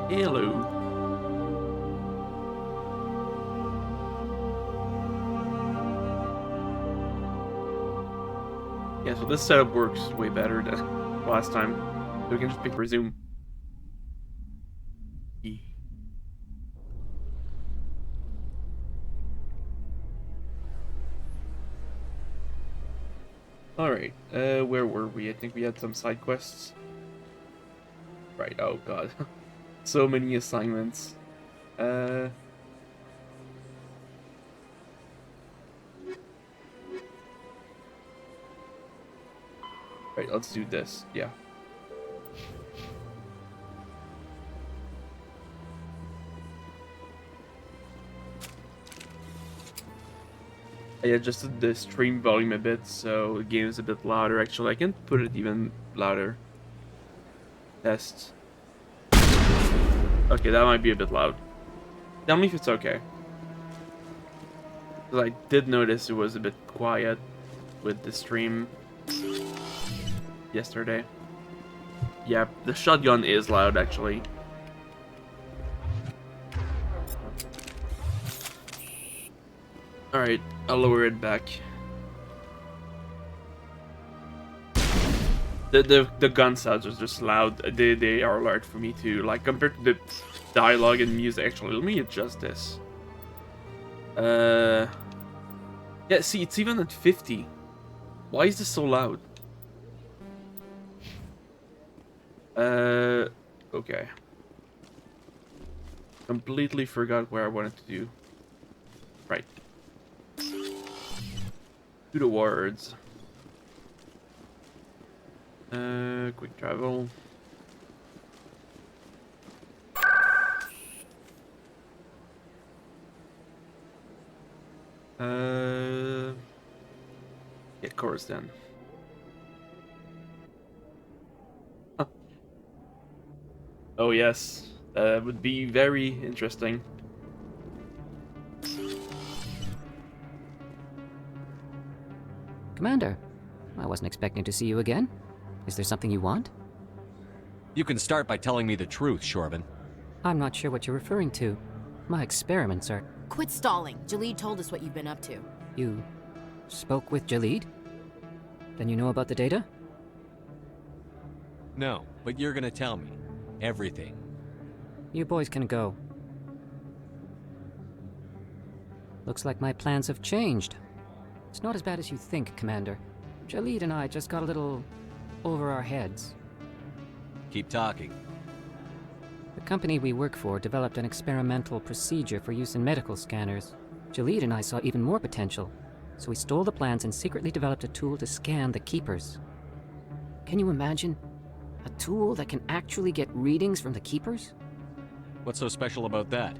Hello. Yeah, so this setup works way better than last time. So we can just pick resume. Alright, where were we? I think we had some side quests. Right, oh god. So many assignments. Right, let's do this, yeah. I adjusted the stream volume a bit, so the game is a bit louder. Actually, I can put it even louder. Test. Okay, that might be a bit loud. Tell me if it's okay. Because I did notice it was a bit quiet with the stream yesterday. Yeah, the shotgun is loud, actually. Alright, I'll lower it back. The gun sounds are just loud. They are loud for me too. Like compared to the dialogue and music. Actually, let me adjust this. Yeah, see, it's even at 50. Why is this so loud? Okay. Completely forgot where I wanted to do. Right. To the words. Quick travel. Yeah, chorus then. Huh. Oh yes, that would be very interesting. Commander, I wasn't expecting to see you again. Is there something you want? You can start by telling me the truth, Shorban. I'm not sure what you're referring to. My experiments are... Quit stalling. Jalid told us what you've been up to. You spoke with Jalid? Then you know about the data? No, but you're gonna tell me. Everything. You boys can go. Looks like my plans have changed. It's not as bad as you think, Commander. Jalid and I just got a little over our heads. Keep talking. The company we work for developed an experimental procedure for use in medical scanners. Jalid and I saw even more potential, so we stole the plans and secretly developed a tool to scan the Keepers. Can you imagine? A tool that can actually get readings from the Keepers? What's so special about that?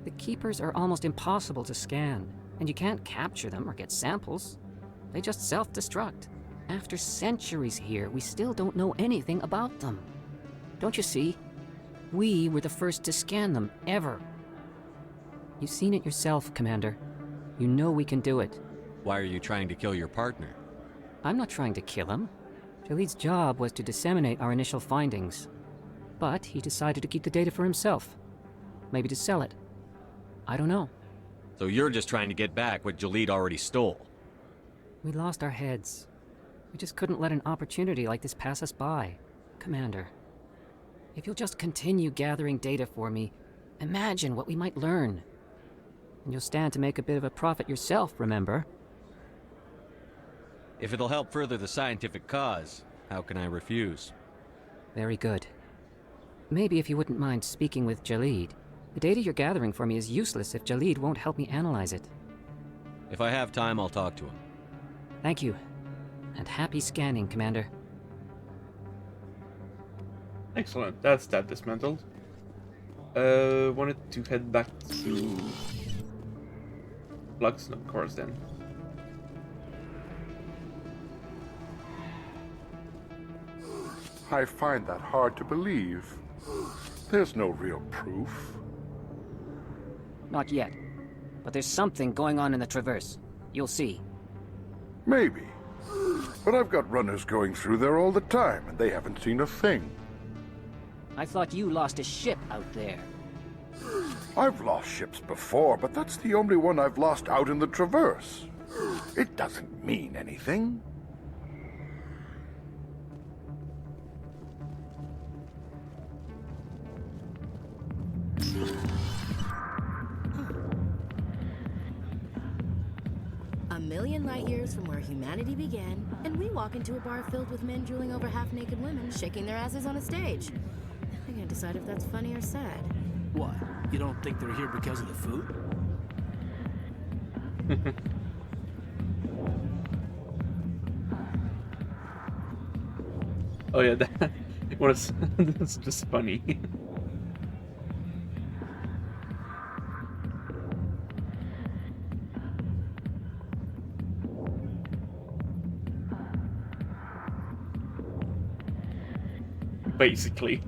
The Keepers are almost impossible to scan, and you can't capture them or get samples. They just self-destruct. After centuries here, we still don't know anything about them. Don't you see? We were the first to scan them, ever. You've seen it yourself, Commander. You know we can do it. Why are you trying to kill your partner? I'm not trying to kill him. Jalid's job was to disseminate our initial findings. But he decided to keep the data for himself. Maybe to sell it. I don't know. So you're just trying to get back what Jalid already stole. We lost our heads. We just couldn't let an opportunity like this pass us by. Commander, if you'll just continue gathering data for me, imagine what we might learn. And you'll stand to make a bit of a profit yourself, remember? If it'll help further the scientific cause, how can I refuse? Very good. Maybe if you wouldn't mind speaking with Jalid. The data you're gathering for me is useless if Jalid won't help me analyze it. If I have time, I'll talk to him. Thank you. And happy scanning, Commander. Excellent, that's that dismantled. Wanted to head back to Flux, no, of course then. I find that hard to believe. There's no real proof. Not yet. But there's something going on in the Traverse. You'll see. Maybe. But I've got runners going through there all the time, and they haven't seen a thing. I thought you lost a ship out there. I've lost ships before, but that's the only one I've lost out in the Traverse. It doesn't mean anything. A million light years from where humanity began, and we walk into a bar filled with men drooling over half-naked women, shaking their asses on a stage. I can't decide if that's funny or sad. What? You don't think they're here because of the food? Oh yeah, that was that's just funny. Basically.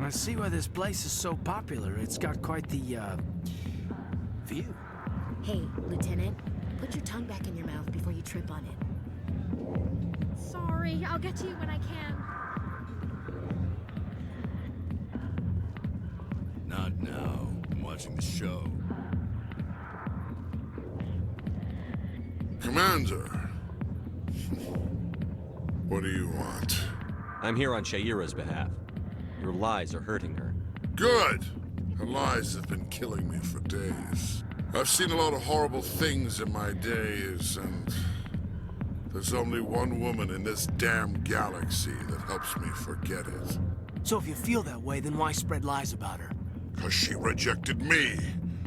I see why this place is so popular. It's got quite the, view. Hey, Lieutenant, put your tongue back in your mouth before you trip on it. Sorry, I'll get to you when I can. Not now. I'm watching the show. Commander. What do you want? I'm here on Shaira's behalf. Your lies are hurting her. Good! Her lies have been killing me for days. I've seen a lot of horrible things in my days, and there's only one woman in this damn galaxy that helps me forget it. So if you feel that way, then why spread lies about her? 'Cause she rejected me!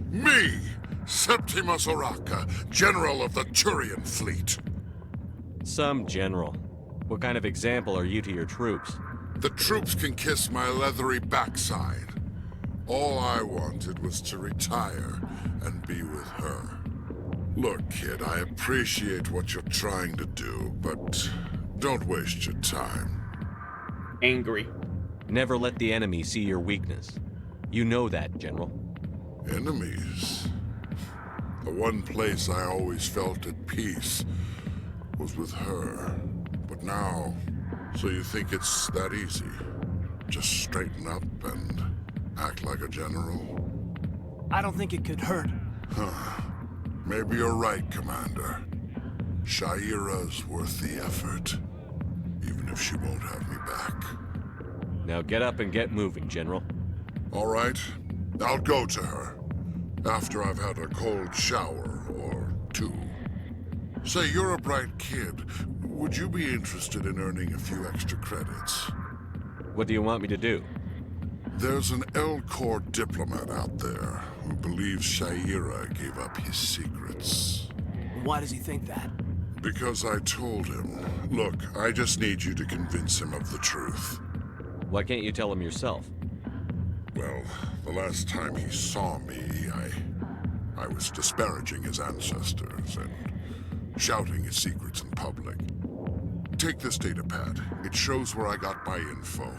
Me! Septimus Oraka, General of the Turian Fleet! Some general. What kind of example are you to your troops? The troops can kiss my leathery backside. All I wanted was to retire and be with her. Look, kid, I appreciate what you're trying to do, but don't waste your time. Angry. Never let the enemy see your weakness. You know that, General. Enemies? The one place I always felt at peace was with her. But now, so you think it's that easy? Just straighten up and act like a general? I don't think it could hurt. Maybe you're right, Commander. Shaira's worth the effort, even if she won't have me back. Now get up and get moving, General. All right, I'll go to her. After I've had a cold shower or two. Say, you're a bright kid. Would you be interested in earning a few extra credits? What do you want me to do? There's an Elcor diplomat out there who believes Shaira gave up his secrets. Why does he think that? Because I told him. Look, I just need you to convince him of the truth. Why can't you tell him yourself? Well, the last time he saw me, I was disparaging his ancestors and shouting his secrets in public. Take this datapad. It shows where I got my info.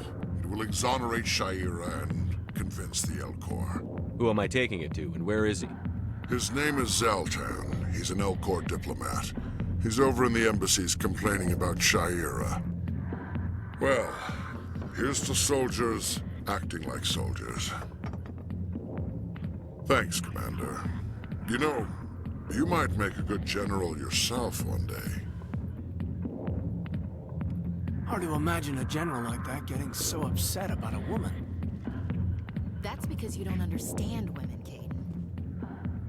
It will exonerate Shaira and convince the Elcor. Who am I taking it to, and where is he? His name is Zaltan. He's an Elcor diplomat. He's over in the embassies complaining about Shaira. Well, here's to soldiers acting like soldiers. Thanks, Commander. You know, you might make a good general yourself one day. Hard to imagine a general like that getting so upset about a woman. That's because you don't understand women, Caden.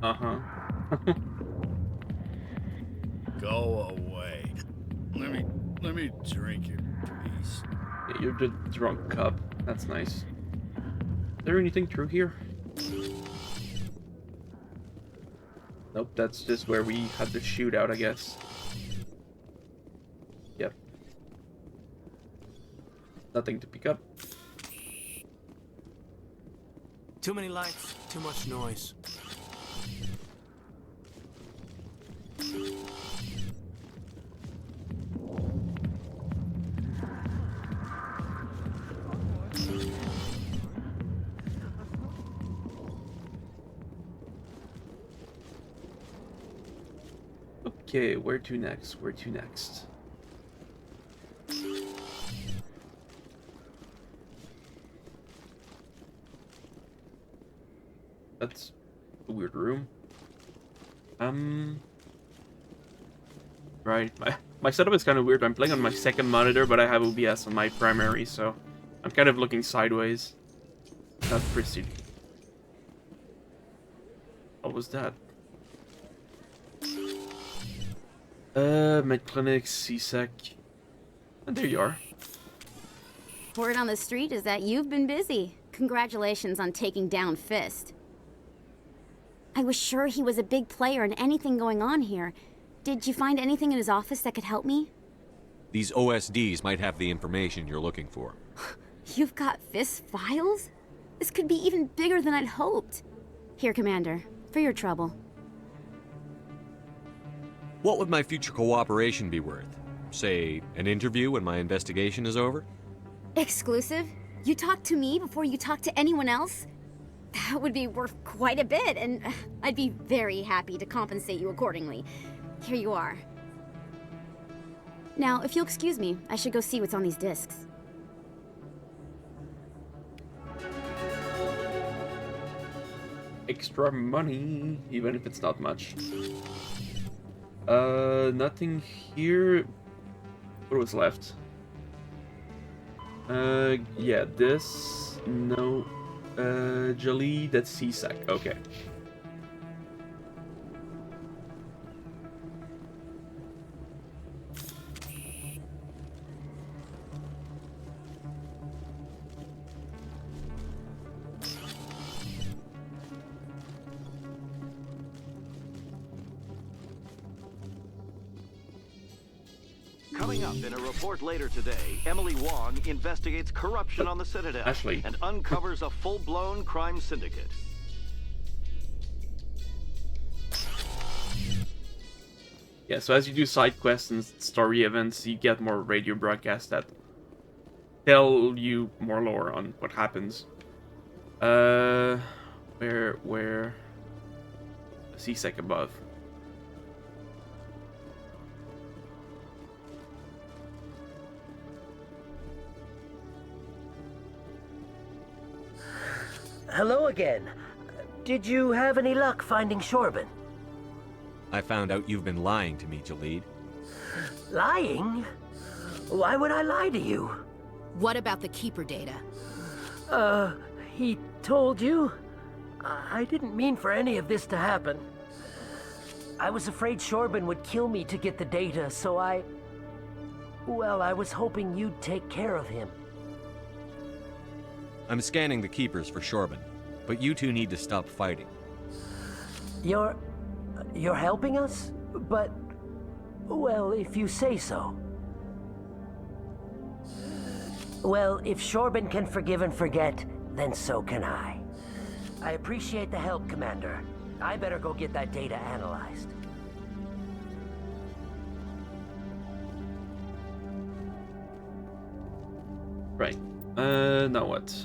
Uh-huh. Go away. Let me drink your piece. Yeah, you're the drunk cub. That's nice. Is there anything through here? Nope, that's just where we had the shootout, I guess. Yep. Nothing to pick up. Too many lights, too much noise. Okay, where to next? Where to next? That's a weird room. Right, my setup is kind of weird. I'm playing on my second monitor, but I have OBS on my primary, so I'm kind of looking sideways. Not pretty. What was that? Medclinic, CSEC. And there you are. Word on the street is that you've been busy. Congratulations on taking down Fist. I was sure he was a big player in anything going on here. Did you find anything in his office that could help me? These OSDs might have the information you're looking for. You've got Fist's files? This could be even bigger than I'd hoped. Here, Commander, for your trouble. What would my future cooperation be worth? Say, an interview when my investigation is over? Exclusive? You talk to me before you talk to anyone else? That would be worth quite a bit, and I'd be very happy to compensate you accordingly. Here you are. Now, if you'll excuse me, I should go see what's on these discs. Extra money, even if it's not much. Nothing here. What was left? Yeah, this. No. Jolie, that's CSEC. Okay. Coming up in a report later today, Emily Wong investigates corruption on the Citadel Ashley. and uncovers a full-blown crime syndicate. Yeah, so as you do side quests and story events, you get more radio broadcasts that tell you more lore on what happens. Where? CSEC above. Hello again. Did you have any luck finding Shorben? I found out you've been lying to me, Jalid. Lying? Why would I lie to you? What about the Keeper data? He told you? I didn't mean for any of this to happen. I was afraid Shorben would kill me to get the data, so well, I was hoping you'd take care of him. I'm scanning the Keepers for Shorben, but you two need to stop fighting. You're helping us? But, well, if you say so. Well, if Shorben can forgive and forget, then so can I. I appreciate the help, Commander. I better go get that data analyzed. Right. Now what?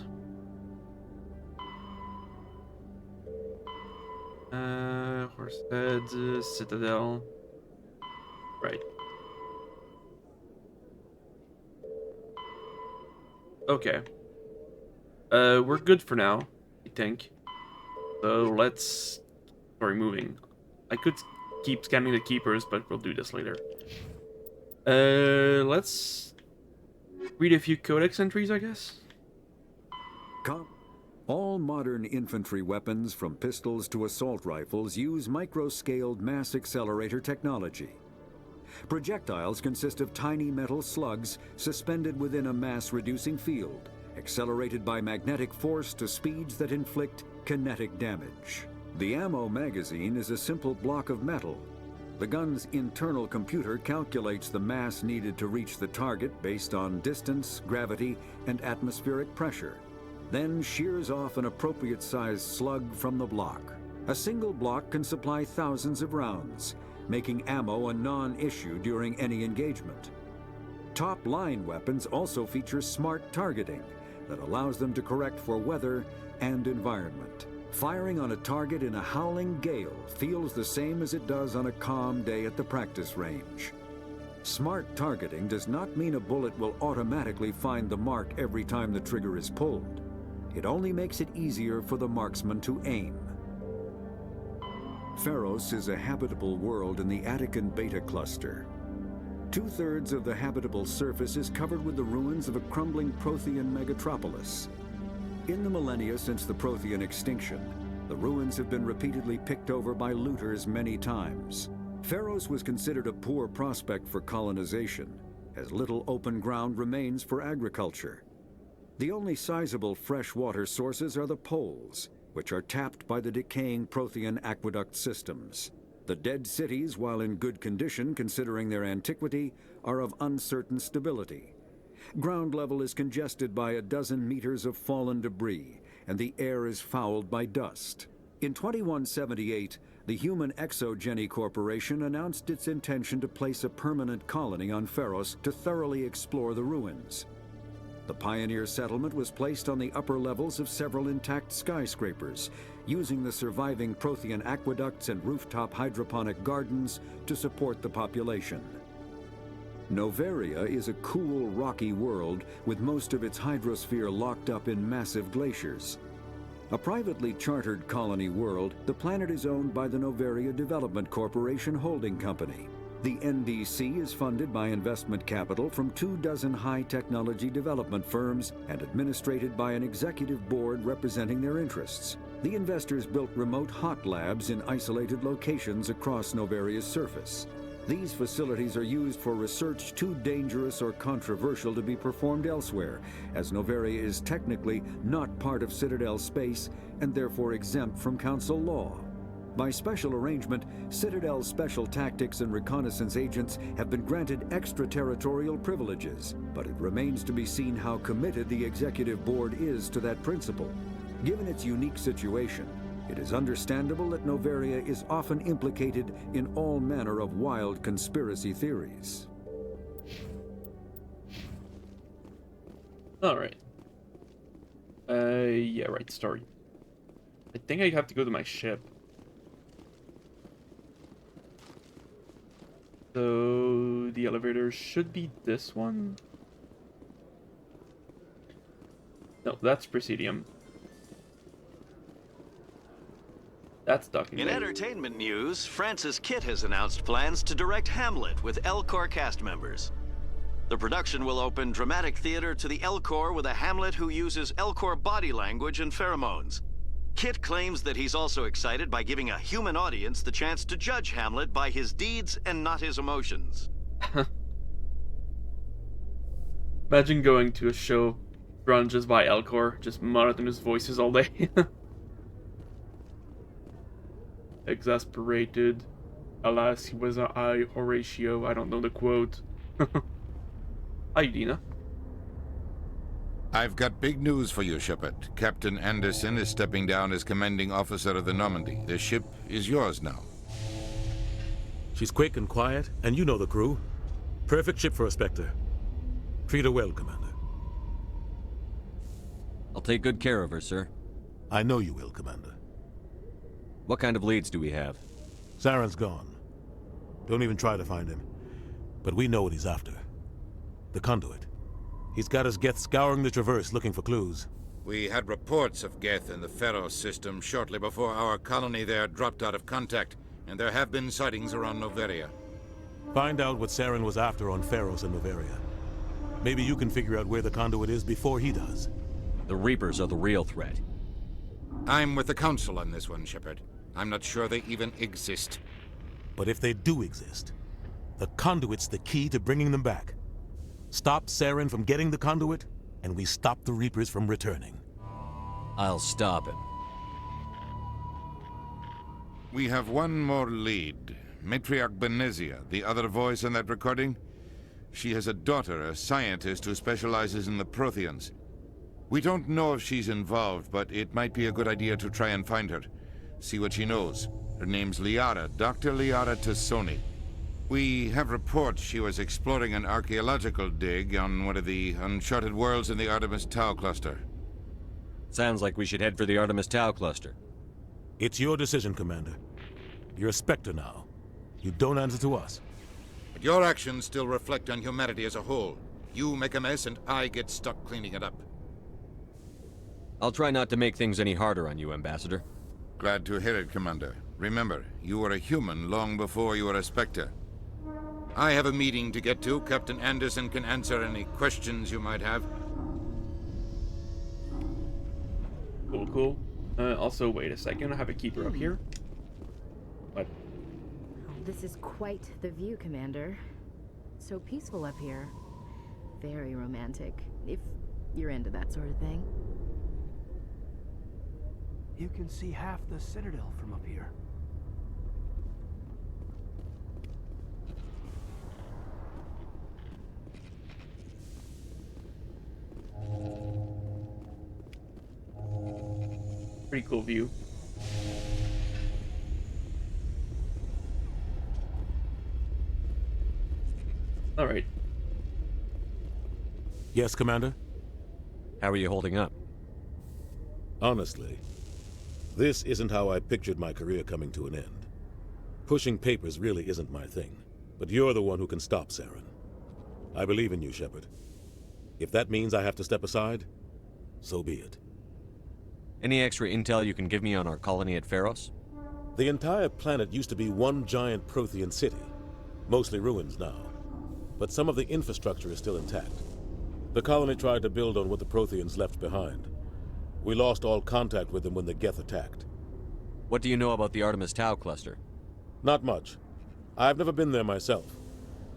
Horsehead, Citadel. Right. Okay. We're good for now, I think. So let's... Sorry, moving. I could keep scanning the Keepers, but we'll do this later. Let's read a few codex entries, I guess. All modern infantry weapons, from pistols to assault rifles, use micro-scaled mass accelerator technology. Projectiles consist of tiny metal slugs suspended within a mass-reducing field, accelerated by magnetic force to speeds that inflict kinetic damage. The ammo magazine is a simple block of metal. The gun's internal computer calculates the mass needed to reach the target based on distance, gravity, and atmospheric pressure, then shears off an appropriate-sized slug from the block. A single block can supply thousands of rounds, making ammo a non-issue during any engagement. Top-line weapons also feature smart targeting that allows them to correct for weather and environment. Firing on a target in a howling gale feels the same as it does on a calm day at the practice range. Smart targeting does not mean a bullet will automatically find the mark every time the trigger is pulled. It only makes it easier for the marksman to aim. Pharos is a habitable world in the Attican Beta Cluster. 2/3 of the habitable surface is covered with the ruins of a crumbling Prothean megatropolis. In the millennia since the Prothean extinction, the ruins have been repeatedly picked over by looters many times. Pharos was considered a poor prospect for colonization, as little open ground remains for agriculture. The only sizable freshwater sources are the poles, which are tapped by the decaying Prothean aqueduct systems. The dead cities, while in good condition considering their antiquity, are of uncertain stability. Ground level is congested by a dozen meters of fallen debris, and the air is fouled by dust. In 2178, the Human Exogeny Corporation announced its intention to place a permanent colony on Pharos to thoroughly explore the ruins. The pioneer settlement was placed on the upper levels of several intact skyscrapers, using the surviving Prothean aqueducts and rooftop hydroponic gardens to support the population. Noveria is a cool, rocky world with most of its hydrosphere locked up in massive glaciers. A privately chartered colony world, the planet is owned by the Noveria Development Corporation Holding Company. The NDC is funded by investment capital from 24 high-technology development firms and administrated by an executive board representing their interests. The investors built remote hot labs in isolated locations across Noveria's surface. These facilities are used for research too dangerous or controversial to be performed elsewhere, as Noveria is technically not part of Citadel space and therefore exempt from Council law. By special arrangement, Citadel's special tactics and reconnaissance agents have been granted extraterritorial privileges, but it remains to be seen how committed the executive board is to that principle. Given its unique situation, it is understandable that Noveria is often implicated in all manner of wild conspiracy theories. Alright. Yeah, right, story. I think I have to go to my ship. So the elevator should be this one. No, that's Presidium. That's Docking In Bay. entertainment news, Francis Kitt has announced plans to direct Hamlet with Elcor cast members. The production will open dramatic theater to the Elcor with a Hamlet who uses Elcor body language and pheromones. Kitt claims that he's also excited by giving a human audience the chance to judge Hamlet by his deeds and not his emotions. Imagine going to a show run just by Elcor, just monotonous voices all day. Exasperated. Alas, he was I, Horatio. I don't know the quote. Hi, Dina. I've got big news for you, Shepard. Captain Anderson is stepping down as commanding officer of the Normandy. The ship is yours now. She's quick and quiet, and you know the crew. Perfect ship for a Spectre. Treat her well, Commander. I'll take good care of her, sir. I know you will, Commander. What kind of leads do we have? Saren's gone. Don't even try to find him. But we know what he's after. The conduit. He's got us Geth scouring the Traverse looking for clues. We had reports of Geth in the Pharos system shortly before our colony there dropped out of contact, and there have been sightings around Noveria. Find out what Saren was after on Pharos and Noveria. Maybe you can figure out where the conduit is before he does. The Reapers are the real threat. I'm with the Council on this one, Shepard. I'm not sure they even exist. But if they do exist, the conduit's the key to bringing them back. Stop Saren from getting the conduit, and we stop the Reapers from returning. I'll stop him. We have one more lead. Matriarch Benezia, the other voice in that recording. She has a daughter, a scientist who specializes in the Protheans. We don't know if she's involved, but it might be a good idea to try and find her. See what she knows. Her name's Liara, Dr. Liara Tassoni. We have reports she was exploring an archaeological dig on one of the uncharted worlds in the Artemis Tau cluster. Sounds like we should head for the Artemis Tau cluster. It's your decision, Commander. You're a Spectre now. You don't answer to us. But your actions still reflect on humanity as a whole. You make a mess and I get stuck cleaning it up. I'll try not to make things any harder on you, Ambassador. Glad to hear it, Commander. Remember, you were a human long before you were a Spectre. I have a meeting to get to. Captain Anderson can answer any questions you might have. Cool, cool. Also, wait a second. I have a keeper up here. What? Oh, this is quite the view, Commander. So peaceful up here. Very romantic, if you're into that sort of thing. You can see half the Citadel from up here. Pretty cool view. All right. Yes, Commander? How are you holding up? Honestly, this isn't how I pictured my career coming to an end. Pushing papers really isn't my thing, but you're the one who can stop Saren. I believe in you, Shepard. If that means I have to step aside, so be it. Any extra intel you can give me on our colony at Pharos? The entire planet used to be one giant Prothean city, mostly ruins now. But some of the infrastructure is still intact. The colony tried to build on what the Protheans left behind. We lost all contact with them when the Geth attacked. What do you know about the Artemis Tau cluster? Not much. I've never been there myself.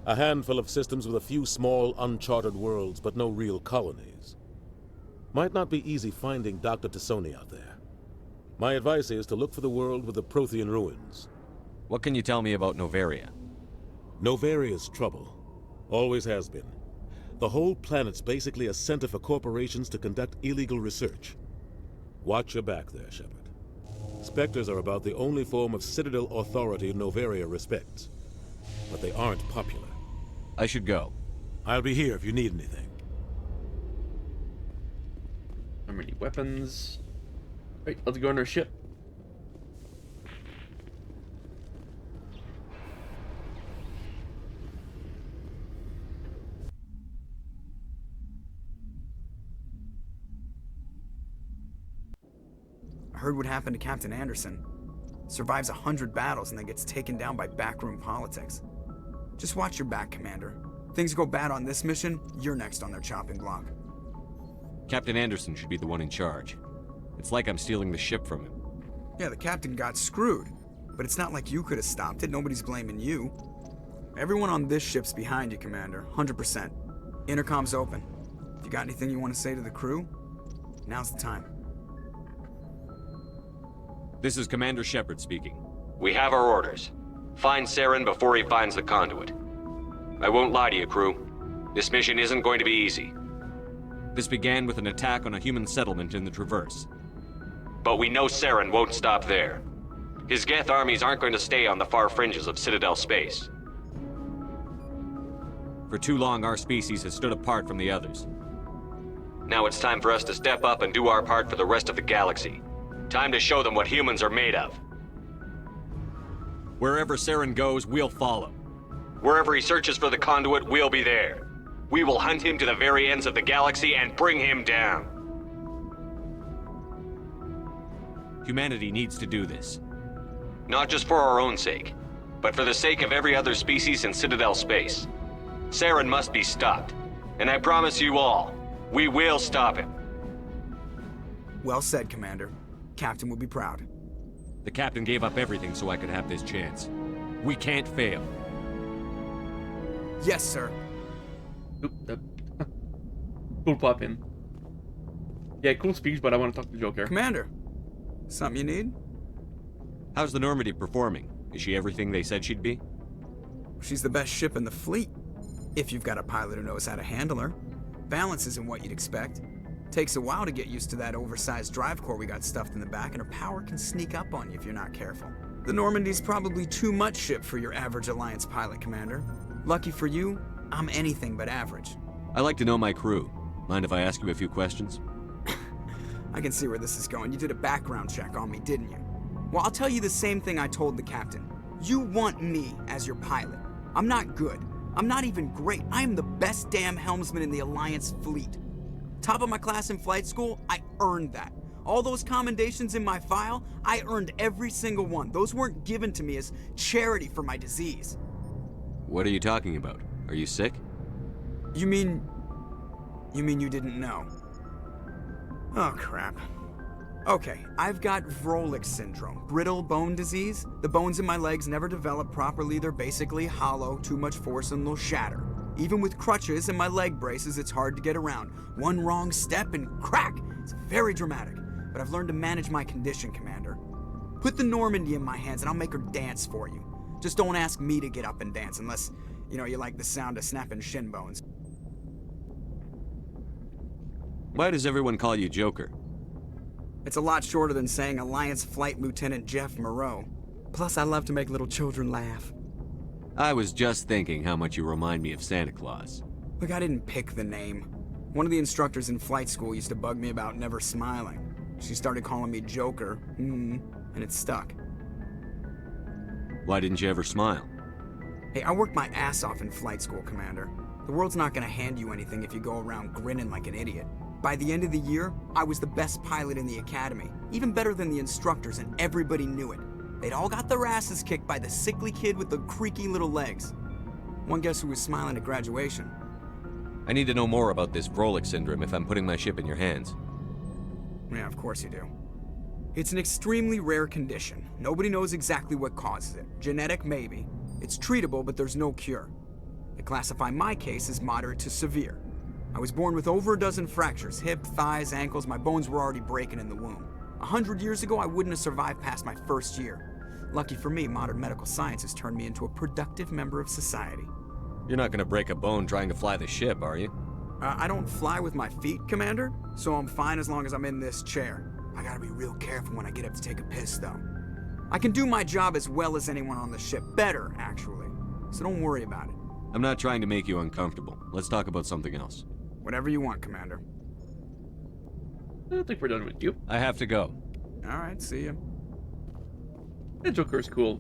A handful of systems with a few small, uncharted worlds, but no real colonies. Might not be easy finding Dr. T'Soni out there. My advice is to look for the world with the Prothean ruins. What can you tell me about Noveria? Novaria's trouble. Always has been. The whole planet's basically a center for corporations to conduct illegal research. Watch your back there, Shepard. Spectres are about the only form of Citadel authority Noveria respects. But they aren't popular. I should go. I'll be here if you need anything. How many weapons? Right, let's go on our ship. I heard what happened to Captain Anderson. Survives 100 battles and then gets taken down by backroom politics. Just watch your back, Commander. Things go bad on this mission, you're next on their chopping block. Captain Anderson should be the one in charge. It's like I'm stealing the ship from him. Yeah, the captain got screwed. But it's not like you could have stopped it. Nobody's blaming you. Everyone on this ship's behind you, Commander. 100%. Intercom's open. If you got anything you want to say to the crew, now's the time. This is Commander Shepard speaking. We have our orders. Find Saren before he finds the conduit. I won't lie to you, crew. This mission isn't going to be easy. This began with an attack on a human settlement in the Traverse. But we know Saren won't stop there. His Geth armies aren't going to stay on the far fringes of Citadel space. For too long, our species has stood apart from the others. Now it's time for us to step up and do our part for the rest of the galaxy. Time to show them what humans are made of. Wherever Saren goes, we'll follow. Wherever he searches for the conduit, we'll be there. We will hunt him to the very ends of the galaxy and bring him down. Humanity needs to do this. Not just for our own sake, but for the sake of every other species in Citadel space. Saren must be stopped. And I promise you all, we will stop him. Well said, Commander. Captain will be proud. The captain gave up everything so I could have this chance. We can't fail. Yes, sir. Cool pop in. Yeah, cool speech, but I want to talk to Joker. Commander, something you need? How's the Normandy performing? Is she everything they said she'd be? She's the best ship in the fleet. If you've got a pilot who knows how to handle her. Balance isn't what you'd expect. Takes a while to get used to that oversized drive core we got stuffed in the back, and her power can sneak up on you if you're not careful. The Normandy's probably too much ship for your average Alliance pilot, Commander. Lucky for you, I'm anything but average. I like to know my crew. Mind if I ask you a few questions? I can see where this is going. You did a background check on me, didn't you? Well, I'll tell you the same thing I told the captain. You want me as your pilot. I'm not good. I'm not even great. I am the best damn helmsman in the Alliance fleet. Top of my class in flight school, I earned that. All those commendations in my file, I earned every single one. Those weren't given to me as charity for my disease. What are you talking about? Are you sick? You mean you didn't know? Oh, crap. Okay, I've got Vrolik syndrome, brittle bone disease. The bones in my legs never develop properly. They're basically hollow, too much force and they'll shatter. Even with crutches and my leg braces, it's hard to get around. One wrong step and crack! It's very dramatic, but I've learned to manage my condition, Commander. Put the Normandy in my hands and I'll make her dance for you. Just don't ask me to get up and dance unless, you like the sound of snapping shin bones. Why does everyone call you Joker? It's a lot shorter than saying Alliance Flight Lieutenant Jeff Moreau. Plus, I love to make little children laugh. I was just thinking how much you remind me of Santa Claus. Look, I didn't pick the name. One of the instructors in flight school used to bug me about never smiling. She started calling me Joker, and it stuck. Why didn't you ever smile? Hey, I worked my ass off in flight school, Commander. The world's not gonna hand you anything if you go around grinning like an idiot. By the end of the year, I was the best pilot in the academy, even better than the instructors, and everybody knew it. They'd all got their asses kicked by the sickly kid with the creaky little legs. One guess who was smiling at graduation? I need to know more about this Vrolik syndrome if I'm putting my ship in your hands. Yeah, of course you do. It's an extremely rare condition. Nobody knows exactly what causes it. Genetic, maybe. It's treatable, but there's no cure. They classify my case as moderate to severe. I was born with over a dozen fractures, hip, thighs, ankles. My bones were already breaking in the womb. 100 years ago, I wouldn't have survived past my first year. Lucky for me, modern medical science has turned me into a productive member of society. You're not gonna break a bone trying to fly the ship, are you? I don't fly with my feet, Commander, so I'm fine as long as I'm in this chair. I gotta be real careful when I get up to take a piss, though. I can do my job as well as anyone on the ship. Better, actually. So don't worry about it. I'm not trying to make you uncomfortable. Let's talk about something else. Whatever you want, Commander. I don't think we're done with you. I have to go. Alright, see ya. The Joker's cool.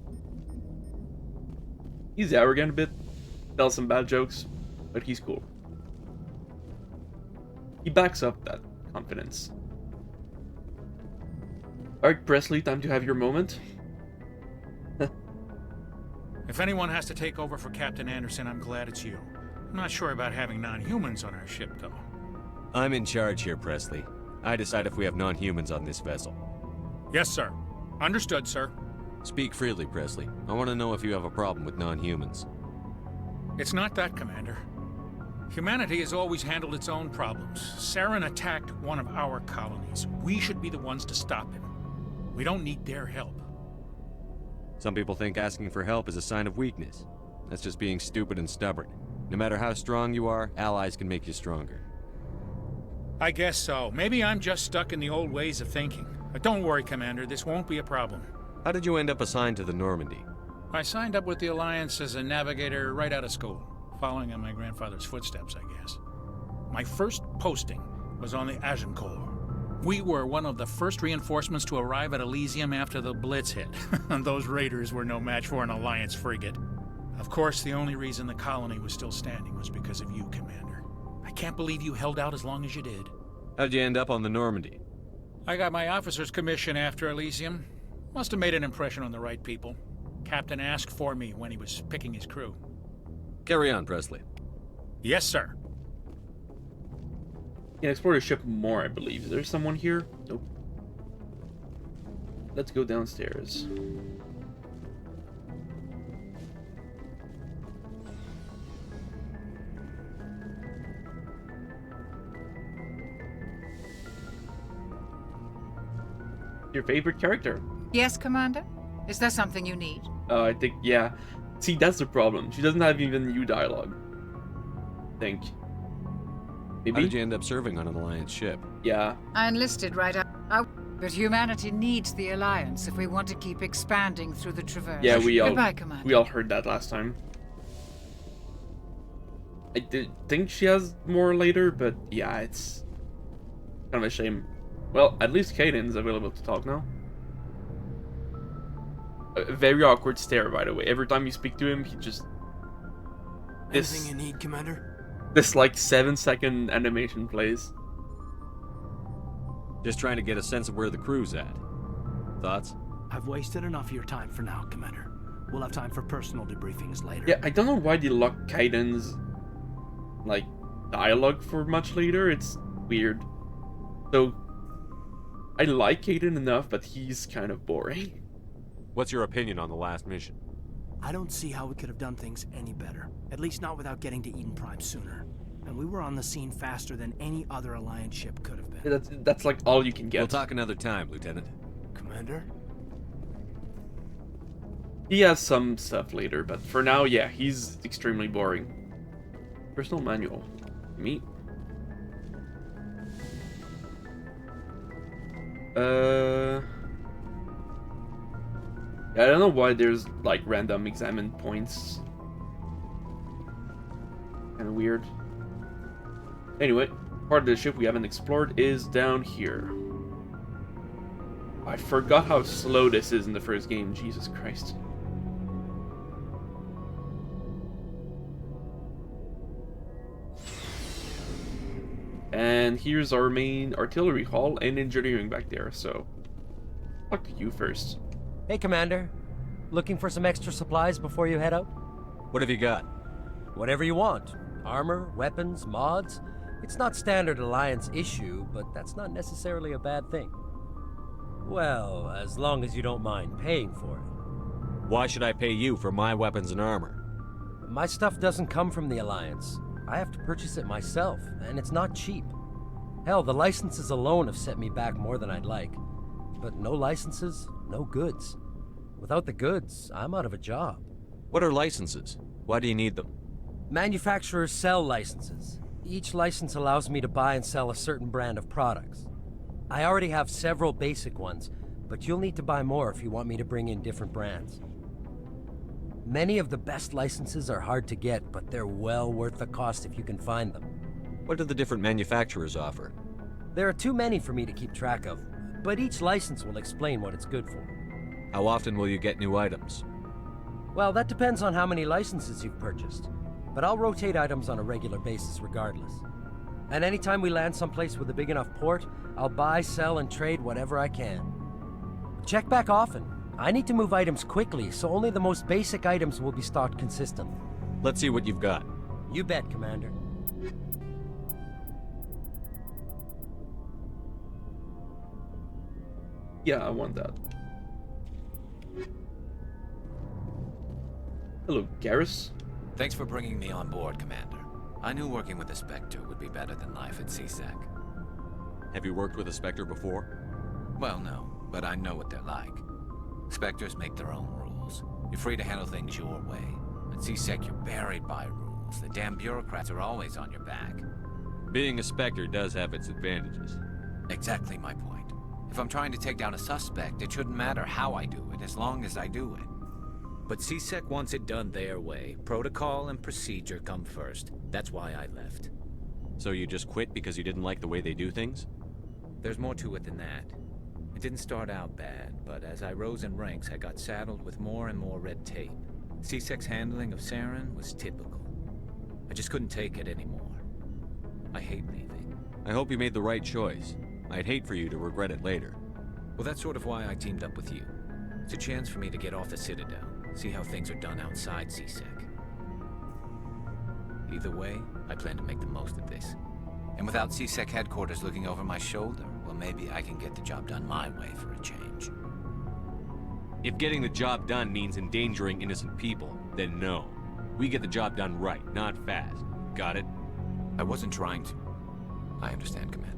He's arrogant a bit, tells some bad jokes, but he's cool. He backs up that confidence. Alright, Presley, time to have your moment. If anyone has to take over for Captain Anderson, I'm glad it's you. I'm not sure about having non-humans on our ship, though. I'm in charge here, Presley. I decide if we have non-humans on this vessel. Yes, sir. Understood, sir. Speak freely, Presley. I want to know if you have a problem with non-humans. It's not that, Commander. Humanity has always handled its own problems. Saren attacked one of our colonies. We should be the ones to stop him. We don't need their help. Some people think asking for help is a sign of weakness. That's just being stupid and stubborn. No matter how strong you are, allies can make you stronger. I guess so. Maybe I'm just stuck in the old ways of thinking. But don't worry, Commander. This won't be a problem. How did you end up assigned to the Normandy? I signed up with the Alliance as a navigator right out of school, following in my grandfather's footsteps, I guess. My first posting was on the Agincourt. We were one of the first reinforcements to arrive at Elysium after the Blitz hit. And those raiders were no match for an Alliance frigate. Of course, the only reason the colony was still standing was because of you, Commander. I can't believe you held out as long as you did. How'd you end up on the Normandy? I got my officer's commission after Elysium. Must have made an impression on the right people. Captain asked for me when he was picking his crew. Carry on, Presley. Yes, sir. Yeah, explore the ship more, I believe. Is there someone here? Nope. Let's go downstairs. Your favorite character? Yes, Commander? Is there something you need? I think, yeah. See, that's the problem. She doesn't have even new dialogue. I think. Maybe? How did you end up serving on an Alliance ship? Yeah. I enlisted right out. But humanity needs the Alliance if we want to keep expanding through the Traverse. Yeah, Goodbye, Commander. we all heard that last time. I did think she has more later, but yeah, it's kind of a shame. Well, at least Kaiden's available to talk now. A very awkward stare, by the way. Every time you speak to him, he just... Anything you need, Commander? This, like, 7-second animation plays. Just trying to get a sense of where the crew's at. Thoughts? I've wasted enough of your time for now, Commander. We'll have time for personal debriefings later. Yeah, I don't know why they lock Kaiden's, like, dialogue for much later. It's weird. So, I like Kaiden enough, but he's kind of boring. What's your opinion on the last mission? I don't see how we could have done things any better. At least not without getting to Eden Prime sooner. And we were on the scene faster than any other Alliance ship could have been. That's like all you can get. We'll talk another time, Lieutenant. Commander? He has some stuff later, but for now, yeah, he's extremely boring. Personal manual. Me. Yeah, I don't know why there's like random examine points. Kind of weird. Anyway, part of the ship we haven't explored is down here. I forgot how slow this is in the first game. Jesus Christ. And here's our main artillery hall and engineering back there, so talk to you first. Hey, Commander. Looking for some extra supplies before you head out? What have you got? Whatever you want. Armor, weapons, mods. It's not standard Alliance issue, but that's not necessarily a bad thing. Well, as long as you don't mind paying for it. Why should I pay you for my weapons and armor? My stuff doesn't come from the Alliance. I have to purchase it myself, and it's not cheap. Hell, the licenses alone have set me back more than I'd like. But no licenses, no goods. Without the goods, I'm out of a job. What are licenses? Why do you need them? Manufacturers sell licenses. Each license allows me to buy and sell a certain brand of products. I already have several basic ones, but you'll need to buy more if you want me to bring in different brands. Many of the best licenses are hard to get, but they're well worth the cost if you can find them. What do the different manufacturers offer? There are too many for me to keep track of, but each license will explain what it's good for. How often will you get new items? Well, that depends on how many licenses you've purchased, but I'll rotate items on a regular basis regardless. And anytime we land someplace with a big enough port, I'll buy, sell, and trade whatever I can. Check back often. I need to move items quickly, so only the most basic items will be stocked consistently. Let's see what you've got. You bet, Commander. Yeah, I want that. Hello, Garrus. Thanks for bringing me on board, Commander. I knew working with a Spectre would be better than life at CSEC. Have you worked with a Spectre before? Well, no, but I know what they're like. Spectres make their own rules. You're free to handle things your way. At CSEC, you're buried by rules. The damn bureaucrats are always on your back. Being a Spectre does have its advantages. Exactly my point. If I'm trying to take down a suspect, it shouldn't matter how I do it, as long as I do it. But CSEC wants it done their way. Protocol and procedure come first. That's why I left. So you just quit because you didn't like the way they do things? There's more to it than that. It didn't start out bad, but as I rose in ranks, I got saddled with more and more red tape. CSEC's handling of Saren was typical. I just couldn't take it anymore. I hate leaving. I hope you made the right choice. I'd hate for you to regret it later. Well, that's sort of why I teamed up with you. It's a chance for me to get off the Citadel, see how things are done outside CSEC. Either way, I plan to make the most of this. And without CSEC headquarters looking over my shoulder, well, maybe I can get the job done my way for a change. If getting the job done means endangering innocent people, then no. We get the job done right, not fast. Got it? I wasn't trying to. I understand, Commander.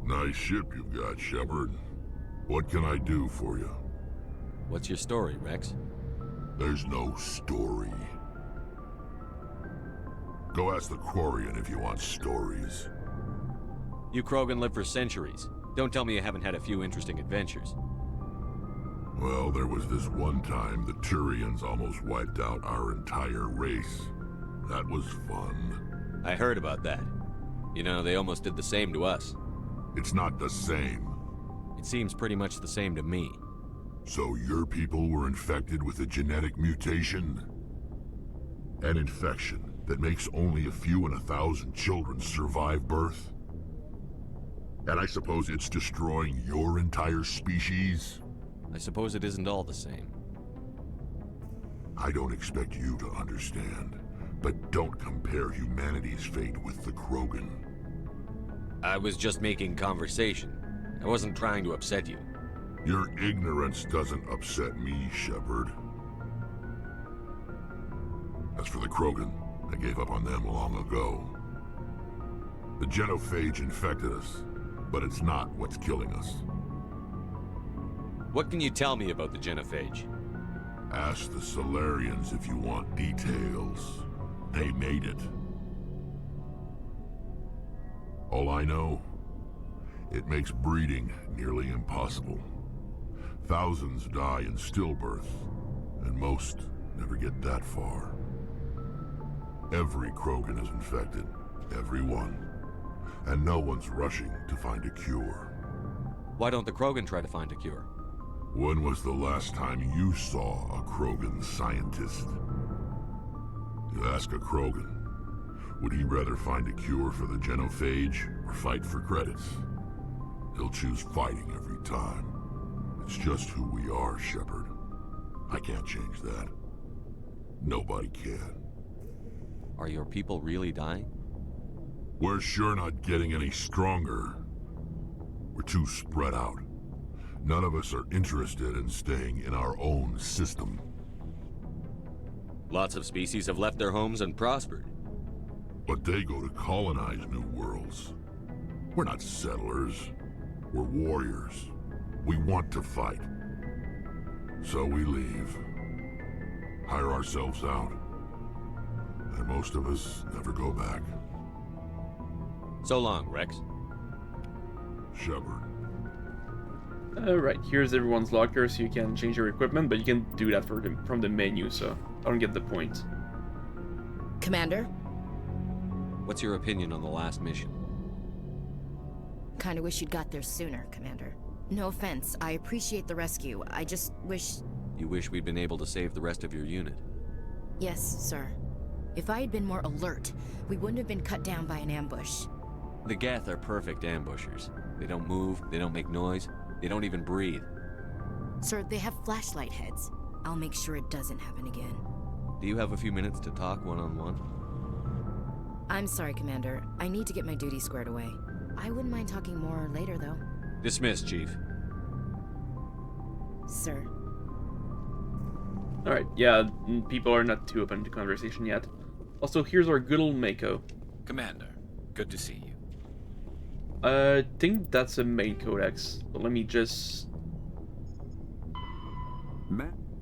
Nice ship you've got, Shepard. What can I do for you? What's your story, Rex? There's no story. Go ask the Quarian if you want stories. You Krogan live for centuries. Don't tell me you haven't had a few interesting adventures. Well, there was this one time the Turians almost wiped out our entire race. That was fun. I heard about that. You know, they almost did the same to us. It's not the same. It seems pretty much the same to me. So your people were infected with a genetic mutation? An infection that makes only a few in 1,000 children survive birth? And I suppose it's destroying your entire species? I suppose it isn't all the same. I don't expect you to understand, but don't compare humanity's fate with the Krogan. I was just making conversation. I wasn't trying to upset you. Your ignorance doesn't upset me, Shepard. As for the Krogan, I gave up on them long ago. The genophage infected us, but it's not what's killing us. What can you tell me about the genophage? Ask the Solarians if you want details. They made it. All I know, it makes breeding nearly impossible. Thousands die in stillbirth, and most never get that far. Every Krogan is infected, every one. And no one's rushing to find a cure. Why don't the Krogan try to find a cure? When was the last time you saw a Krogan scientist? You ask a Krogan, would he rather find a cure for the genophage or fight for credits? He'll choose fighting every time. It's just who we are, Shepard. I can't change that. Nobody can. Are your people really dying? We're sure not getting any stronger. We're too spread out. None of us are interested in staying in our own system. Lots of species have left their homes and prospered. But they go to colonize new worlds. We're not settlers. We're warriors. We want to fight. So we leave. Hire ourselves out. And most of us never go back. So long, Rex. Shepard. Alright, here's everyone's locker so you can change your equipment, but you can do that from the menu, so I don't get the point. Commander? What's your opinion on the last mission? Kinda wish you'd got there sooner, Commander. No offense, I appreciate the rescue. I just wish... You wish we'd been able to save the rest of your unit? Yes, sir. If I had been more alert, we wouldn't have been cut down by an ambush. The Geth are perfect ambushers. They don't move, they don't make noise, they don't even breathe. Sir, they have flashlight heads. I'll make sure it doesn't happen again. Do you have a few minutes to talk one-on-one? I'm sorry, Commander. I need to get my duty squared away. I wouldn't mind talking more later, though. Dismissed, Chief. Sir. Alright, yeah, people are not too open to conversation yet. Also, here's our good old Mako. Commander, good to see you. I think that's a main codex, but let me just...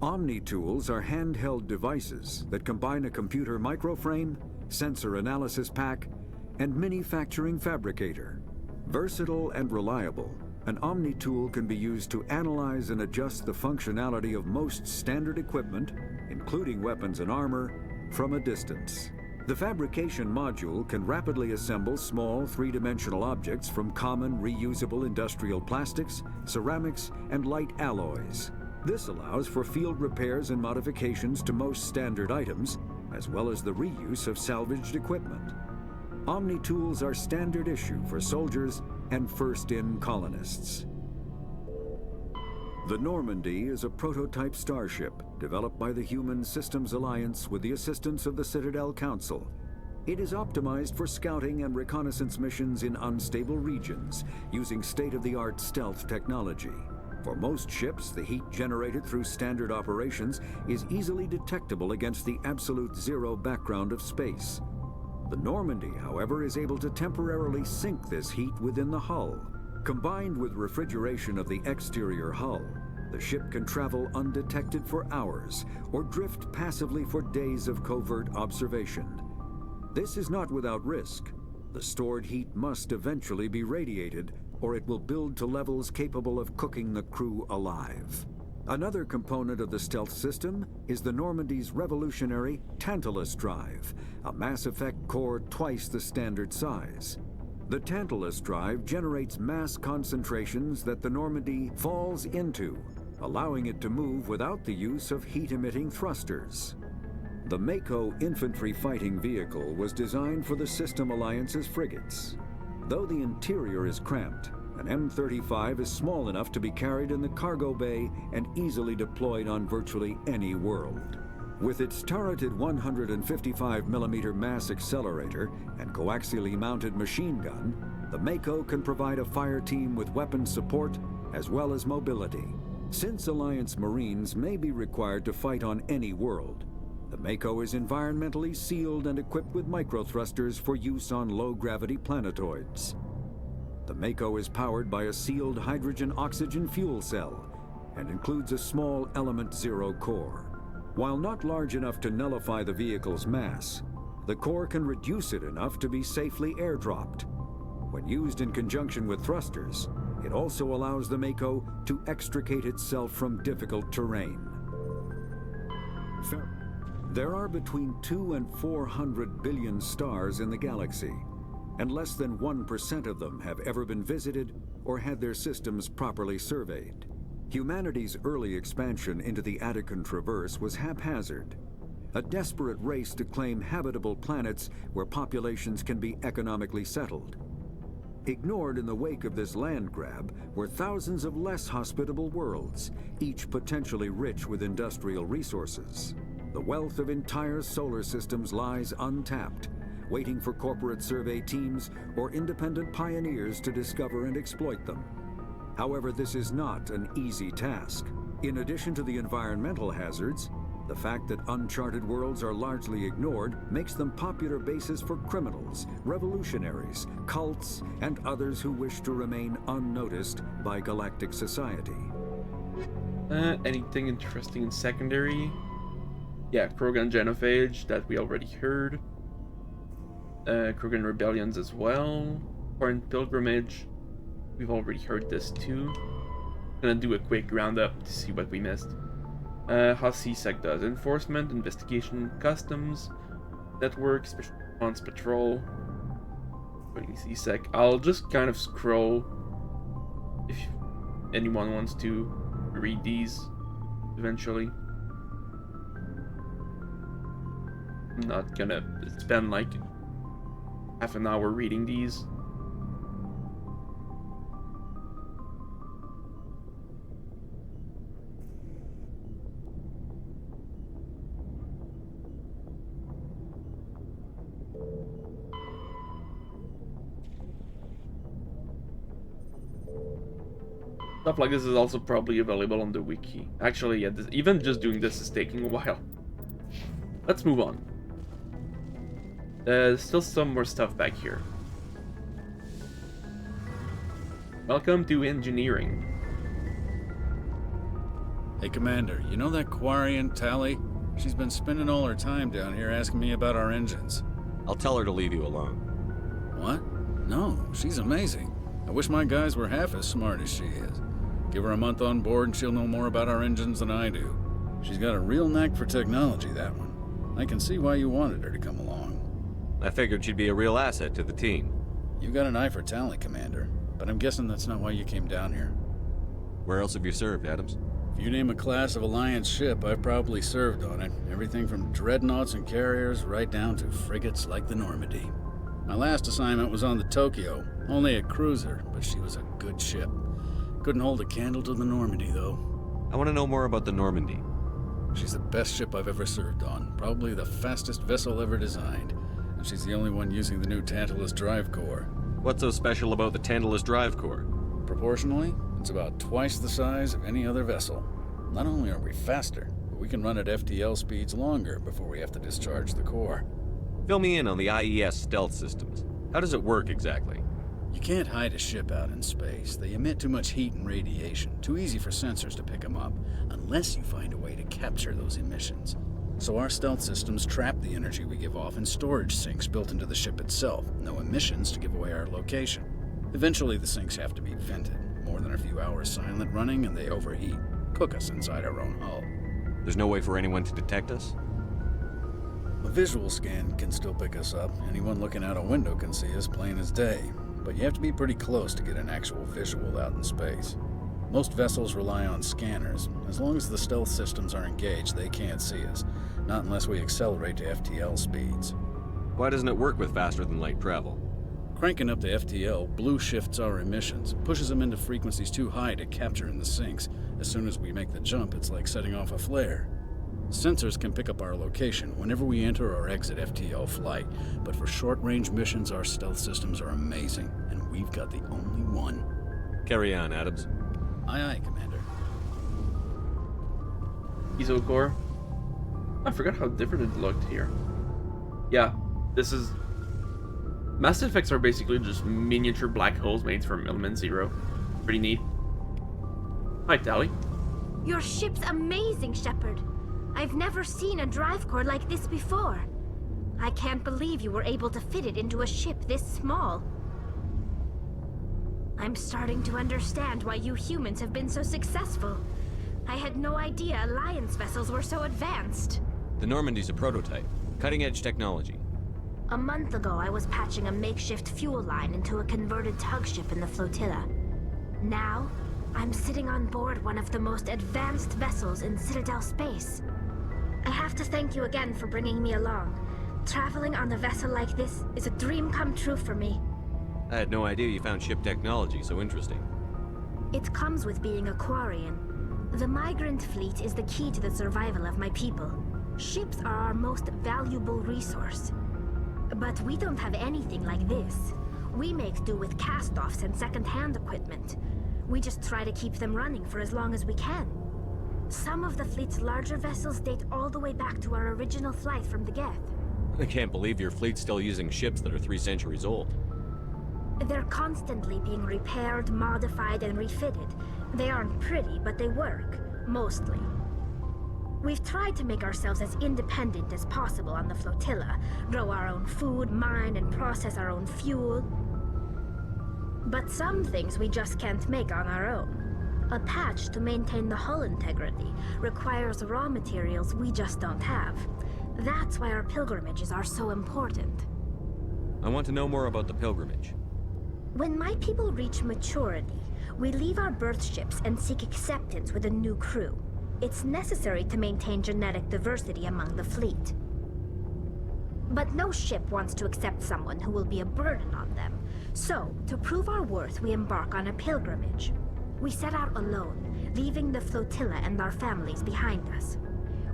Omni tools are handheld devices that combine a computer microframe, sensor analysis pack, and manufacturing fabricator. Versatile and reliable, an Omni tool can be used to analyze and adjust the functionality of most standard equipment, including weapons and armor, from a distance. The fabrication module can rapidly assemble small three-dimensional objects from common reusable industrial plastics, ceramics, and light alloys. This allows for field repairs and modifications to most standard items, as well as the reuse of salvaged equipment. Omni tools are standard issue for soldiers and first-in colonists. The Normandy is a prototype starship developed by the Human Systems Alliance with the assistance of the Citadel Council. It is optimized for scouting and reconnaissance missions in unstable regions using state-of-the-art stealth technology. For most ships, the heat generated through standard operations is easily detectable against the absolute zero background of space. The Normandy, however, is able to temporarily sink this heat within the hull. Combined with refrigeration of the exterior hull, the ship can travel undetected for hours or drift passively for days of covert observation. This is not without risk. The stored heat must eventually be radiated, or it will build to levels capable of cooking the crew alive. Another component of the stealth system is the Normandy's revolutionary Tantalus drive, a Mass Effect core twice the standard size. The Tantalus drive generates mass concentrations that the Normandy falls into, allowing it to move without the use of heat-emitting thrusters. The Mako infantry fighting vehicle was designed for the System Alliance's frigates. Though the interior is cramped, an M35 is small enough to be carried in the cargo bay and easily deployed on virtually any world. With its turreted 155mm mass accelerator and coaxially mounted machine gun, the Mako can provide a fire team with weapon support as well as mobility. Since Alliance Marines may be required to fight on any world, the Mako is environmentally sealed and equipped with microthrusters for use on low-gravity planetoids. The Mako is powered by a sealed hydrogen-oxygen fuel cell and includes a small Element 0 core. While not large enough to nullify the vehicle's mass, the core can reduce it enough to be safely airdropped. When used in conjunction with thrusters, it also allows the Mako to extricate itself from difficult terrain. There are between 200 and 400 billion stars in the galaxy, and less than 1% of them have ever been visited or had their systems properly surveyed. Humanity's early expansion into the Attican Traverse was haphazard, a desperate race to claim habitable planets where populations can be economically settled. Ignored in the wake of this land grab were thousands of less hospitable worlds, each potentially rich with industrial resources. The wealth of entire solar systems lies untapped, waiting for corporate survey teams or independent pioneers to discover and exploit them. However, this is not an easy task. In addition to the environmental hazards, the fact that uncharted worlds are largely ignored makes them popular bases for criminals, revolutionaries, cults, and others who wish to remain unnoticed by galactic society. Anything interesting in secondary? Yeah, Krogan Genophage, that we already heard. Krogan Rebellions as well. Foreign Pilgrimage, we've already heard this too. Gonna do a quick roundup to see what we missed. How CSEC does. Enforcement, Investigation, Customs, Network, Special Response Patrol. Joining CSEC. I'll just kind of scroll if anyone wants to read these eventually. I'm not gonna spend like half an hour reading these. Stuff like this is also probably available on the wiki. Actually, yeah, even just doing this is taking a while. Let's move on. There's still some more stuff back here. Welcome to engineering. Hey, Commander, you know that Quarian, Tali? She's been spending all her time down here asking me about our engines. I'll tell her to leave you alone. What? No, she's amazing. I wish my guys were half as smart as she is. Give her a month on board and she'll know more about our engines than I do. She's got a real knack for technology, that one. I can see why you wanted her to come along. I figured she'd be a real asset to the team. You got an eye for talent, Commander, but I'm guessing that's not why you came down here. Where else have you served, Adams? If you name a class of Alliance ship, I've probably served on it. Everything from dreadnoughts and carriers right down to frigates like the Normandy. My last assignment was on the Tokyo, only a cruiser, but she was a good ship. Couldn't hold a candle to the Normandy, though. I want to know more about the Normandy. She's the best ship I've ever served on, probably the fastest vessel ever designed. And she's the only one using the new Tantalus drive core. What's so special about the Tantalus drive core? Proportionally, it's about twice the size of any other vessel. Not only are we faster, but we can run at FTL speeds longer before we have to discharge the core. Fill me in on the IES stealth systems. How does it work exactly? You can't hide a ship out in space. They emit too much heat and radiation, too easy for sensors to pick them up, unless you find a way to capture those emissions. So our stealth systems trap the energy we give off in storage sinks built into the ship itself. No emissions to give away our location. Eventually the sinks have to be vented. More than a few hours silent running and they overheat. Cook us inside our own hull. There's no way for anyone to detect us? A visual scan can still pick us up. Anyone looking out a window can see us plain as day. but you have to be pretty close to get an actual visual out in space. Most vessels rely on scanners. As long as the stealth systems are engaged, they can't see us. Not unless we accelerate to FTL speeds. Why doesn't it work with faster-than-light travel? Cranking up to FTL blue shifts our emissions, pushes them into frequencies too high to capture in the sinks. As soon as we make the jump, it's like setting off a flare. Sensors can pick up our location whenever we enter or exit FTL flight, but for short-range missions, our stealth systems are amazing, and we've got the only one. Carry on, Adams. Aye, aye, Commander. Ezo core. I forgot how different it looked here. Yeah, this is... Mass Effects are basically just miniature black holes made from Element Zero. Pretty neat. Hi, Tali. Your ship's amazing, Shepard. I've never seen a drive core like this before. I can't believe you were able to fit it into a ship this small. I'm starting to understand why you humans have been so successful. I had no idea Alliance vessels were so advanced. The Normandy's a prototype. Cutting-edge technology. A month ago, I was patching a makeshift fuel line into a converted tug ship in the flotilla. Now, I'm sitting on board one of the most advanced vessels in Citadel space. I have to thank you again for bringing me along. Traveling on a vessel like this is a dream come true for me. I had no idea you found ship technology so interesting. It comes with being a Quarian. The migrant fleet is the key to the survival of my people. Ships are our most valuable resource. But we don't have anything like this. We make do with cast-offs and second-hand equipment. We just try to keep them running for as long as we can. Some of the fleet's larger vessels date all the way back to our original flight from the Geth. I can't believe your fleet's still using ships that are 3 centuries old. They're constantly being repaired, modified, and refitted. They aren't pretty, but they work. Mostly. We've tried to make ourselves as independent as possible on the flotilla, grow our own food, mine and process our own fuel. But some things we just can't make on our own. A patch to maintain the hull integrity requires raw materials we just don't have. That's why our pilgrimages are so important. I want to know more about the pilgrimage. When my people reach maturity, we leave our birth ships and seek acceptance with a new crew. It's necessary to maintain genetic diversity among the fleet. But no ship wants to accept someone who will be a burden on them. So, to prove our worth, we embark on a pilgrimage. We set out alone, leaving the flotilla and our families behind us.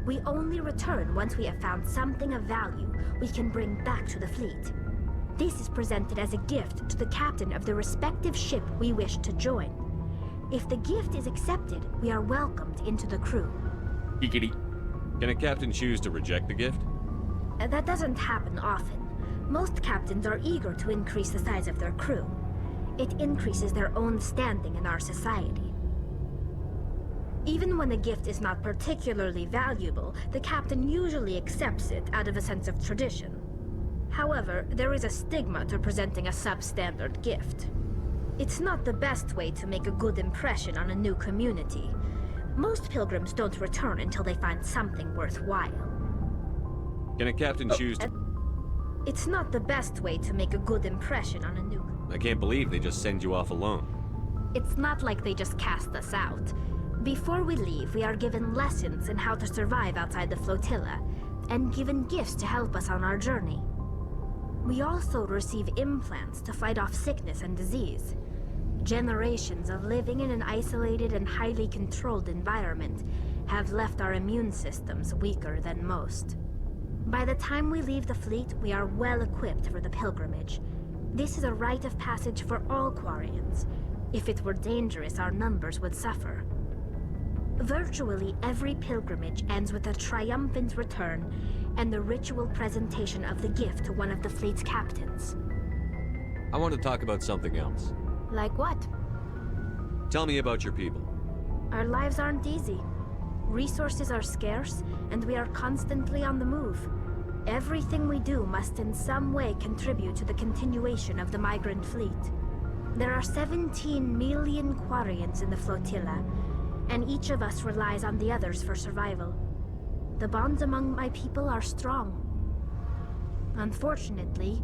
We only return once we have found something of value we can bring back to the fleet. This is presented as a gift to the captain of the respective ship we wish to join. If the gift is accepted, we are welcomed into the crew. Giggity. Can a captain choose to reject the gift? That doesn't happen often. Most captains are eager to increase the size of their crew. It increases their own standing in our society. Even when a gift is not particularly valuable, the captain usually accepts it out of a sense of tradition. However, there is a stigma to presenting a substandard gift. It's not the best way to make a good impression on a new community. Most pilgrims don't return until they find something worthwhile. Can a captain choose to... It's not the best way to make a good impression on a new... I can't believe they just send you off alone. It's not like they just cast us out. Before we leave, we are given lessons in how to survive outside the flotilla, and given gifts to help us on our journey. We also receive implants to fight off sickness and disease. Generations of living in an isolated and highly controlled environment have left our immune systems weaker than most. By the time we leave the fleet, we are well equipped for the pilgrimage. This is a rite of passage for all Quarians. If it were dangerous, our numbers would suffer. Virtually every pilgrimage ends with a triumphant return and the ritual presentation of the gift to one of the fleet's captains. I want to talk about something else. Like what? Tell me about your people. Our lives aren't easy. Resources are scarce, and we are constantly on the move. Everything we do must in some way contribute to the continuation of the migrant fleet. There are 17 million Quarians in the flotilla, and each of us relies on the others for survival. The bonds among my people are strong. Unfortunately,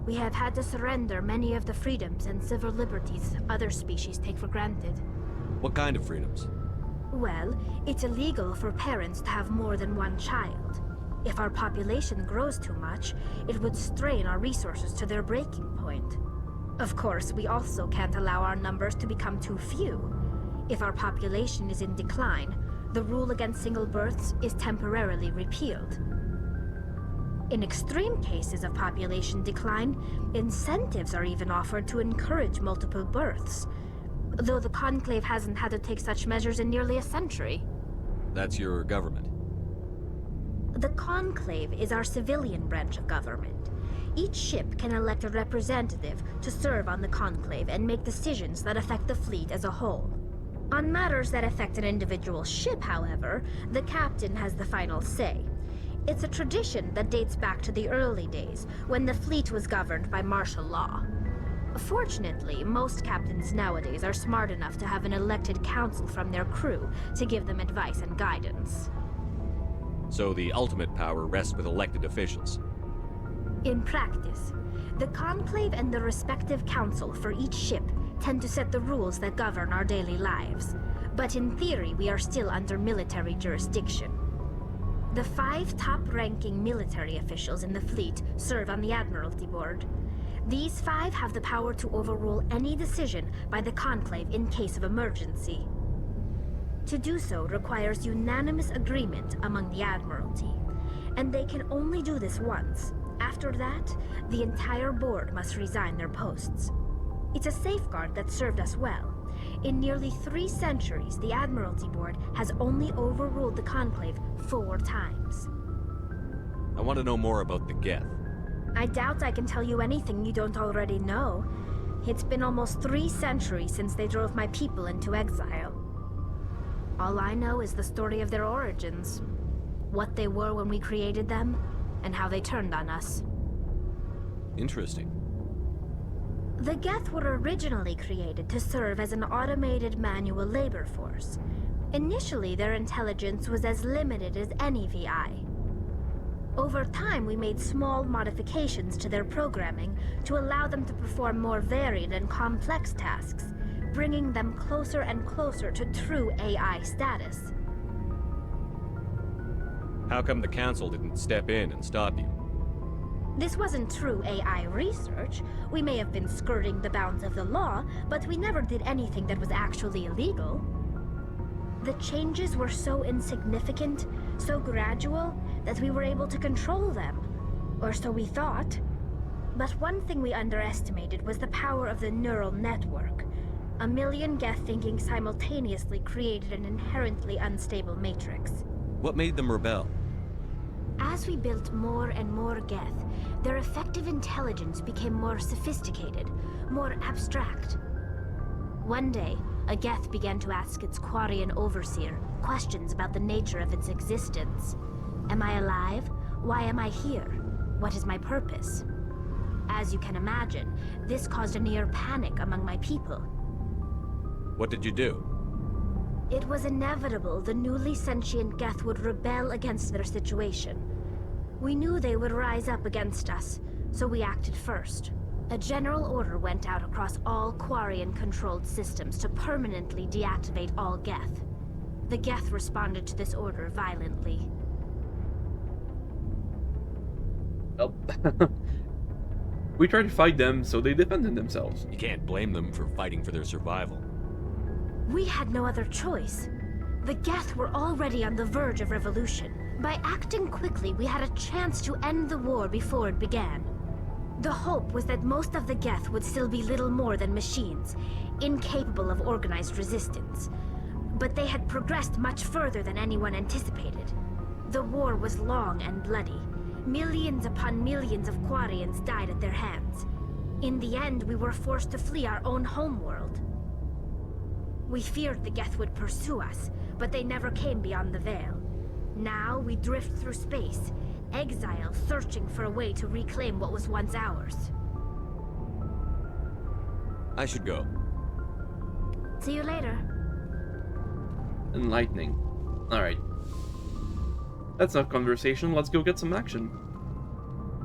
we have had to surrender many of the freedoms and civil liberties other species take for granted. What kind of freedoms? Well, it's illegal for parents to have more than one child. If our population grows too much, it would strain our resources to their breaking point. Of course, we also can't allow our numbers to become too few. If our population is in decline, the rule against single births is temporarily repealed. In extreme cases of population decline, incentives are even offered to encourage multiple births, though the Conclave hasn't had to take such measures in nearly a century. That's your government. The Conclave is our civilian branch of government. Each ship can elect a representative to serve on the Conclave and make decisions that affect the fleet as a whole. On matters that affect an individual ship, however, the captain has the final say. It's a tradition that dates back to the early days, when the fleet was governed by martial law. Fortunately, most captains nowadays are smart enough to have an elected council from their crew to give them advice and guidance. So the ultimate power rests with elected officials. In practice, the Conclave and the respective council for each ship tend to set the rules that govern our daily lives. But in theory, we are still under military jurisdiction. The 5 top-ranking military officials in the fleet serve on the Admiralty Board. These 5 have the power to overrule any decision by the Conclave in case of emergency. To do so requires unanimous agreement among the Admiralty, and they can only do this once. After that, the entire board must resign their posts. It's a safeguard that served us well. In nearly 3 centuries, the Admiralty Board has only overruled the Conclave 4 times. I want to know more about the Geth. I doubt I can tell you anything you don't already know. It's been almost 3 centuries since they drove my people into exile. All I know is the story of their origins. What they were when we created them, and how they turned on us. Interesting. The Geth were originally created to serve as an automated manual labor force. Initially, their intelligence was as limited as any VI. Over time, we made small modifications to their programming to allow them to perform more varied and complex tasks, bringing them closer and closer to true AI status. How come the Council didn't step in and stop you? This wasn't true AI research. We may have been skirting the bounds of the law, but we never did anything that was actually illegal. The changes were so insignificant, so gradual, that we were able to control them. Or so we thought. But one thing we underestimated was the power of the neural network. A million Geth thinking simultaneously created an inherently unstable matrix. What made them rebel? As we built more and more Geth, their effective intelligence became more sophisticated, more abstract. One day, a Geth began to ask its Quarian overseer questions about the nature of its existence. Am I alive? Why am I here? What is my purpose? As you can imagine, this caused a near panic among my people. What did you do? It was inevitable the newly sentient Geth would rebel against their situation. We knew they would rise up against us, so we acted first. A general order went out across all Quarian-controlled systems to permanently deactivate all Geth. The Geth responded to this order violently. Well, we tried to fight them, so they defended themselves. You can't blame them for fighting for their survival. We had no other choice. The Geth were already on the verge of revolution. By acting quickly, we had a chance to end the war before it began. The hope was that most of the Geth would still be little more than machines, incapable of organized resistance. But they had progressed much further than anyone anticipated. The war was long and bloody. Millions upon millions of Quarians died at their hands. In the end, we were forced to flee our own homeworld. We feared the Geth would pursue us, but they never came beyond the Veil. Now we drift through space, exile, searching for a way to reclaim what was once ours. I should go. See you later. Enlightening. Alright. That's enough conversation, let's go get some action.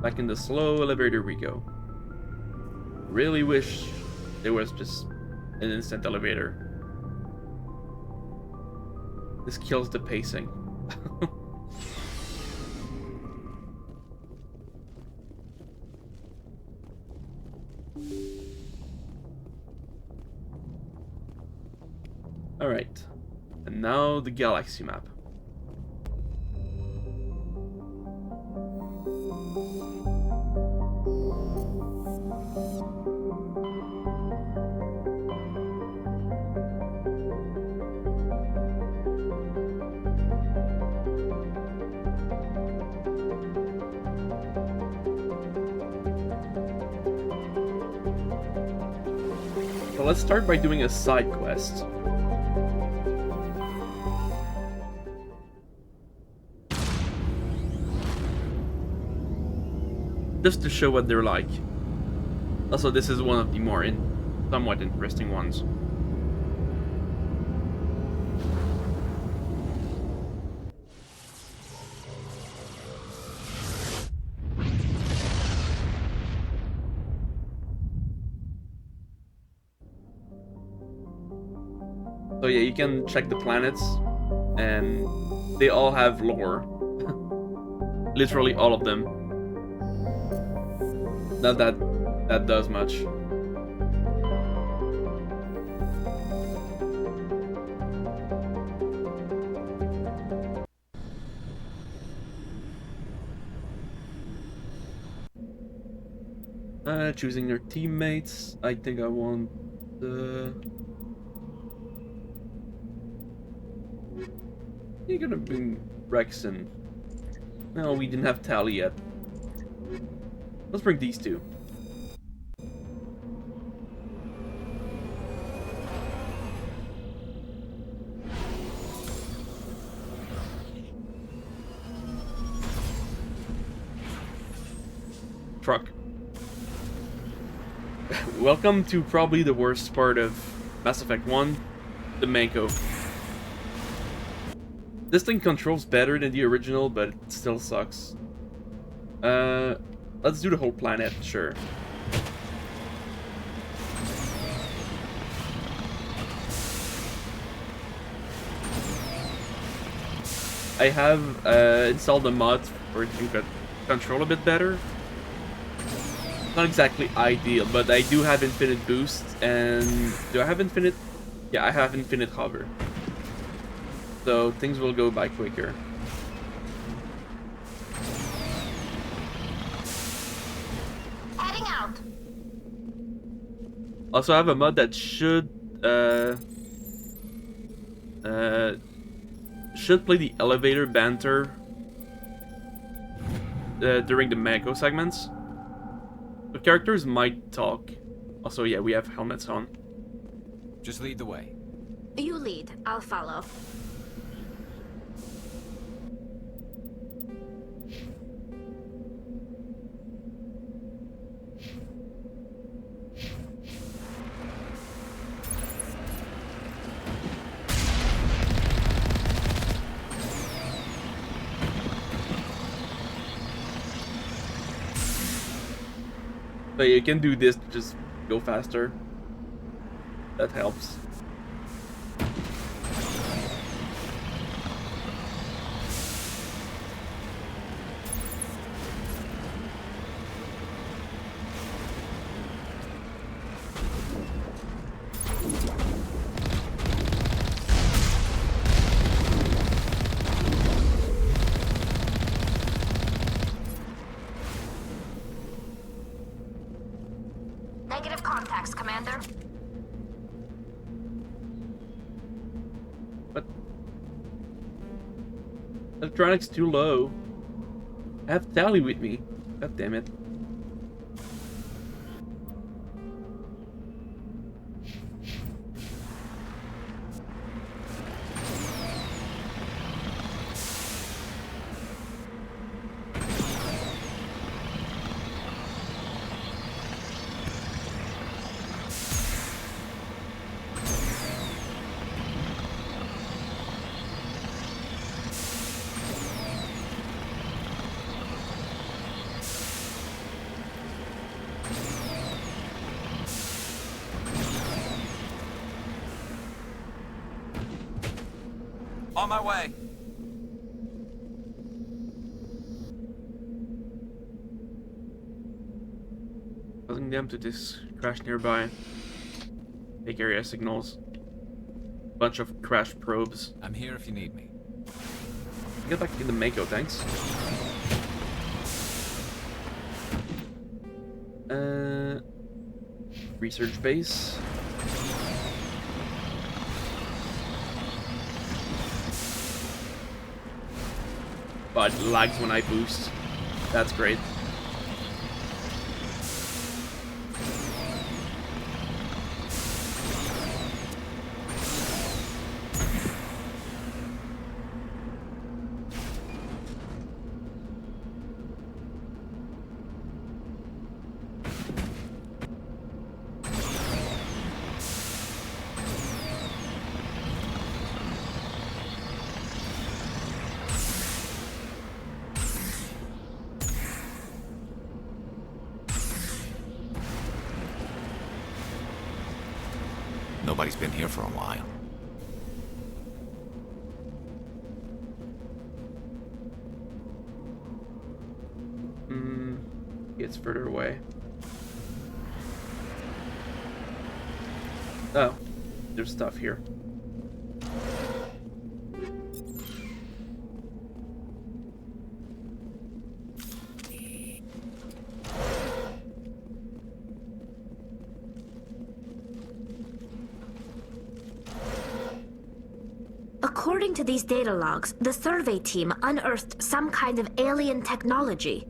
Back in the slow elevator we go. Really wish there was just an instant elevator. This kills the pacing. Alright. And now the galaxy map. So let's start by doing a side quest. Just to show what they're like. Also, this is one of the more somewhat interesting ones. So yeah, you can check the planets, and they all have lore. Literally all of them. Not that does much. Choosing your teammates. I think I want the... You're gonna bring Rexon. No, we didn't have Tally yet. Let's bring these two. Truck. Welcome to probably the worst part of Mass Effect 1, the Mako. This thing controls better than the original, but it still sucks. Let's do the whole planet, sure. I have installed a mod for it to control a bit better. Not exactly ideal, but I do have infinite boost, and do I have infinite? Yeah, I have infinite hover. So things will go by quicker. Heading out. Also, I have a mod that should play the elevator banter during the Mako segments. The characters might talk. Also, yeah, we have helmets on. Just lead the way. You lead, I'll follow. So you can do this to just go faster. That helps. Negative contacts, Commander. What? Electronics too low. I have Tally with me. God damn it. On my way. Causing them to just crash nearby. Take area signals. Bunch of crash probes. I'm here if you need me. Get back in the Mako, thanks. Research base. But it lags when I boost. That's great. Nobody's been here for a while. It's further away. Oh, there's stuff here. According to these data logs, the survey team unearthed some kind of alien technology.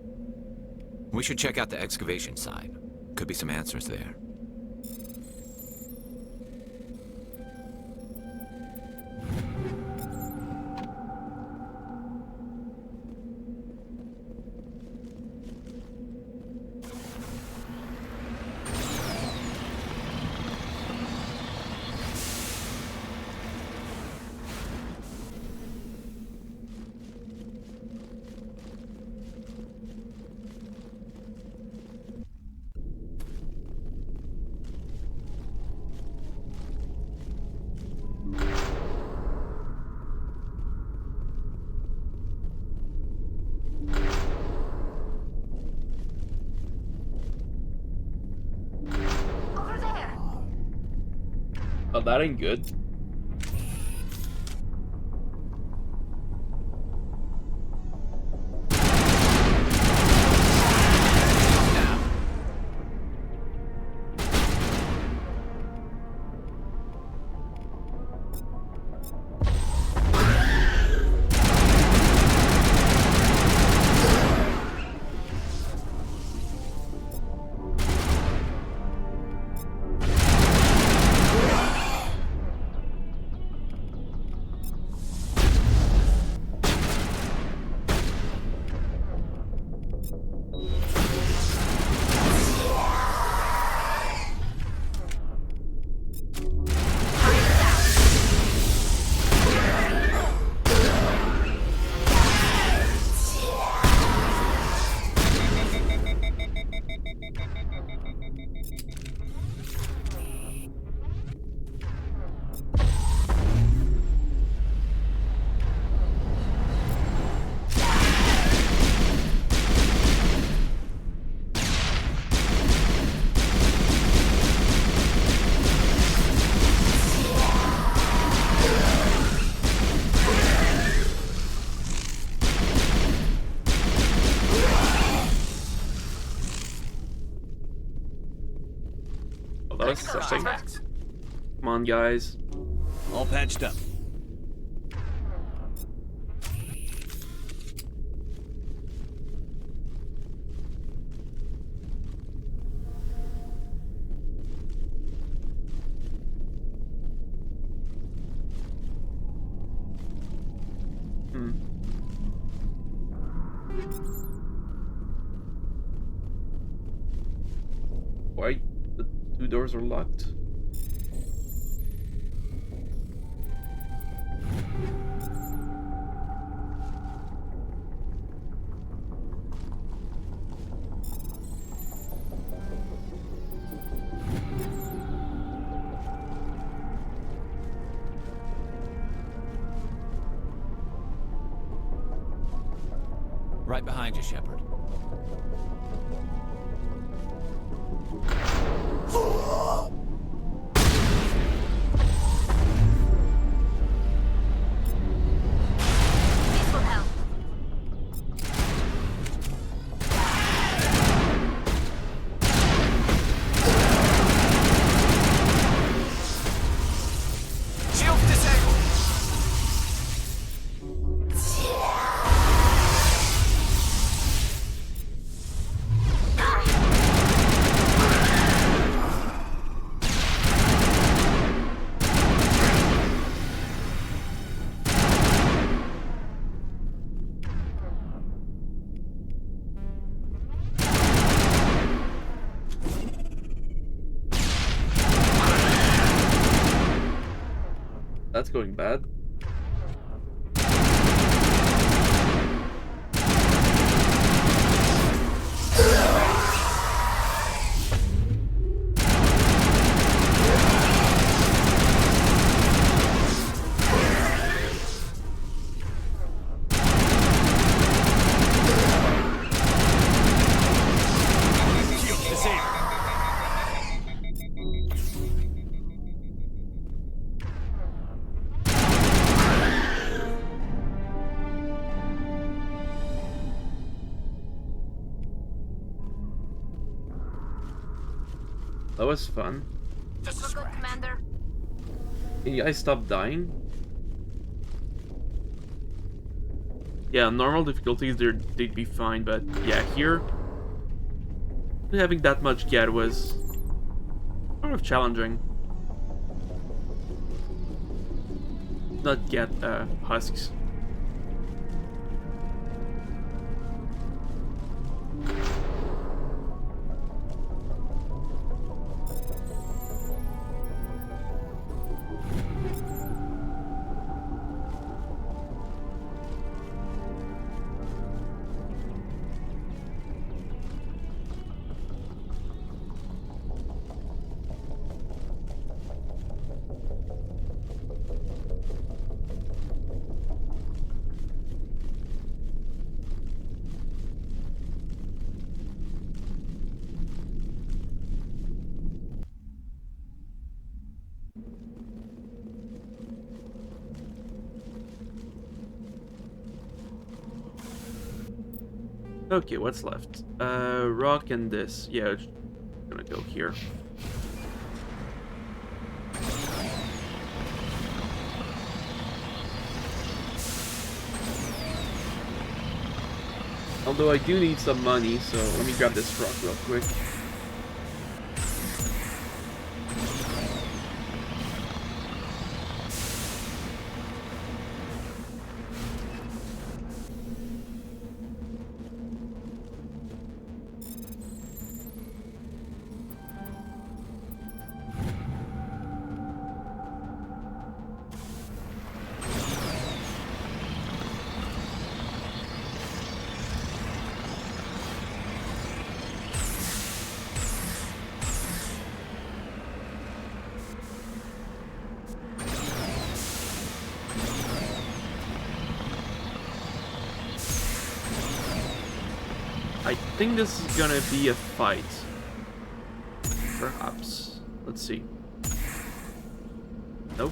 We should check out the excavation site. Could be some answers there. Oh, that ain't good. Come on, guys. All patched up. Why? The two doors are locked. Right behind you, Shepard. This will help. Shields disabled! That's going bad. That was fun. We're good, Commander. Can you guys stop dying? Yeah, normal difficulties they'd be fine, but yeah, here having that much Geth was sort of challenging. Not Geth, husks. Okay, what's left? Rock and this. Yeah, I'm gonna go here. Although I do need some money, so let me grab this rock real quick. I think this is gonna be a fight. Perhaps. Let's see. Nope.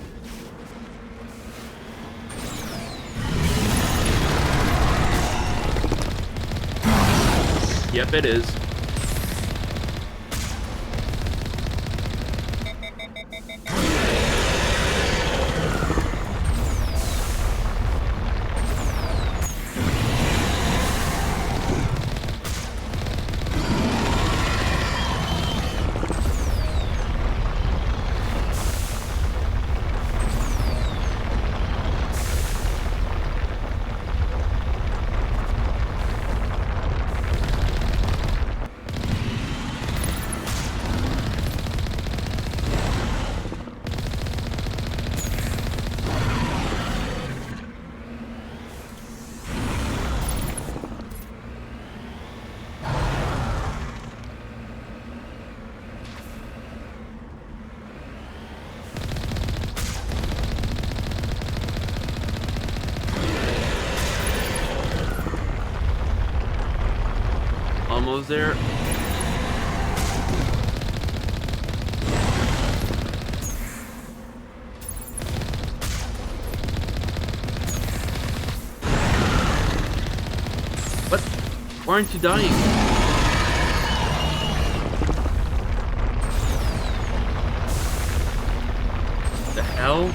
Yep, it is. almost there. What? Why aren't you dying? The hell?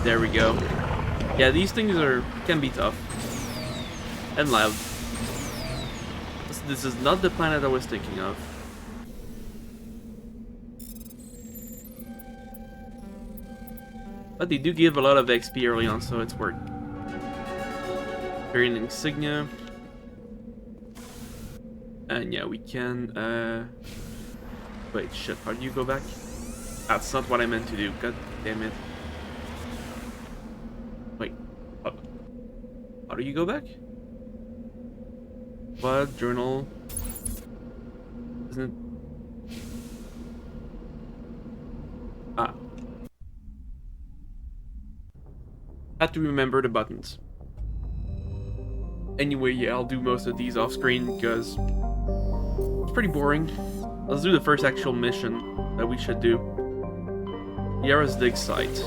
There we go. Yeah, these things can be tough. And loud. This is not the planet I was thinking of. But they do give a lot of XP early on, so it's worth. Variant insignia. And yeah, we can wait, shit, how do you go back? That's not what I meant to do, god damn it. Wait, how do you go back? What? Journal? Isn't it? Ah. Had to remember the buttons. Anyway, yeah, I'll do most of these off screen because it's pretty boring. Let's do the first actual mission that we should do. Yara's dig site.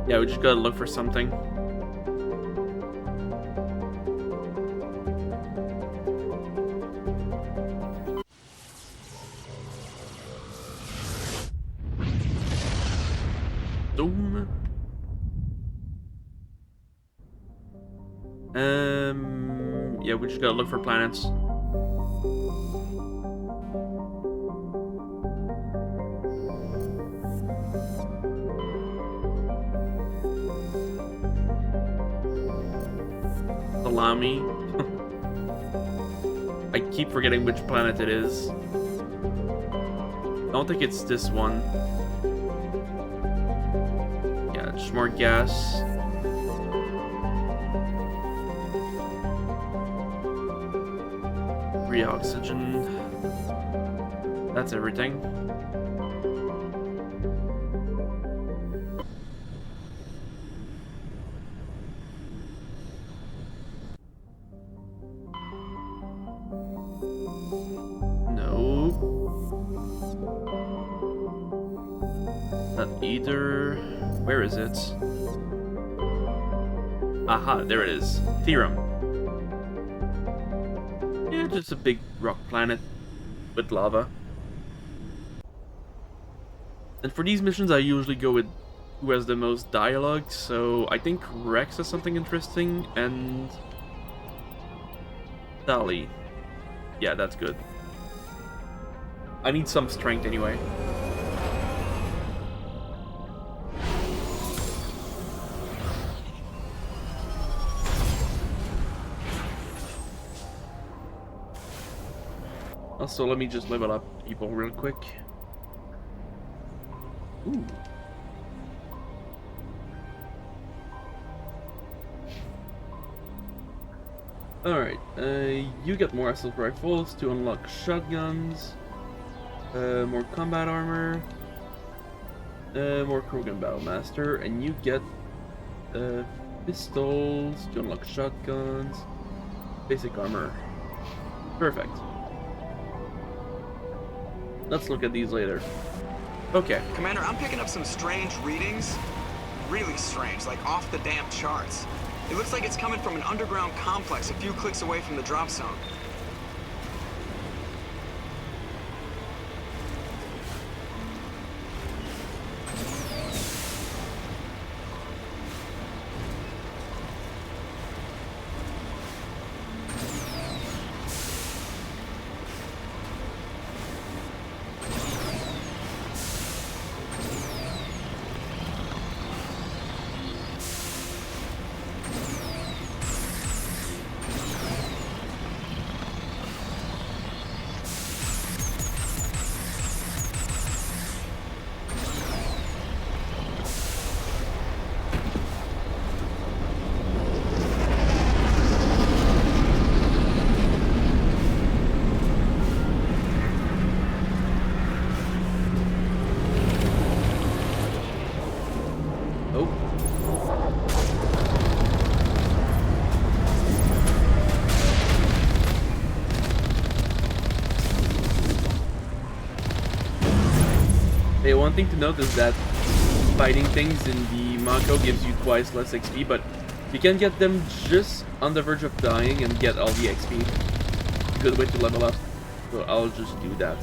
Yeah, we just gotta look for something. Doom. Yeah, we just gotta look for planets. Allow me. I keep forgetting which planet it is. I don't think it's this one. Yeah, just more gas. Oxygen. That's everything. No. Not either. Where is it? Aha, there it is. Theorem. Just a big rock planet with lava. And for these missions I usually go with who has the most dialogue, so I think Rex has something interesting and Sally. Yeah, that's good. I need some strength anyway. Also, let me just level up people real quick. Ooh. Alright, you get more assault rifles to unlock shotguns, more combat armor, more Krogan Battlemaster, and you get pistols to unlock shotguns, basic armor. Perfect. Let's look at these later. Okay. Commander, I'm picking up some strange readings. Really strange, like off the damn charts. It looks like it's coming from an underground complex a few clicks away from the drop zone. Hey, one thing to note is that fighting things in the Mako gives you twice less XP, but you can get them just on the verge of dying and get all the XP. Good way to level up. So I'll just do that.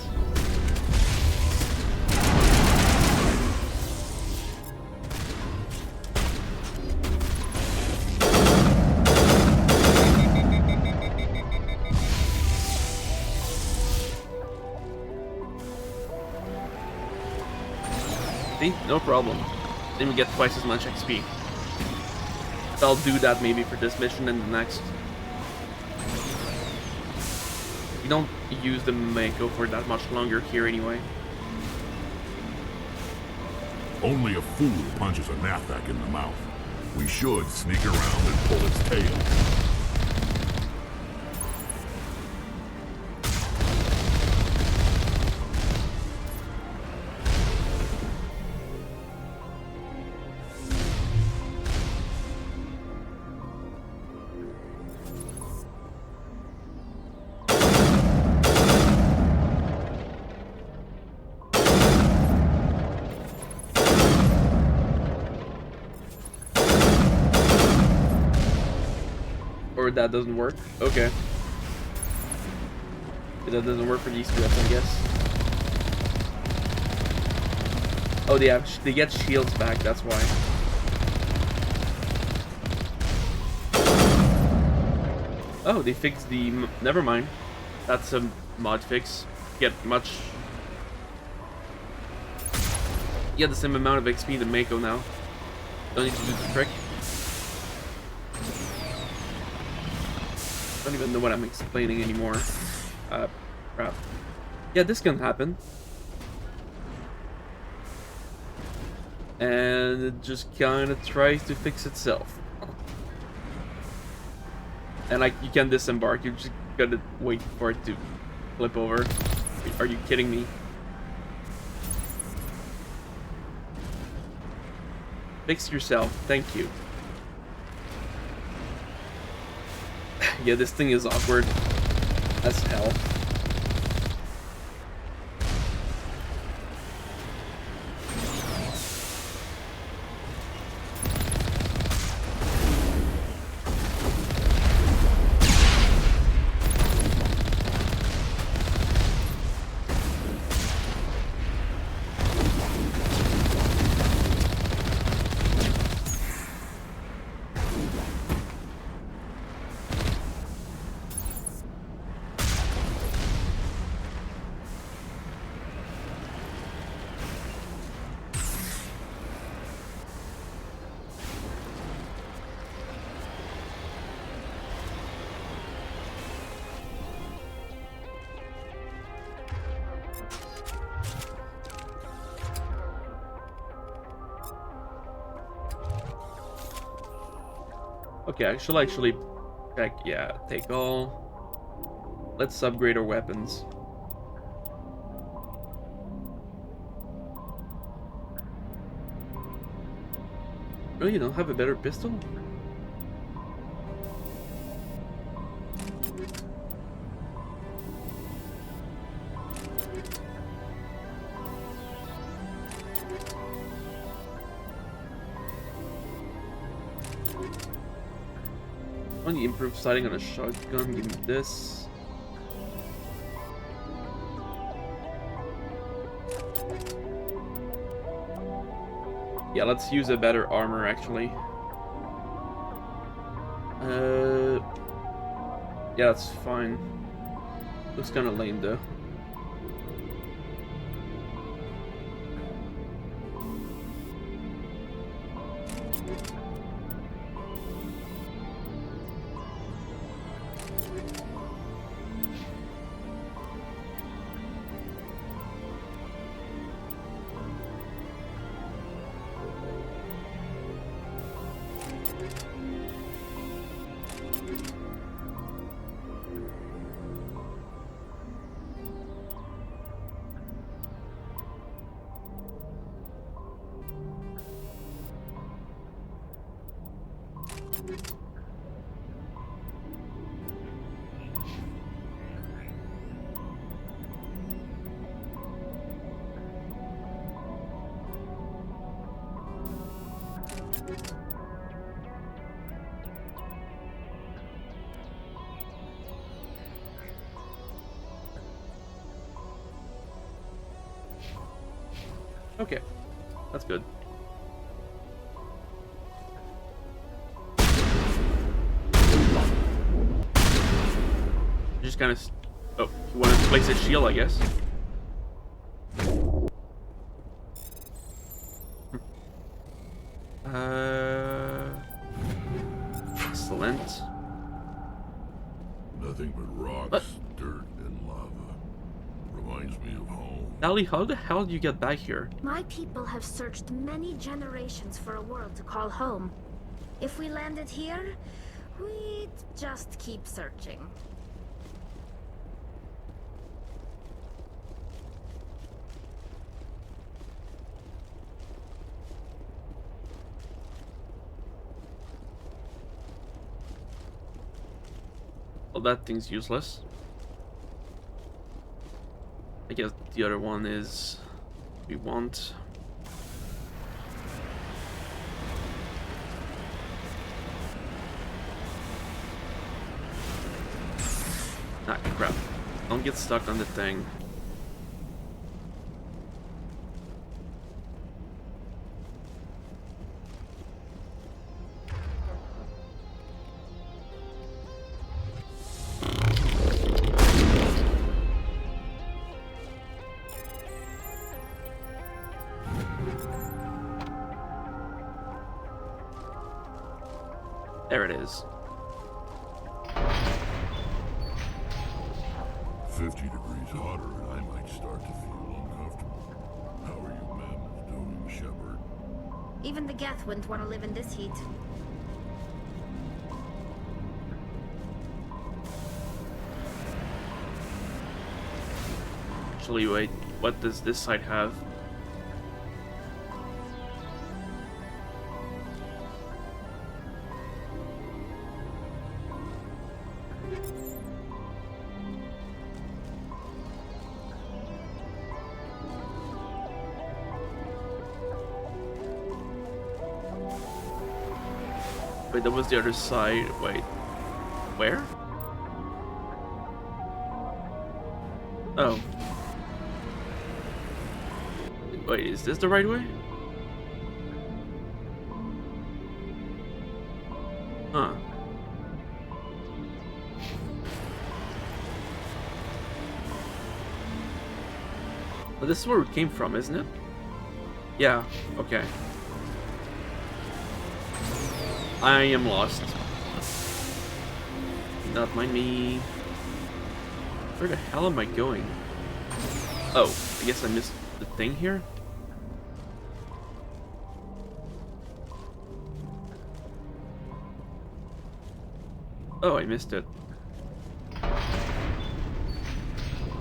See? No problem. Then we get twice as much XP. So I'll do that maybe for this mission and the next. We don't use the Mako for that much longer here anyway. Only a fool punches a Nathak in the mouth. We should sneak around and pull its tail. Or that doesn't work? Okay. That doesn't work for these guys, I guess. Oh, they get shields back, that's why. Oh, they fixed the... Never mind. That's a mod fix. Get much... You get the same amount of XP than Mako now. Don't need to do the trick. I don't even know what I'm explaining anymore. Crap. Yeah, this can happen. And it just kind of tries to fix itself. And like, you can disembark, you just gotta wait for it to flip over. Are you kidding me? Fix yourself, thank you. Yeah, this thing is awkward as hell. Okay, I should actually check. Yeah, take all. Let's upgrade our weapons. Oh, you don't have a better pistol? On the improved sighting on a shotgun, give me this. Yeah, let's use a better armor actually. Yeah, that's fine. Looks kind of lame though. Okay, that's good. Just kind of... Oh, you want to place a shield, I guess. Excellent. Nothing but rocks, What? dirt, and lava. Reminds me of home. Ellie, how the hell did you get back here? My people have searched many generations for a world to call home. If we landed here, we'd just keep searching. Well, that thing's useless. I guess the other one is... we want... Ah, crap. Don't get stuck on the thing. There it is. 50 degrees hotter and I might start to feel uncomfortable. How are you men doing, Shepard? Even the Geth wouldn't want to live in this heat. Actually, wait. What does this side have? Wait, that was the other side. Wait. Where? Oh. Wait, is this the right way? Huh. Well, this is where it came from, isn't it? Yeah, okay. I am lost. Not mind me. Where the hell am I going? Oh, I guess I missed the thing here? Oh, I missed it.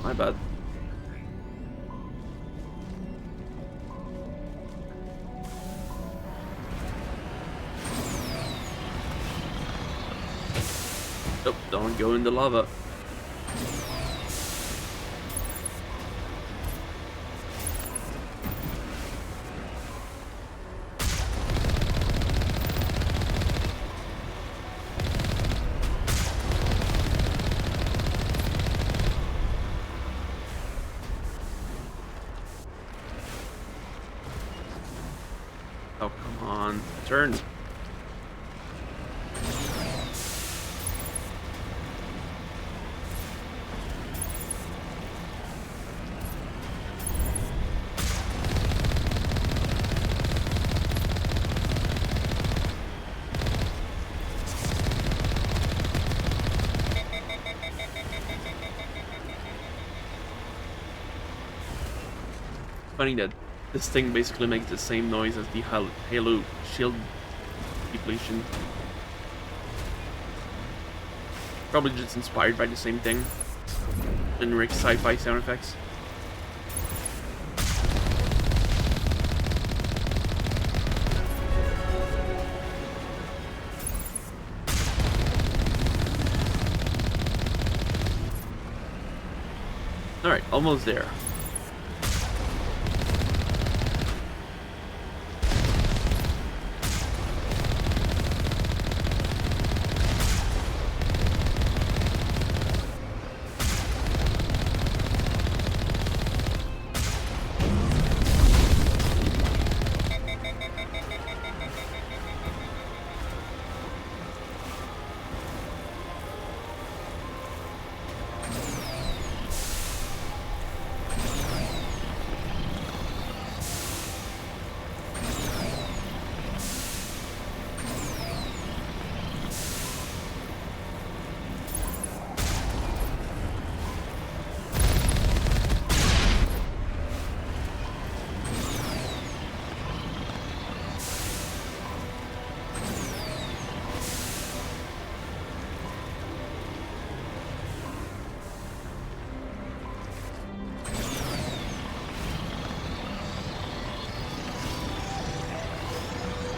My bad. Oh, don't go in the lava. Oh, come on. Turn. Funny that this thing basically makes the same noise as the Halo shield depletion. Probably just inspired by the same thing. Generic sci-fi sound effects. Alright, almost there.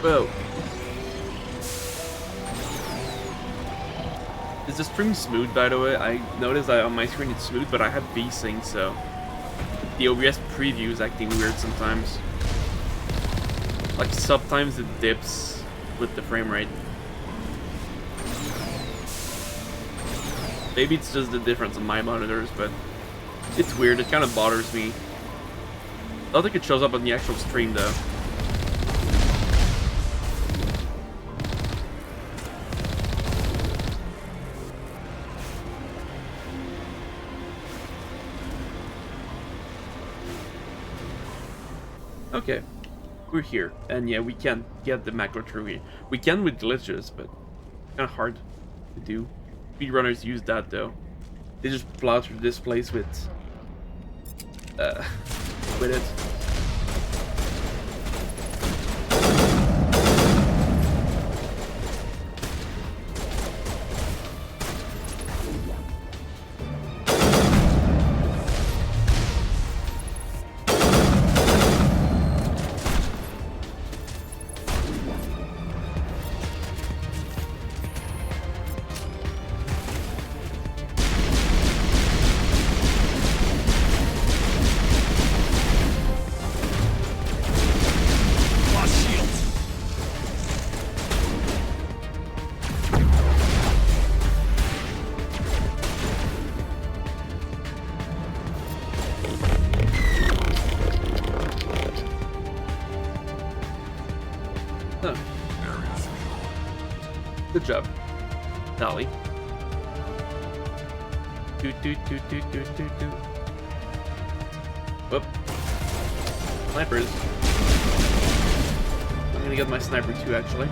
Whoa. Is the stream smooth, by the way? I noticed that on my screen it's smooth, but I have VSync, so the OBS preview is acting weird sometimes. Like sometimes it dips with the frame rate. Maybe it's just the difference on my monitors, but it's weird. It kind of bothers me. I don't think it shows up on the actual stream though. Okay, we're here, and yeah, we can get the macro through here. We can with glitches, but kind of hard to do. Speedrunners use that though. They just plow through this place with it. Good job, Dolly. Whoop. Snipers. I'm gonna get my sniper too, actually.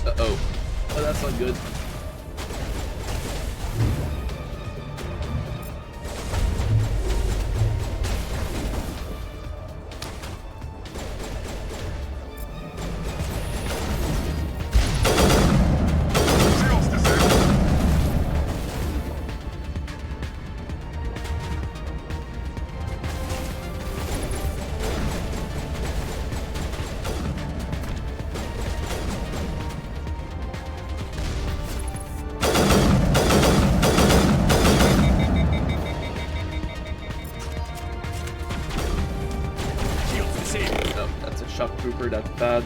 Uh-oh. Oh, that's not good. Shock trooper, that's bad.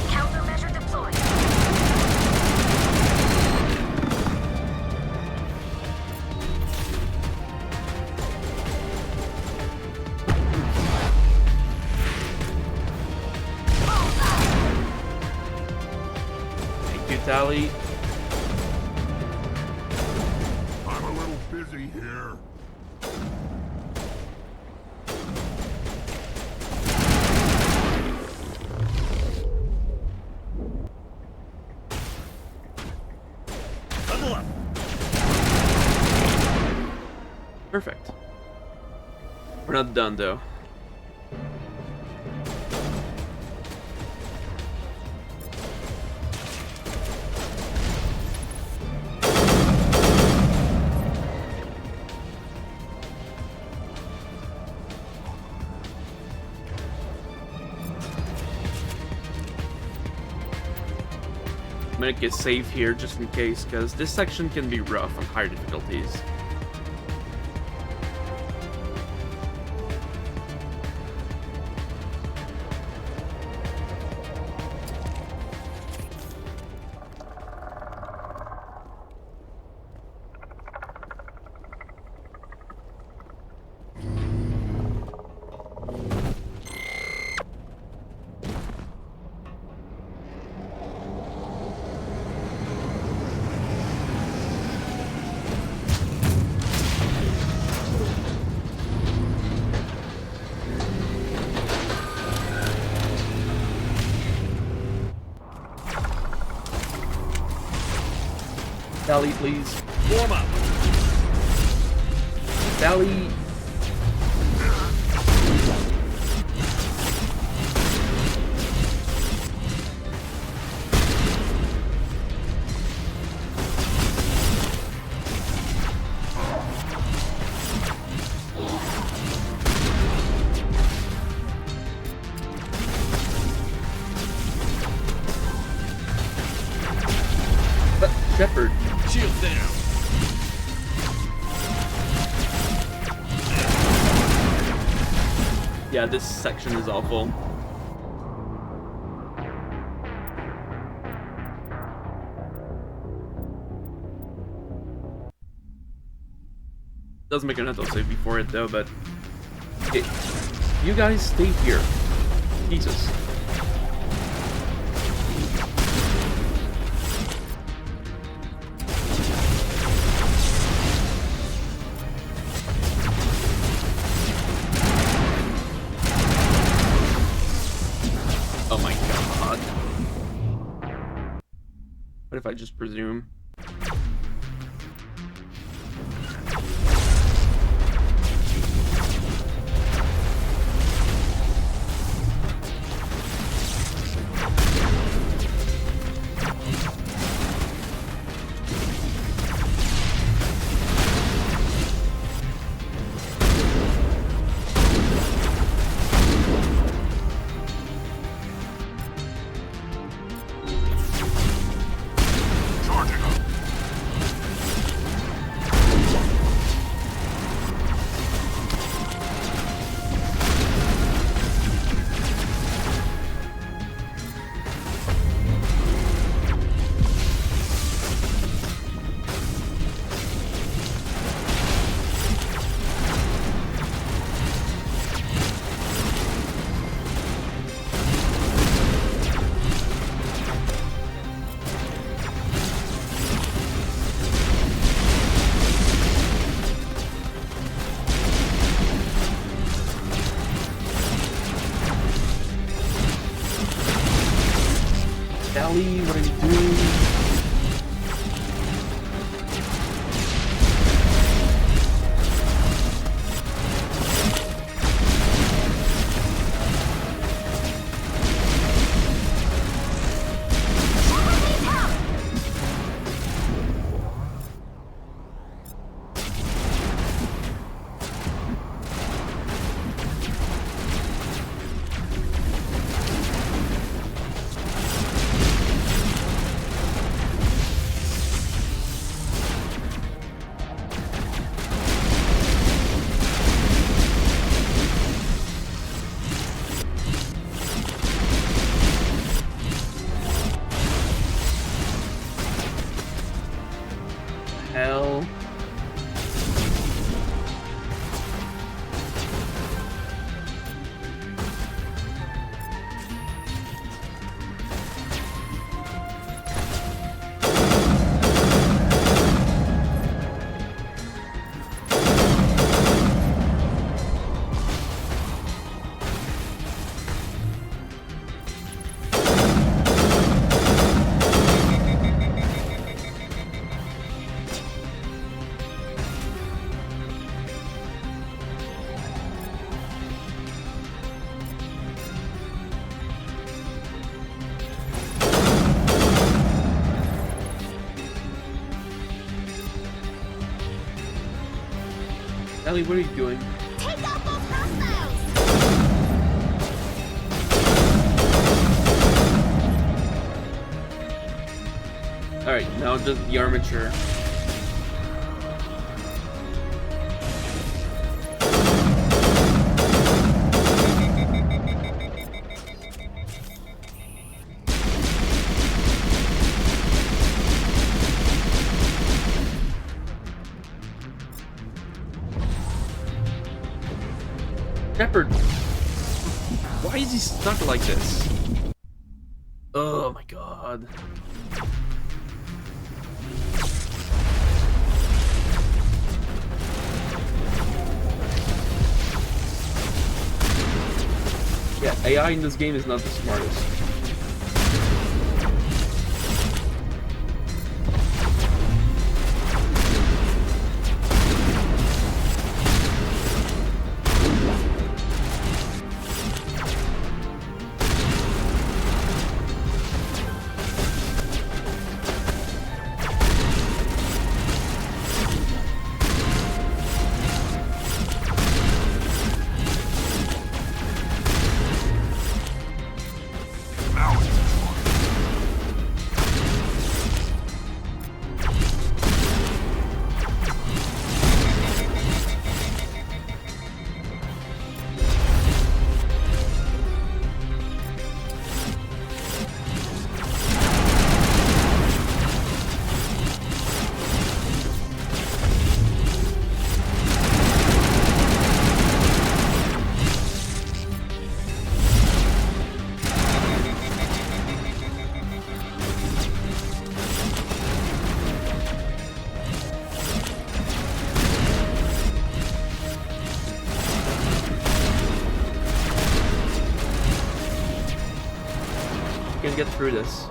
Countermeasure deployed. Thank you, Tally. Busy here. Perfect. We're not done though. Make it safe here just in case, because this section can be rough on higher difficulties. Sally, please. Warm up. Sally. Shepard. Shield down. Yeah, this section is awful. Does make an autosave before it though, but okay. You guys stay here. Jesus. Oh my god. What if I just presume? Sally, what are you doing? Hell. Ellie, what are you doing? Take out those hostiles! Alright, now just the armature. Shepard! Why is he stuck like this? Oh my god. Yeah, AI in this game is not the smartest. can get through this.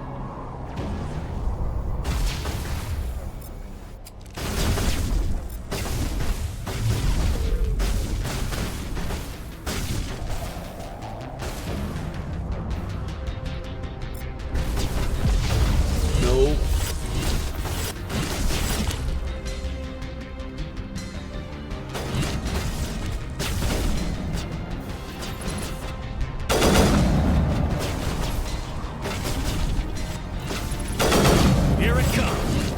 No. Here it comes.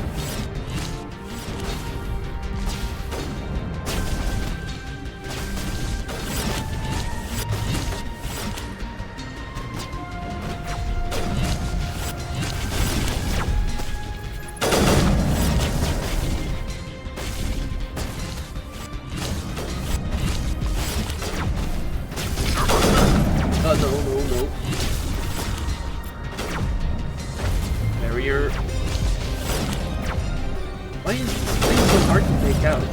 No. Barrier. Why is this thing so hard to take out?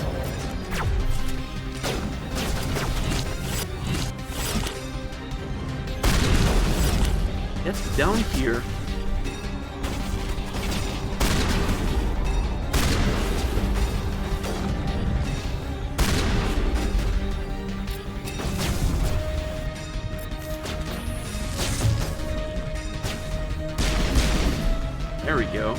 Get down here. There we go.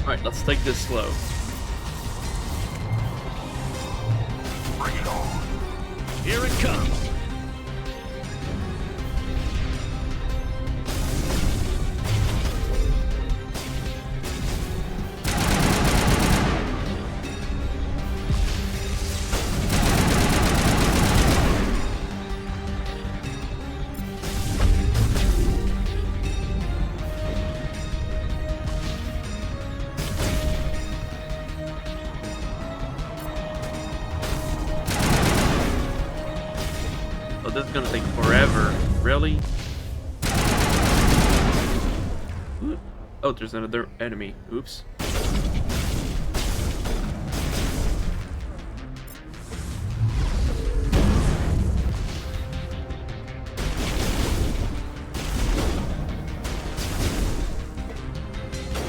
Alright, let's take this slow. Bring it on. Here it comes. Oh, this is gonna take forever. Really? Ooh. Oh, there's another enemy. Oops.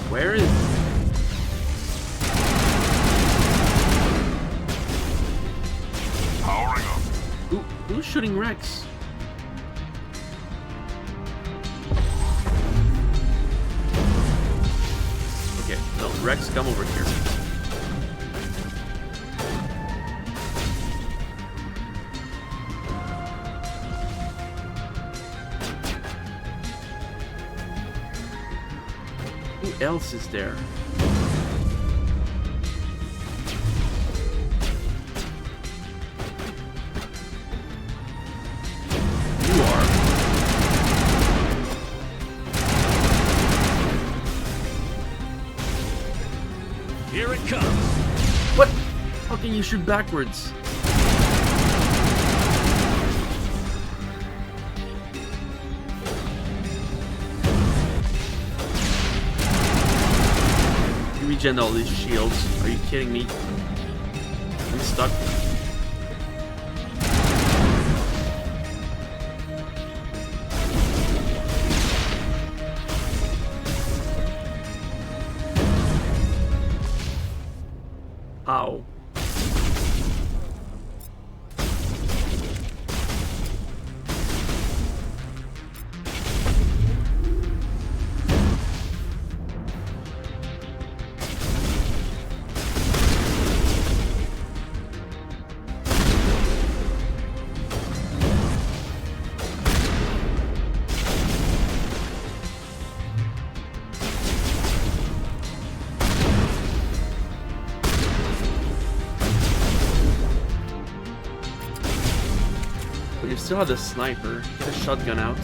Where is... Powering up. Who's shooting Rex? Okay, no, Rex, come over here. Who else is there? Here it comes. What? How can you shoot backwards? You regen all these shields. Are you kidding me? I'm stuck. How? you still have the sniper. Get a shotgun out.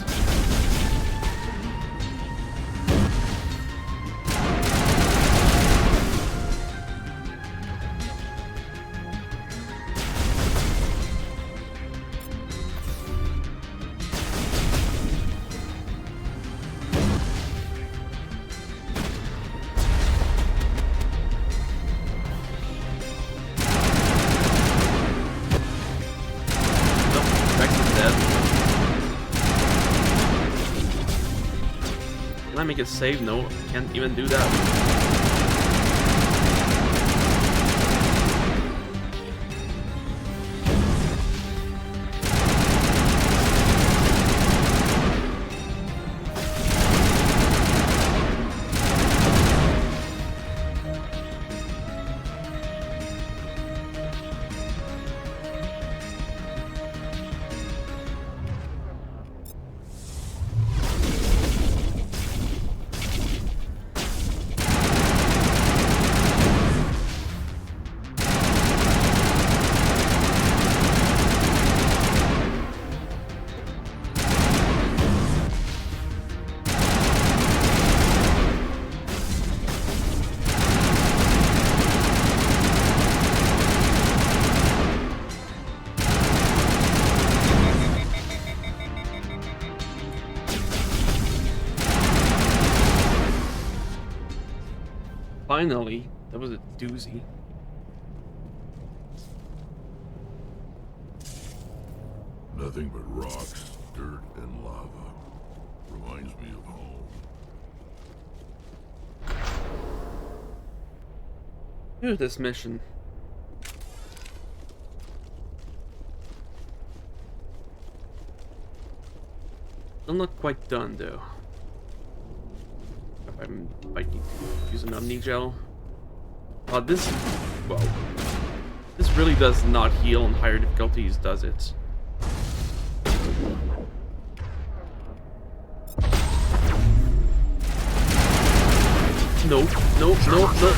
Can I make a save? No, can't even do that. Finally, that was a doozy. Nothing but rocks, dirt, and lava. Reminds me of home. Here's this mission. Still not quite done though. I might need to use an Omni Gel. This really does not heal on higher difficulties, does it? Nope, nope, nope, nope.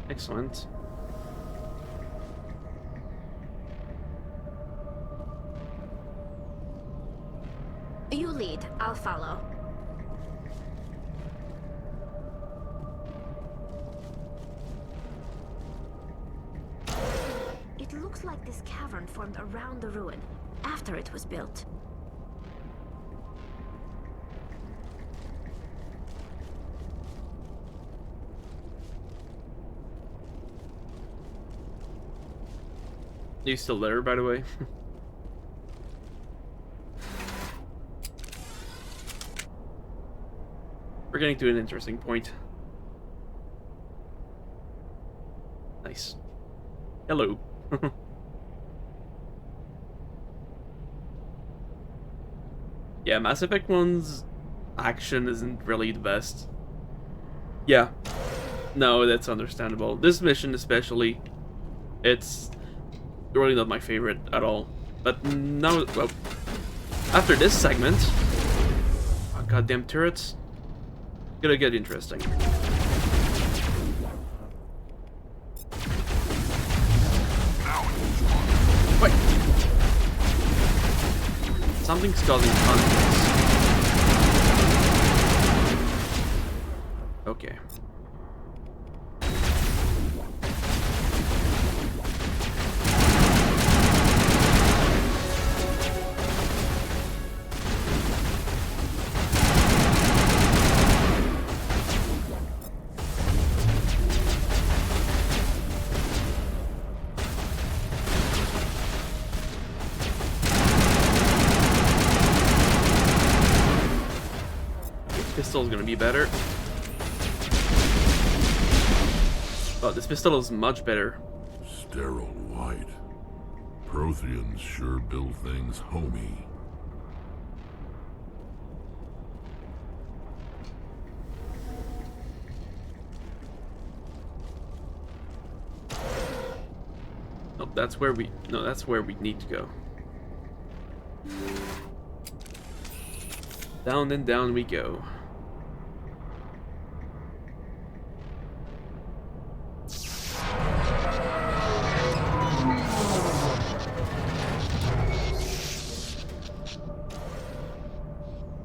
Excellent. You lead, I'll follow. It looks like this cavern formed around the ruin, after it was built. Are you still there, by the way? We're getting to an interesting point. Nice. Hello. Yeah, Mass Effect 1's action isn't really the best. Yeah. No, that's understandable. This mission especially, it's really not my favorite at all. But now, well, after this segment, oh, goddamn turrets, gonna get interesting. Wait, something's causing conflicts. Okay. pistol is gonna be better. Oh, this pistol is much better. Sterile white. Protheans sure build things homey. Oh, that's where we... No, that's where we need to go. Down and down we go.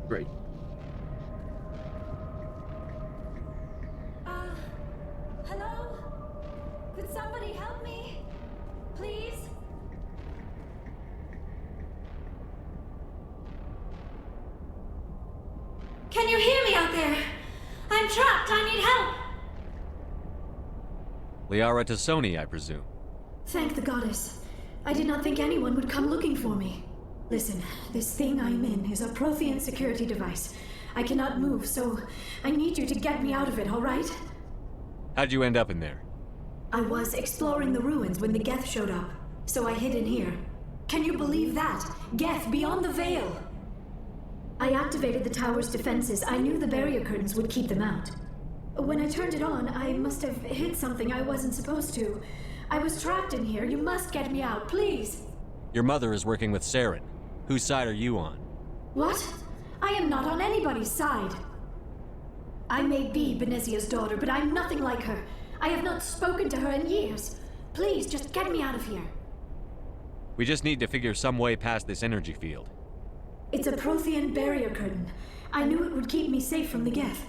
Great. Hello? Could somebody help me? Please? Can you hear me out there? I'm trapped. I need help. Liara Tassoni, I presume. Thank the goddess. I did not think anyone would come looking for me. Listen, this thing I'm in is a Prothean security device. I cannot move, so I need you to get me out of it, all right? How'd you end up in there? I was exploring the ruins when the Geth showed up, so I hid in here. Can you believe that? Geth, beyond the veil! I activated the tower's defenses. I knew the barrier curtains would keep them out. When I turned it on, I must have hit something I wasn't supposed to. I was trapped in here. You must get me out, please! Your mother is working with Saren. Whose side are you on? What? I am not on anybody's side. I may be Benezia's daughter, but I'm nothing like her. I have not spoken to her in years. Please, just get me out of here. We just need to figure some way past this energy field. It's a Prothean barrier curtain. I knew it would keep me safe from the Geth.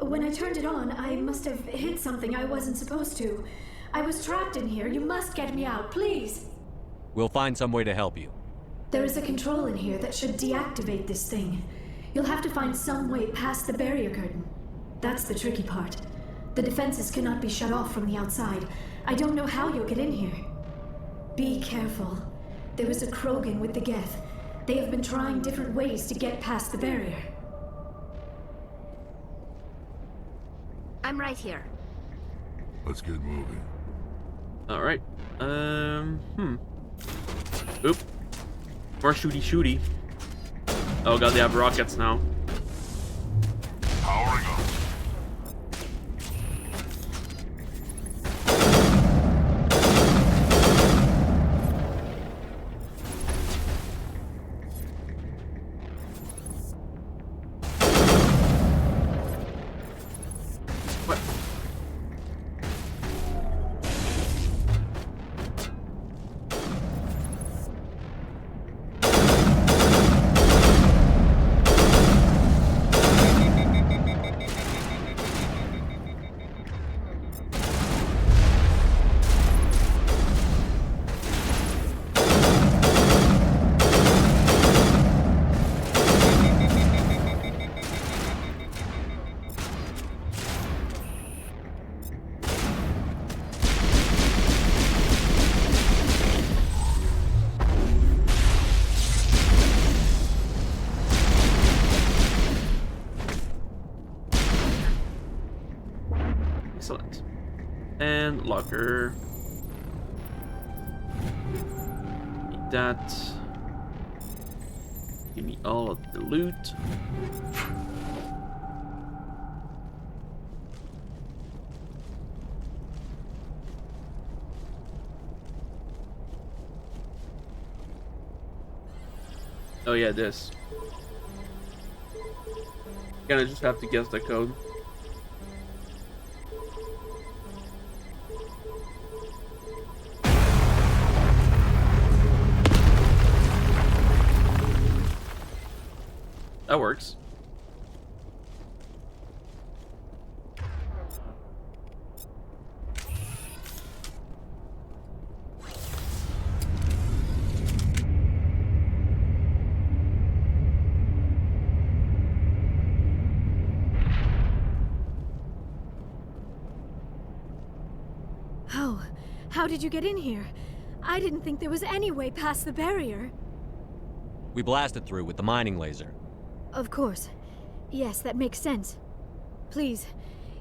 When I turned it on, I must have hit something I wasn't supposed to. I was trapped in here. You must get me out, please. We'll find some way to help you. There is a control in here that should deactivate this thing. You'll have to find some way past the barrier curtain. That's the tricky part. The defenses cannot be shut off from the outside. I don't know how you'll get in here. Be careful. There is a Krogan with the Geth. They have been trying different ways to get past the barrier. I'm right here. Let's get moving. Alright. Oop. More shooty. Oh god, they have rockets now. Powering up. Excellent. And locker. Need that. Give me all of the loot. Oh yeah, this. Gonna just have to guess the code. That works. How did you get in here? I didn't think there was any way past the barrier. We blasted through with the mining laser. Of course. Yes, that makes sense. Please,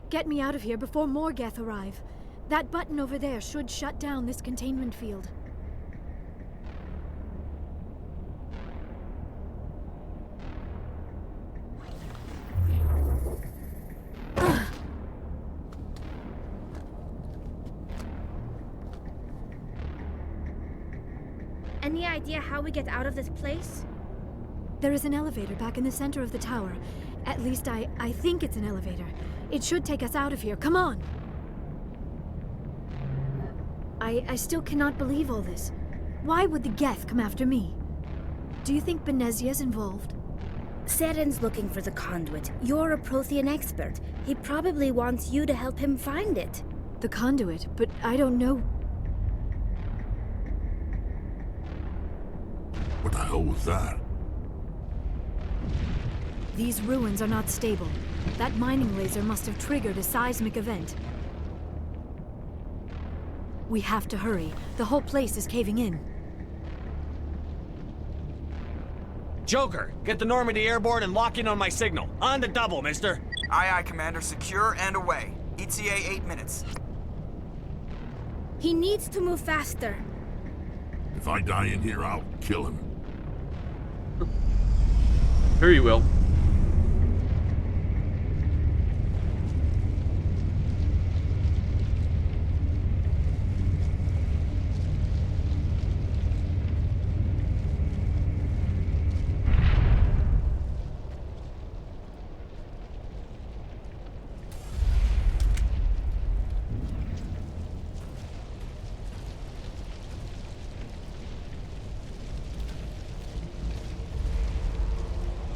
get me out of here before more Geth arrive. That button over there should shut down this containment field. Any idea how we get out of this place? There is an elevator back in the center of the tower. At least I think it's an elevator. It should take us out of here. Come on! I still cannot believe all this. Why would the Geth come after me? Do you think Benezia's involved? Saren's looking for the conduit. You're a Prothean expert. He probably wants you to help him find it. The conduit? But I don't know... What the hell was that? These ruins are not stable. That mining laser must have triggered a seismic event. We have to hurry. The whole place is caving in. Joker, get the Normandy airborne and lock in on my signal. On the double, mister. Aye, aye, Commander. Secure and away. ETA 8 minutes. He needs to move faster. If I die in here, I'll kill him. Very well.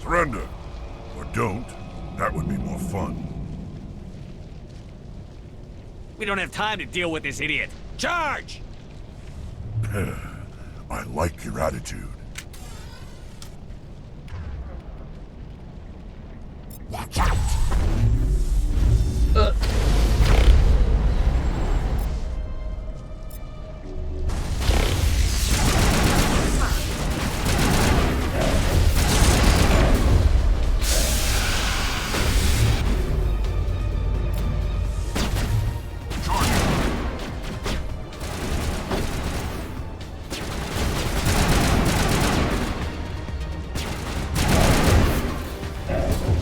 Surrender. Or don't. That would be more fun. We don't have time to deal with this idiot. Charge! I like your attitude. Watch out!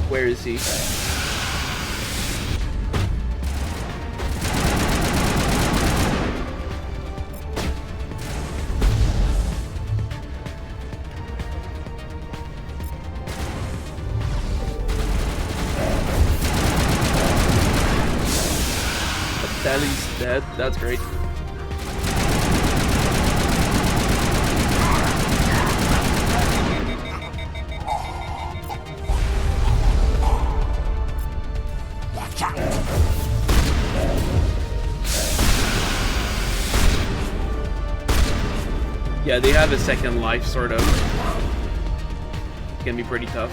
Where is he? Sally's dead. That's great. Yeah, they have a second life, sort of. It can be pretty tough.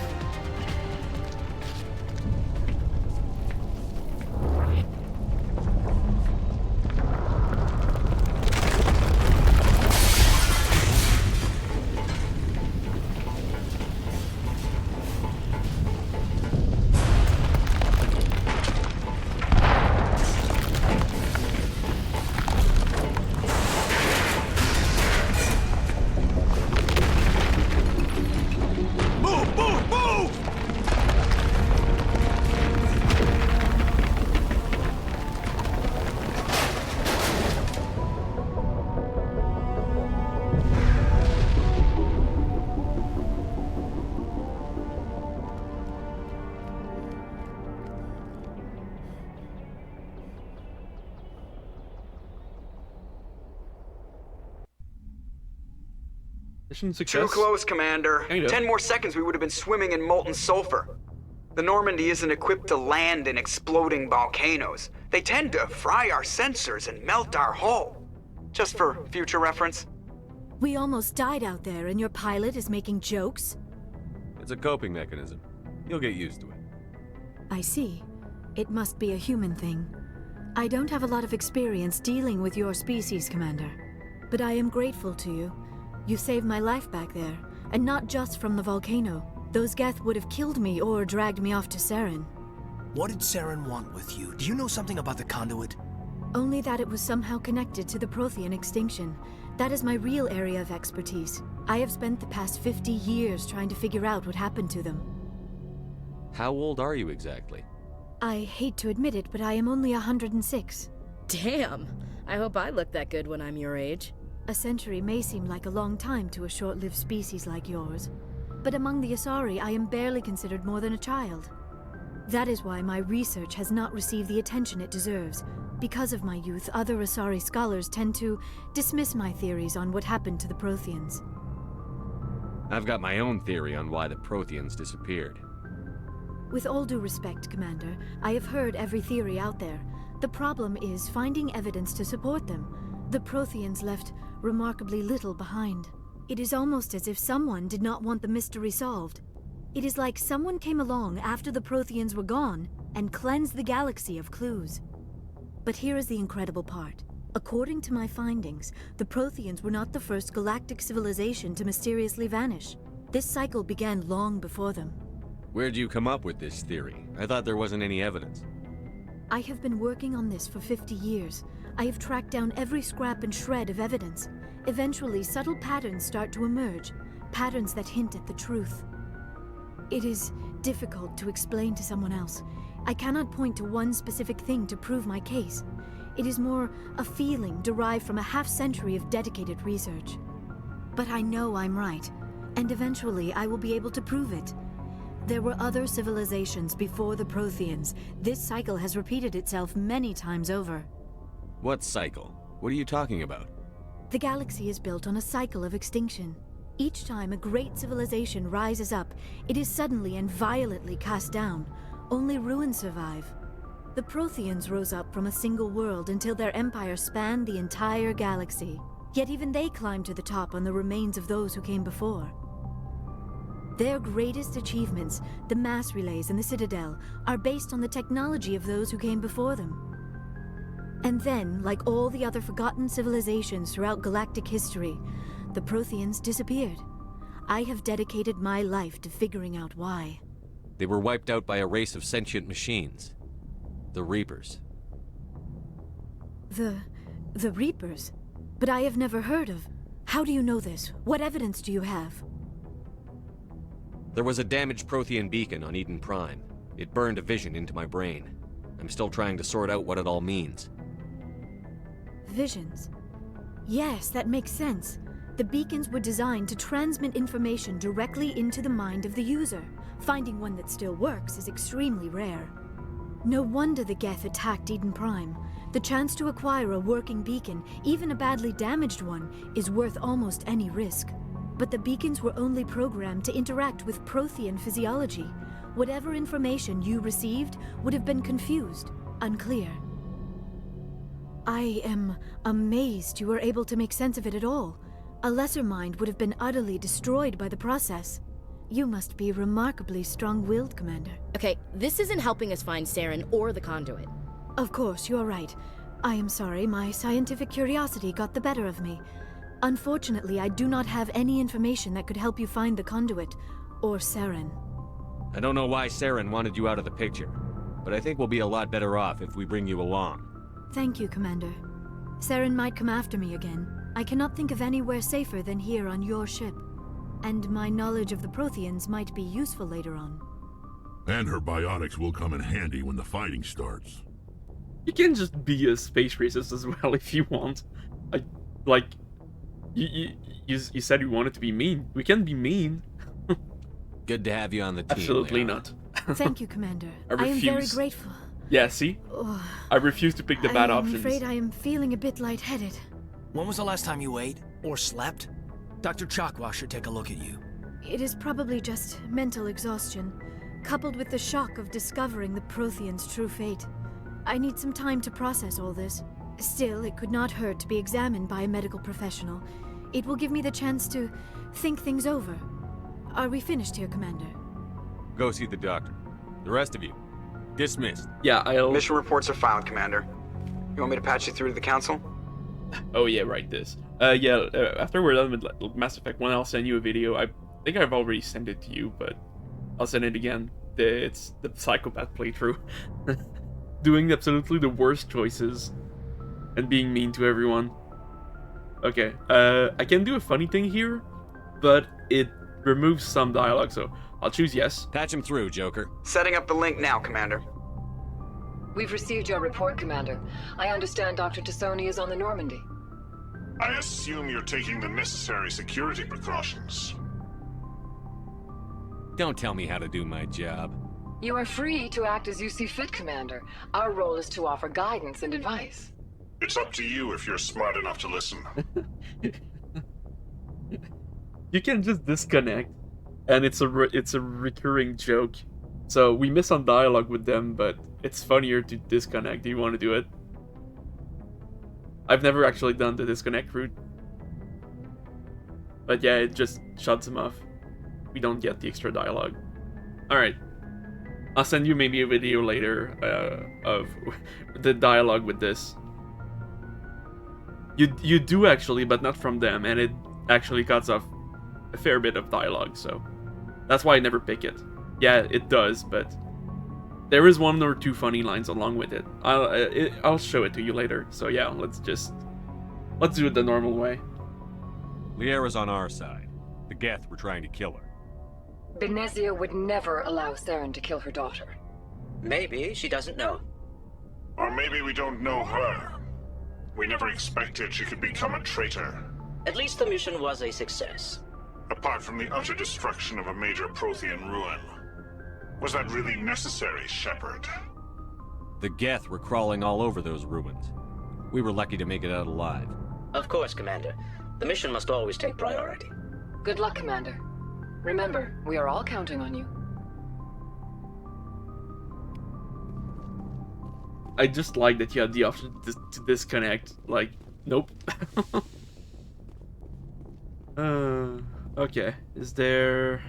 Mission success. Too close, Commander. 10 more seconds, we would have been swimming in molten sulfur. The Normandy isn't equipped to land in exploding volcanoes. They tend to fry our sensors and melt our hull. Just for future reference. We almost died out there, and your pilot is making jokes? It's a coping mechanism. You'll get used to it. I see. It must be a human thing. I don't have a lot of experience dealing with your species, Commander. But I am grateful to you. You saved my life back there, and not just from the volcano. Those Geth would have killed me or dragged me off to Saren. What did Saren want with you? Do you know something about the conduit? Only that it was somehow connected to the Prothean extinction. That is my real area of expertise. I have spent the past 50 years trying to figure out what happened to them. How old are you exactly? I hate to admit it, but I am only 106. Damn! I hope I look that good when I'm your age. A century may seem like a long time to a short-lived species like yours, but among the Asari, I am barely considered more than a child. That is why my research has not received the attention it deserves. Because of my youth, other Asari scholars tend to dismiss my theories on what happened to the Protheans. I've got my own theory on why the Protheans disappeared. With all due respect, Commander, I have heard every theory out there. The problem is finding evidence to support them. The Protheans left remarkably little behind. It is almost as if someone did not want the mystery solved. It is like someone came along after the Protheans were gone and cleansed the galaxy of clues. But here is the incredible part. According to my findings, the Protheans were not the first galactic civilization to mysteriously vanish. This cycle began long before them. Where'd you come up with this theory? I thought there wasn't any evidence. I have been working on this for 50 years. I have tracked down every scrap and shred of evidence. Eventually, subtle patterns start to emerge, patterns that hint at the truth. It is difficult to explain to someone else. I cannot point to one specific thing to prove my case. It is more a feeling derived from a half-century of dedicated research. But I know I'm right, and eventually I will be able to prove it. There were other civilizations before the Protheans. This cycle has repeated itself many times over. What cycle? What are you talking about? The galaxy is built on a cycle of extinction. Each time a great civilization rises up, it is suddenly and violently cast down. Only ruins survive. The Protheans rose up from a single world until their empire spanned the entire galaxy. Yet even they climbed to the top on the remains of those who came before. Their greatest achievements, the mass relays and the Citadel, are based on the technology of those who came before them. And then, like all the other forgotten civilizations throughout galactic history, the Protheans disappeared. I have dedicated my life to figuring out why. They were wiped out by a race of sentient machines. The Reapers. The Reapers? But I have never heard of. How do you know this? What evidence do you have? There was a damaged Prothean beacon on Eden Prime. It burned a vision into my brain. I'm still trying to sort out what it all means. Visions? Yes, that makes sense. The beacons were designed to transmit information directly into the mind of the user. Finding one that still works is extremely rare. No wonder the Geth attacked Eden Prime. The chance to acquire a working beacon, even a badly damaged one, is worth almost any risk. But the beacons were only programmed to interact with Prothean physiology. Whatever information you received would have been confused, unclear. I am amazed you were able to make sense of it at all. A lesser mind would have been utterly destroyed by the process. You must be remarkably strong-willed, Commander. Okay, this isn't helping us find Saren or the conduit. Of course, you're right. I am sorry, my scientific curiosity got the better of me. Unfortunately, I do not have any information that could help you find the conduit, or Saren. I don't know why Saren wanted you out of the picture, but I think we'll be a lot better off if we bring you along. Thank you, Commander. Saren might come after me again. I cannot think of anywhere safer than here on your ship. And my knowledge of the Protheans might be useful later on. And her biotics will come in handy when the fighting starts. You can just be a space racist as well if you want. You said you wanted to be mean. We can be mean. Good to have you on the team. Absolutely Leon. not. Thank you, Commander. I am very grateful. Yeah, see? I refuse to pick the bad options. I'm afraid I am feeling a bit lightheaded. When was the last time you ate? Or slept? Dr. Chakwa should take a look at you. It is probably just mental exhaustion, coupled with the shock of discovering the Protheans' true fate. I need some time to process all this. Still, it could not hurt to be examined by a medical professional. It will give me the chance to think things over. Are we finished here, Commander? Go see the doctor. The rest of you, dismissed. Yeah, Mission reports are filed, Commander. You want me to patch you through to the Council? Oh yeah, right, this. After we're done with Mass Effect 1, I'll send you a video. I think I've already sent it to you, but I'll send it again. It's the psychopath playthrough. Doing absolutely the worst choices and being mean to everyone. Okay, I can do a funny thing here, but it removes some dialogue, so I'll choose yes. Patch him through, Joker. Setting up the link now, Commander. We've received your report, Commander. I understand Dr. Tassoni is on the Normandy. I assume you're taking the necessary security precautions. Don't tell me how to do my job. You are free to act as you see fit, Commander. Our role is to offer guidance and advice. It's up to you if you're smart enough to listen. You can just disconnect, and it's a recurring joke. So we miss on dialogue with them, but it's funnier to disconnect. Do you want to do it? I've never actually done the disconnect route. But yeah, it just shuts him off. We don't get the extra dialogue. Alright. I'll send you maybe a video later of the dialogue with this. You do actually, but not from them, and it actually cuts off a fair bit of dialogue, so that's why I never pick it. Yeah, it does, but there is one or two funny lines along with it. I'll show it to you later. So yeah, let's do it the normal way. Liara's on our side. The Geth were trying to kill her. Benezia would never allow Saren to kill her daughter. Maybe she doesn't know. Or maybe we don't know her. We never expected she could become a traitor. At least the mission was a success. Apart from the utter destruction of a major Prothean ruin. Was that really necessary, Shepard? The Geth were crawling all over those ruins. We were lucky to make it out alive. Of course, Commander. The mission must always take priority. Good luck, Commander. Remember, we are all counting on you. I just like that you have the option to disconnect. Like, nope. Okay. Is there...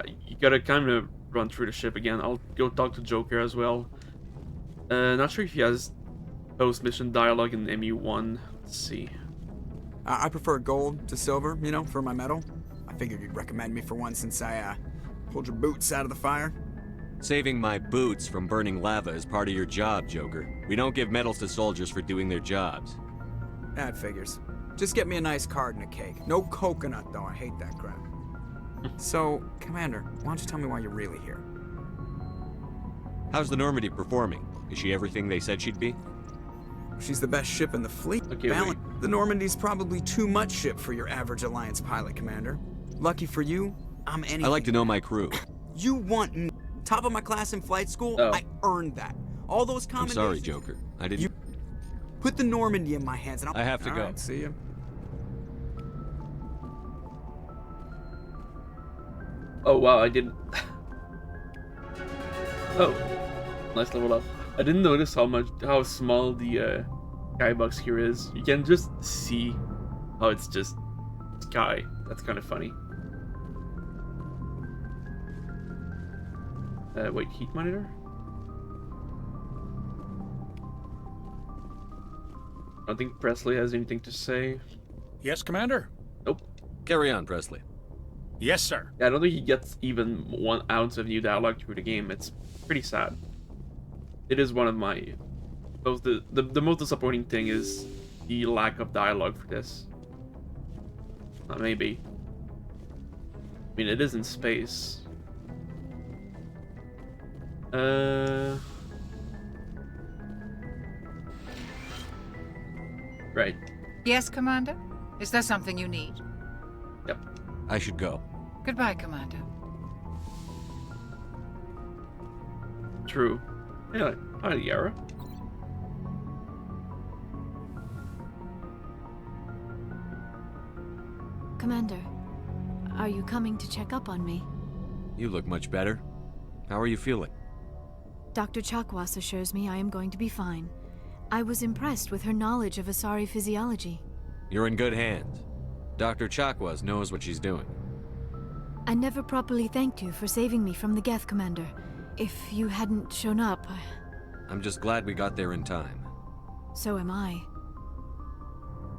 you gotta kind of run through the ship again. I'll go talk to Joker as well. Not sure if he has post-mission dialogue in MU1. Let's see. I prefer gold to silver, you know, for my medal. I figured you'd recommend me for one since I, pulled your boots out of the fire. Saving my boots from burning lava is part of your job, Joker. We don't give medals to soldiers for doing their jobs. That figures. Just get me a nice card and a cake. No coconut, though. I hate that crap. So, Commander, why don't you tell me why you're really here? How's the Normandy performing? Is she everything they said she'd be? She's the best ship in the fleet. Okay, the Normandy's probably too much ship for your average Alliance pilot, Commander. Lucky for you, I'm anything. I like to know my crew. You want me? Top of my class in flight school? Oh. I earned that. All those I'm commendations... sorry, Joker. I didn't... You put the Normandy in my hands and I'll... I have to go. Right, see you. Oh wow, I didn't... Oh, nice level up. I didn't notice how small the skybox here is. You can just see how it's just sky. That's kind of funny. Wait, heat monitor? I don't think Presley has anything to say. Yes, Commander? Nope. Carry on, Presley. Yes, sir. Yeah, I don't think he gets even 1 ounce of new dialogue through the game. It's pretty sad. It is one of my... The most disappointing thing is the lack of dialogue for this. Maybe. I mean, it is in space. Right. Yes, Commander? Is there something you need? Yep. I should go. Goodbye, Commander. True. Yeah, hi, Yara. Commander, are you coming to check up on me? You look much better. How are you feeling? Dr. Chakwas assures me I am going to be fine. I was impressed with her knowledge of Asari physiology. You're in good hands. Dr. Chakwas knows what she's doing. I never properly thanked you for saving me from the Geth, Commander. If you hadn't shown up, I'm just glad we got there in time. So am I.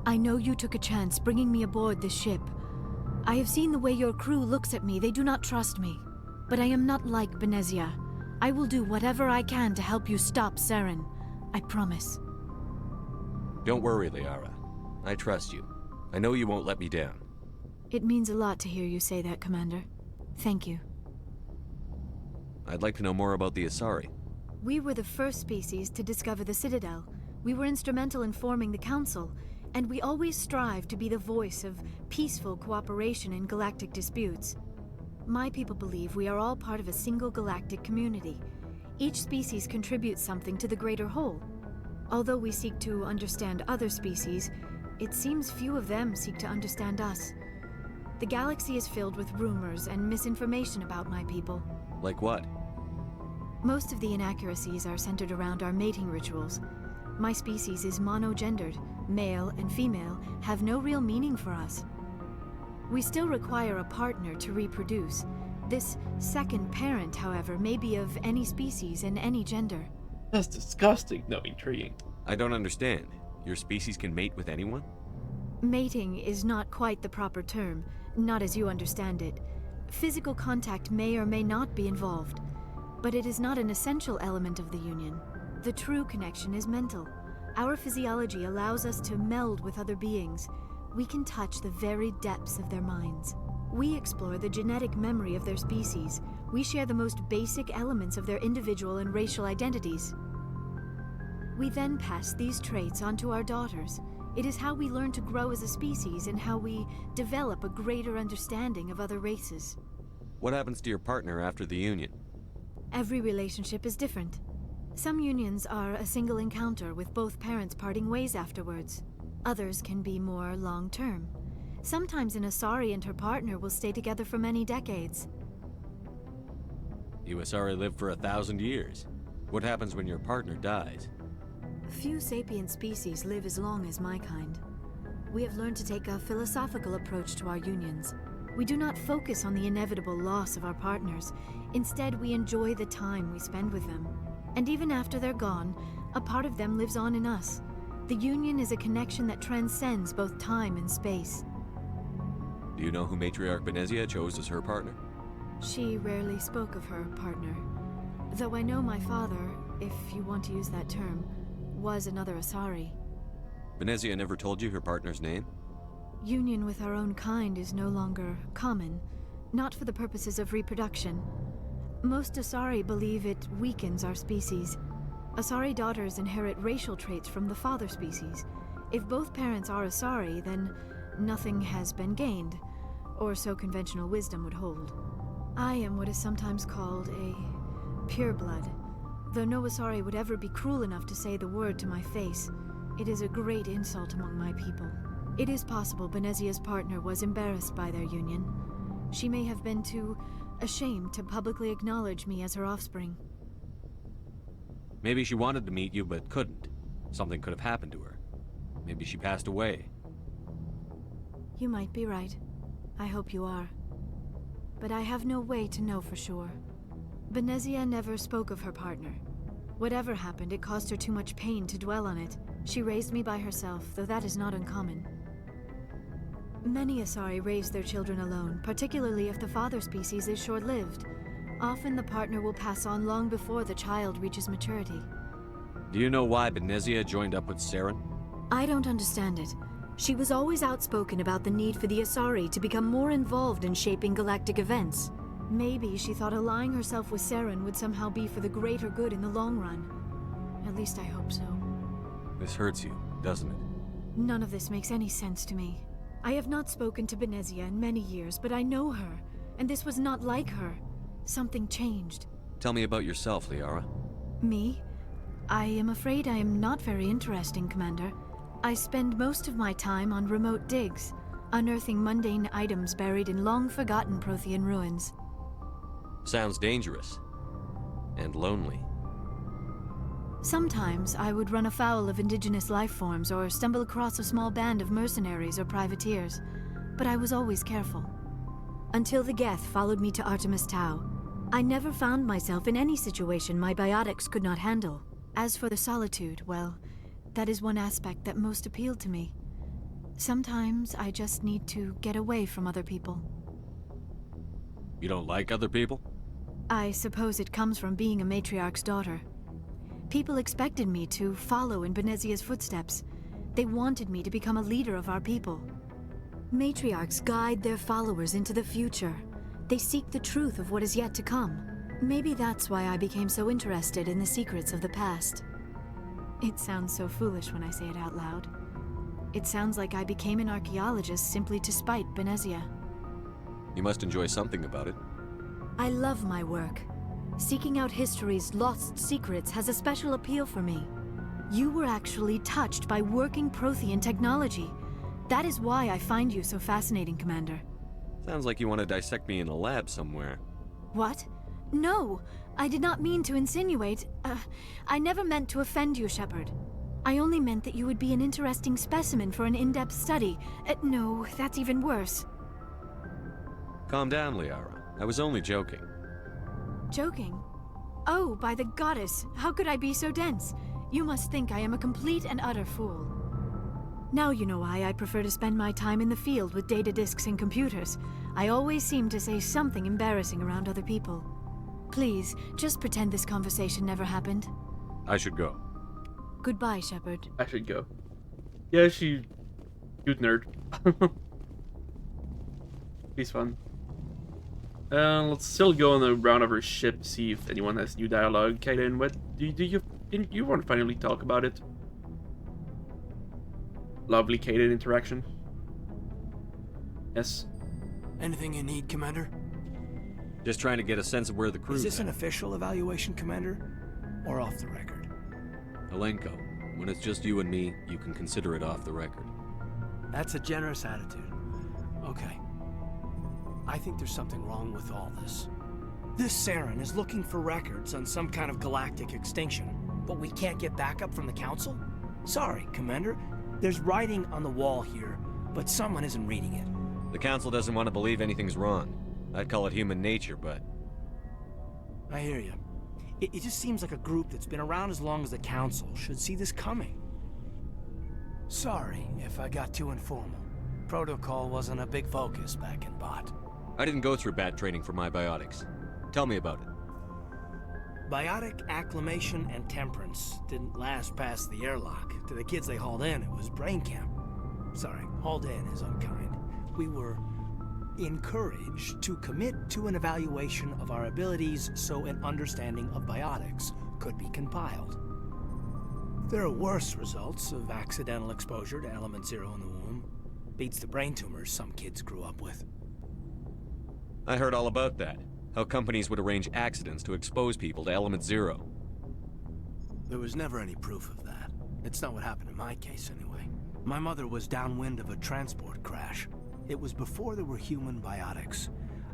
I know you took a chance bringing me aboard this ship, I have seen the way your crew looks at me. They do not trust me. But I am not like Benezia. I will do whatever I can to help you stop Saren. I promise. Don't worry, Liara. I trust you. I know you won't let me down. It means a lot to hear you say that, Commander. Thank you. I'd like to know more about the Asari. We were the first species to discover the Citadel. We were instrumental in forming the Council, and we always strive to be the voice of peaceful cooperation in galactic disputes. My people believe we are all part of a single galactic community. Each species contributes something to the greater whole. Although we seek to understand other species, it seems few of them seek to understand us. The galaxy is filled with rumors and misinformation about my people. Like what? Most of the inaccuracies are centered around our mating rituals. My species is monogendered. Male and female have no real meaning for us. We still require a partner to reproduce. This second parent, however, may be of any species and any gender. That's disgusting. No, intriguing. I don't understand. Your species can mate with anyone? Mating is not quite the proper term, not as you understand it. Physical contact may or may not be involved, but it is not an essential element of the union. The true connection is mental. Our physiology allows us to meld with other beings. We can touch the very depths of their minds. We explore the genetic memory of their species. We share the most basic elements of their individual and racial identities. We then pass these traits on to our daughters. It is how we learn to grow as a species and how we develop a greater understanding of other races. What happens to your partner after the union? Every relationship is different. Some unions are a single encounter with both parents parting ways afterwards. Others can be more long-term. Sometimes an Asari and her partner will stay together for many decades. You Asari live for 1,000 years. What happens when your partner dies? Few sapient species live as long as my kind. We have learned to take a philosophical approach to our unions. We do not focus on the inevitable loss of our partners. Instead, we enjoy the time we spend with them. And even after they're gone, a part of them lives on in us. The union is a connection that transcends both time and space. Do you know who Matriarch Benezia chose as her partner? She rarely spoke of her partner. Though I know my father, if you want to use that term, was another Asari. Benezia never told you her partner's name? Union with our own kind is no longer common, not for the purposes of reproduction. Most Asari believe it weakens our species. Asari daughters inherit racial traits from the father species. If both parents are Asari, then nothing has been gained, or so conventional wisdom would hold. I am what is sometimes called a pureblood. Though no Asari would ever be cruel enough to say the word to my face, it is a great insult among my people. It is possible Benezia's partner was embarrassed by their union. She may have been too ashamed to publicly acknowledge me as her offspring. Maybe she wanted to meet you but couldn't. Something could have happened to her. Maybe she passed away. You might be right. I hope you are. But I have no way to know for sure. Benezia never spoke of her partner. Whatever happened, it caused her too much pain to dwell on it. She raised me by herself, though that is not uncommon. Many Asari raise their children alone, particularly if the father species is short-lived. Often the partner will pass on long before the child reaches maturity. Do you know why Benezia joined up with Saren? I don't understand it. She was always outspoken about the need for the Asari to become more involved in shaping galactic events. Maybe she thought allying herself with Saren would somehow be for the greater good in the long run. At least I hope so. This hurts you, doesn't it? None of this makes any sense to me. I have not spoken to Benezia in many years, but I know her, and this was not like her. Something changed. Tell me about yourself, Liara. Me? I am afraid I am not very interesting, Commander. I spend most of my time on remote digs, unearthing mundane items buried in long-forgotten Prothean ruins. Sounds dangerous. And lonely. Sometimes I would run afoul of indigenous life forms or stumble across a small band of mercenaries or privateers, but I was always careful. Until the Geth followed me to Artemis Tau, I never found myself in any situation my biotics could not handle. As for the solitude, well, that is one aspect that most appealed to me. Sometimes I just need to get away from other people. You don't like other people? I suppose it comes from being a matriarch's daughter. People expected me to follow in Benezia's footsteps. They wanted me to become a leader of our people. Matriarchs guide their followers into the future. They seek the truth of what is yet to come. Maybe that's why I became so interested in the secrets of the past. It sounds so foolish when I say it out loud. It sounds like I became an archaeologist simply to spite Benezia. You must enjoy something about it. I love my work. Seeking out history's lost secrets has a special appeal for me. You were actually touched by working Prothean technology. That is why I find you so fascinating, Commander. Sounds like you want to dissect me in a lab somewhere. What? No, I did not mean to insinuate. I never meant to offend you, Shepard. I only meant that you would be an interesting specimen for an in-depth study. No, that's even worse. Calm down, Liara. I was only joking. Joking? Oh, by the goddess, how could I be so dense? You must think I am a complete and utter fool. Now you know why I prefer to spend my time in the field with data disks and computers. I always seem to say something embarrassing around other people. Please, just pretend this conversation never happened. I should go. Goodbye, Shepard. I should go. Yeah, good nerd. He's fun. Let's still go on a round of her ship, see if anyone has new dialogue. Kaden, what do you want to finally talk about it? Lovely Kaden interaction. Yes. Anything you need, Commander? Just trying to get a sense of where the crew's Is this at. an official evaluation, Commander? Or off the record? Alenko, when it's just you and me, you can consider it off the record. That's a generous attitude. Okay. I think there's something wrong with all this. This Saren is looking for records on some kind of galactic extinction, but we can't get backup from the Council? Sorry, Commander. There's writing on the wall here, but someone isn't reading it. The Council doesn't want to believe anything's wrong. I'd call it human nature, but... I hear you. It just seems like a group that's been around as long as the Council should see this coming. Sorry if I got too informal. Protocol wasn't a big focus back in Bot. I didn't go through bad training for my biotics. Tell me about it. Biotic acclimation and temperance didn't last past the airlock. To the kids they hauled in, it was brain camp. Sorry, hauled in is unkind. We were encouraged to commit to an evaluation of our abilities so an understanding of biotics could be compiled. There are worse results of accidental exposure to Element Zero in the womb. Beats the brain tumors some kids grew up with. I heard all about that. How companies would arrange accidents to expose people to Element Zero. There was never any proof of that. It's not what happened in my case, anyway. My mother was downwind of a transport crash. It was before there were human biotics,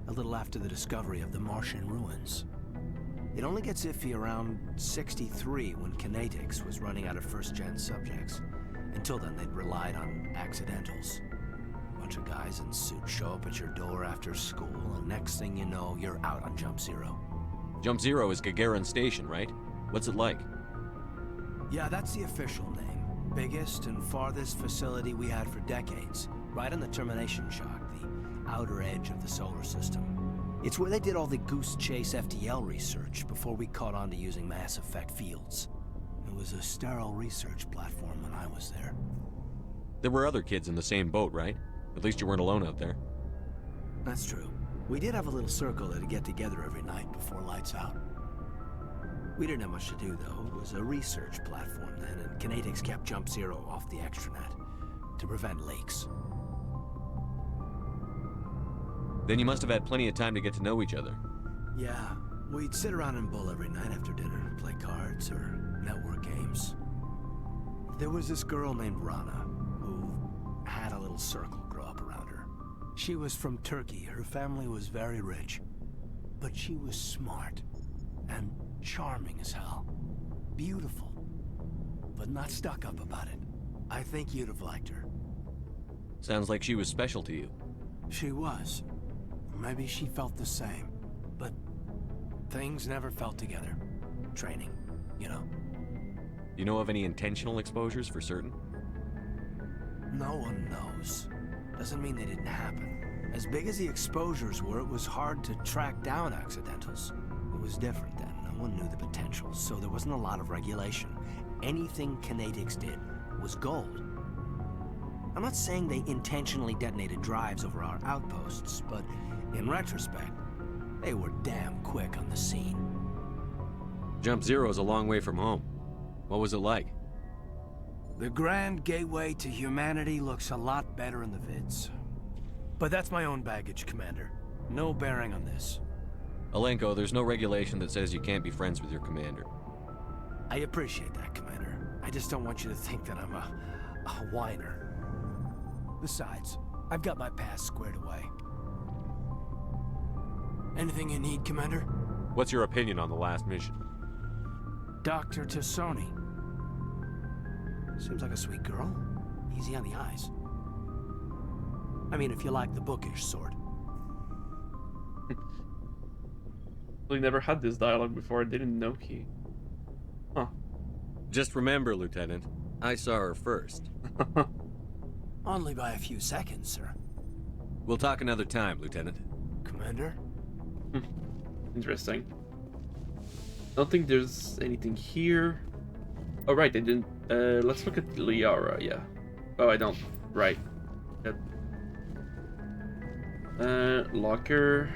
a little after the discovery of the Martian ruins. It only gets iffy around 63 when Kinetics was running out of first-gen subjects. Until then, they'd relied on accidentals. Bunch of guys in suits show up at your door after school, and next thing you know, you're out on Jump Zero. Jump Zero is Gagarin Station, right? What's it like? Yeah, that's the official name. Biggest and farthest facility we had for decades. Right on the termination shock, the outer edge of the solar system. It's where they did all the Goose Chase FTL research before we caught on to using mass effect fields. It was a sterile research platform when I was there. There were other kids in the same boat, right? At least you weren't alone out there. That's true. We did have a little circle that'd get together every night before lights out. We didn't have much to do, though. It was a research platform then, and Kinetics kept Jump Zero off the extranet to prevent leaks. Then you must have had plenty of time to get to know each other. Yeah, we'd sit around and bull every night after dinner, play cards or network games. There was this girl named Rana, who had a little circle grow up around her. She was from Turkey. Her family was very rich. But she was smart and charming as hell. Beautiful, but not stuck up about it. I think you'd have liked her. Sounds like she was special to you. She was. Maybe she felt the same. But things never felt together. Training, you know. You know of any intentional exposures for certain? No one knows. Doesn't mean they didn't happen. As big as the exposures were, it was hard to track down accidentals. It was different then. No one knew the potential, so there wasn't a lot of regulation. Anything Kinetics did was gold. I'm not saying they intentionally detonated drives over our outposts, but in retrospect, they were damn quick on the scene. Jump Zero is a long way from home. What was it like? The Grand Gateway to Humanity looks a lot better in the vids. But that's my own baggage, Commander. No bearing on this. Alenko, there's no regulation that says you can't be friends with your commander. I appreciate that, Commander. I just don't want you to think that I'm a whiner. Besides, I've got my past squared away. Anything you need, Commander? What's your opinion on the last mission? Dr. Tassoni. Seems like a sweet girl. Easy on the eyes. I mean, if you like the bookish sort. We never had this dialogue before. I didn't know he. Huh. Just remember, Lieutenant, I saw her first. Only by a few seconds, sir. We'll talk another time, Lieutenant. Commander? Interesting. Don't think there's anything here. Oh, right, I didn't. Let's look at Liara, yeah. Oh, I don't. Right. Yep. Locker.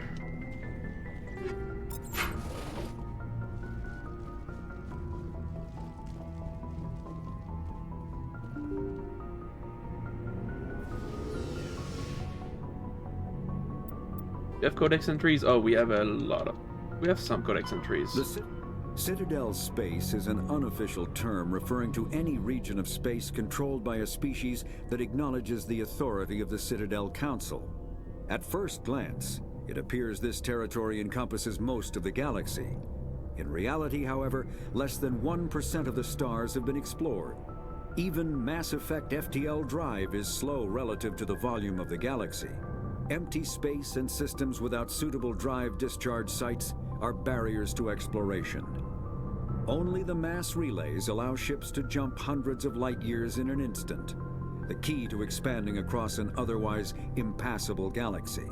We have codex entries. Oh, we have a lot of. We have some codex entries. The Citadel space is an unofficial term referring to any region of space controlled by a species that acknowledges the authority of the Citadel Council. At first glance, it appears this territory encompasses most of the galaxy. In reality, however, less than 1% of the stars have been explored. Even Mass Effect FTL drive is slow relative to the volume of the galaxy. Empty space and systems without suitable drive discharge sites are barriers to exploration. Only the mass relays allow ships to jump hundreds of light years in an instant, the key to expanding across an otherwise impassable galaxy.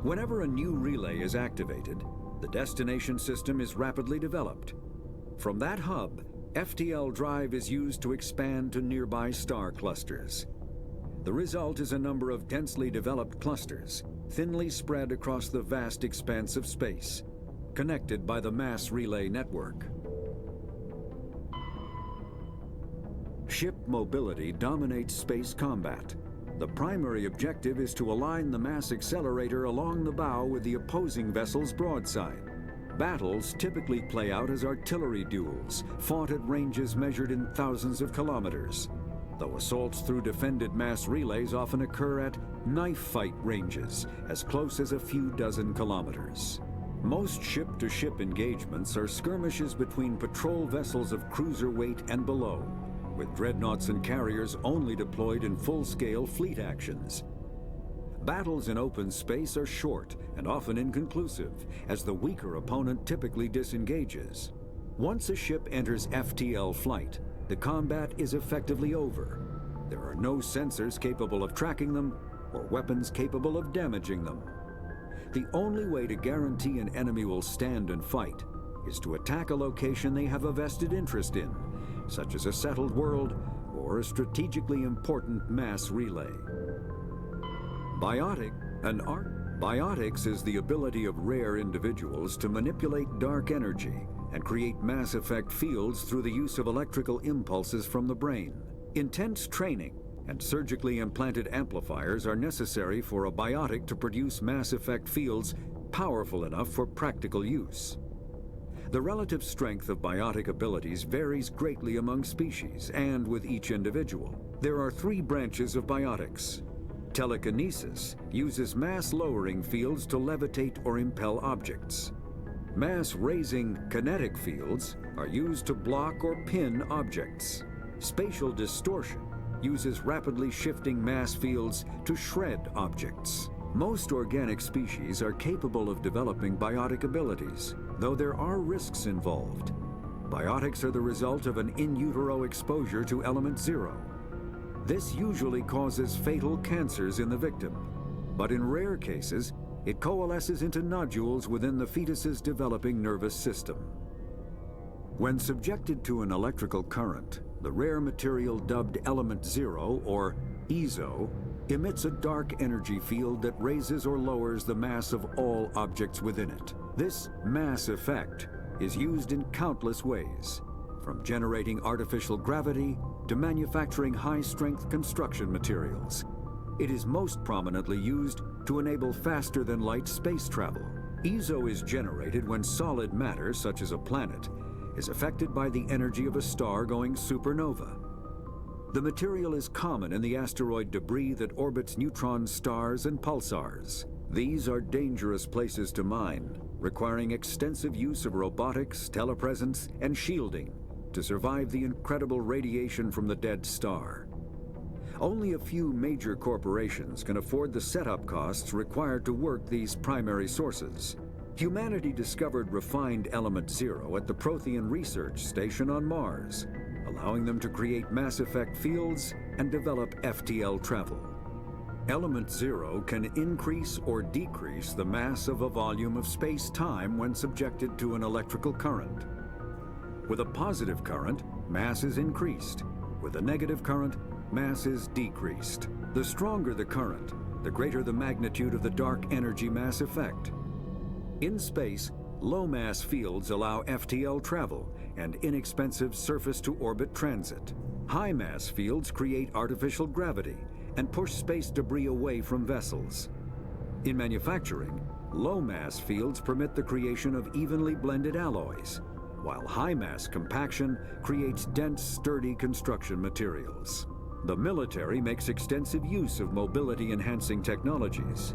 Whenever a new relay is activated, the destination system is rapidly developed. From that hub, FTL drive is used to expand to nearby star clusters. The result is a number of densely developed clusters, thinly spread across the vast expanse of space, connected by the mass relay network. Ship mobility dominates space combat. The primary objective is to align the mass accelerator along the bow with the opposing vessel's broadside. Battles typically play out as artillery duels, fought at ranges measured in thousands of kilometers, though assaults through defended mass relays often occur at knife fight ranges, as close as a few dozen kilometers. Most ship-to-ship engagements are skirmishes between patrol vessels of cruiser weight and below, with dreadnoughts and carriers only deployed in full-scale fleet actions. Battles in open space are short and often inconclusive, as the weaker opponent typically disengages. Once a ship enters FTL flight, the combat is effectively over. There are no sensors capable of tracking them, or weapons capable of damaging them. The only way to guarantee an enemy will stand and fight is to attack a location they have a vested interest in, such as a settled world or a strategically important mass relay. Biotics is the ability of rare individuals to manipulate dark energy and create mass effect fields through the use of electrical impulses from the brain. Intense training and surgically implanted amplifiers are necessary for a biotic to produce mass effect fields powerful enough for practical use. The relative strength of biotic abilities varies greatly among species and with each individual. There are 3 branches of biotics. Telekinesis uses mass-lowering fields to levitate or impel objects. Mass-raising kinetic fields are used to block or pin objects. Spatial distortion uses rapidly shifting mass fields to shred objects. Most organic species are capable of developing biotic abilities, though there are risks involved. Biotics are the result of an in utero exposure to element 0. This usually causes fatal cancers in the victim, but in rare cases, it coalesces into nodules within the fetus's developing nervous system. When subjected to an electrical current, the rare material dubbed Element Zero, or EZO, emits a dark energy field that raises or lowers the mass of all objects within it. This mass effect is used in countless ways, from generating artificial gravity to manufacturing high-strength construction materials. It is most prominently used to enable faster-than-light space travel. EZO is generated when solid matter, such as a planet, is affected by the energy of a star going supernova. The material is common in the asteroid debris that orbits neutron stars and pulsars. These are dangerous places to mine, requiring extensive use of robotics, telepresence, and shielding to survive the incredible radiation from the dead star. Only a few major corporations can afford the setup costs required to work these primary sources. Humanity discovered refined Element Zero at the Prothean Research Station on Mars, allowing them to create mass effect fields and develop FTL travel. Element Zero can increase or decrease the mass of a volume of space-time when subjected to an electrical current. With a positive current, mass is increased. With a negative current, mass is decreased. The stronger the current, the greater the magnitude of the dark energy mass effect. In space, low-mass fields allow FTL travel and inexpensive surface-to-orbit transit. High-mass fields create artificial gravity and push space debris away from vessels. In manufacturing, low-mass fields permit the creation of evenly blended alloys, while high-mass compaction creates dense, sturdy construction materials. The military makes extensive use of mobility-enhancing technologies,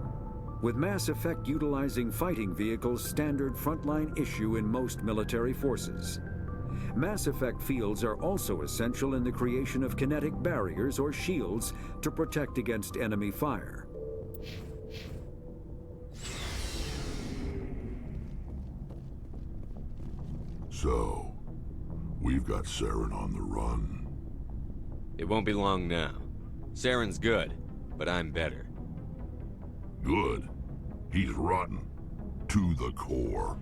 with Mass Effect utilizing fighting vehicles standard frontline issue in most military forces. Mass Effect fields are also essential in the creation of kinetic barriers or shields to protect against enemy fire. So, we've got Saren on the run. It won't be long now. Saren's good, but I'm better. Good. He's rotten. To the core.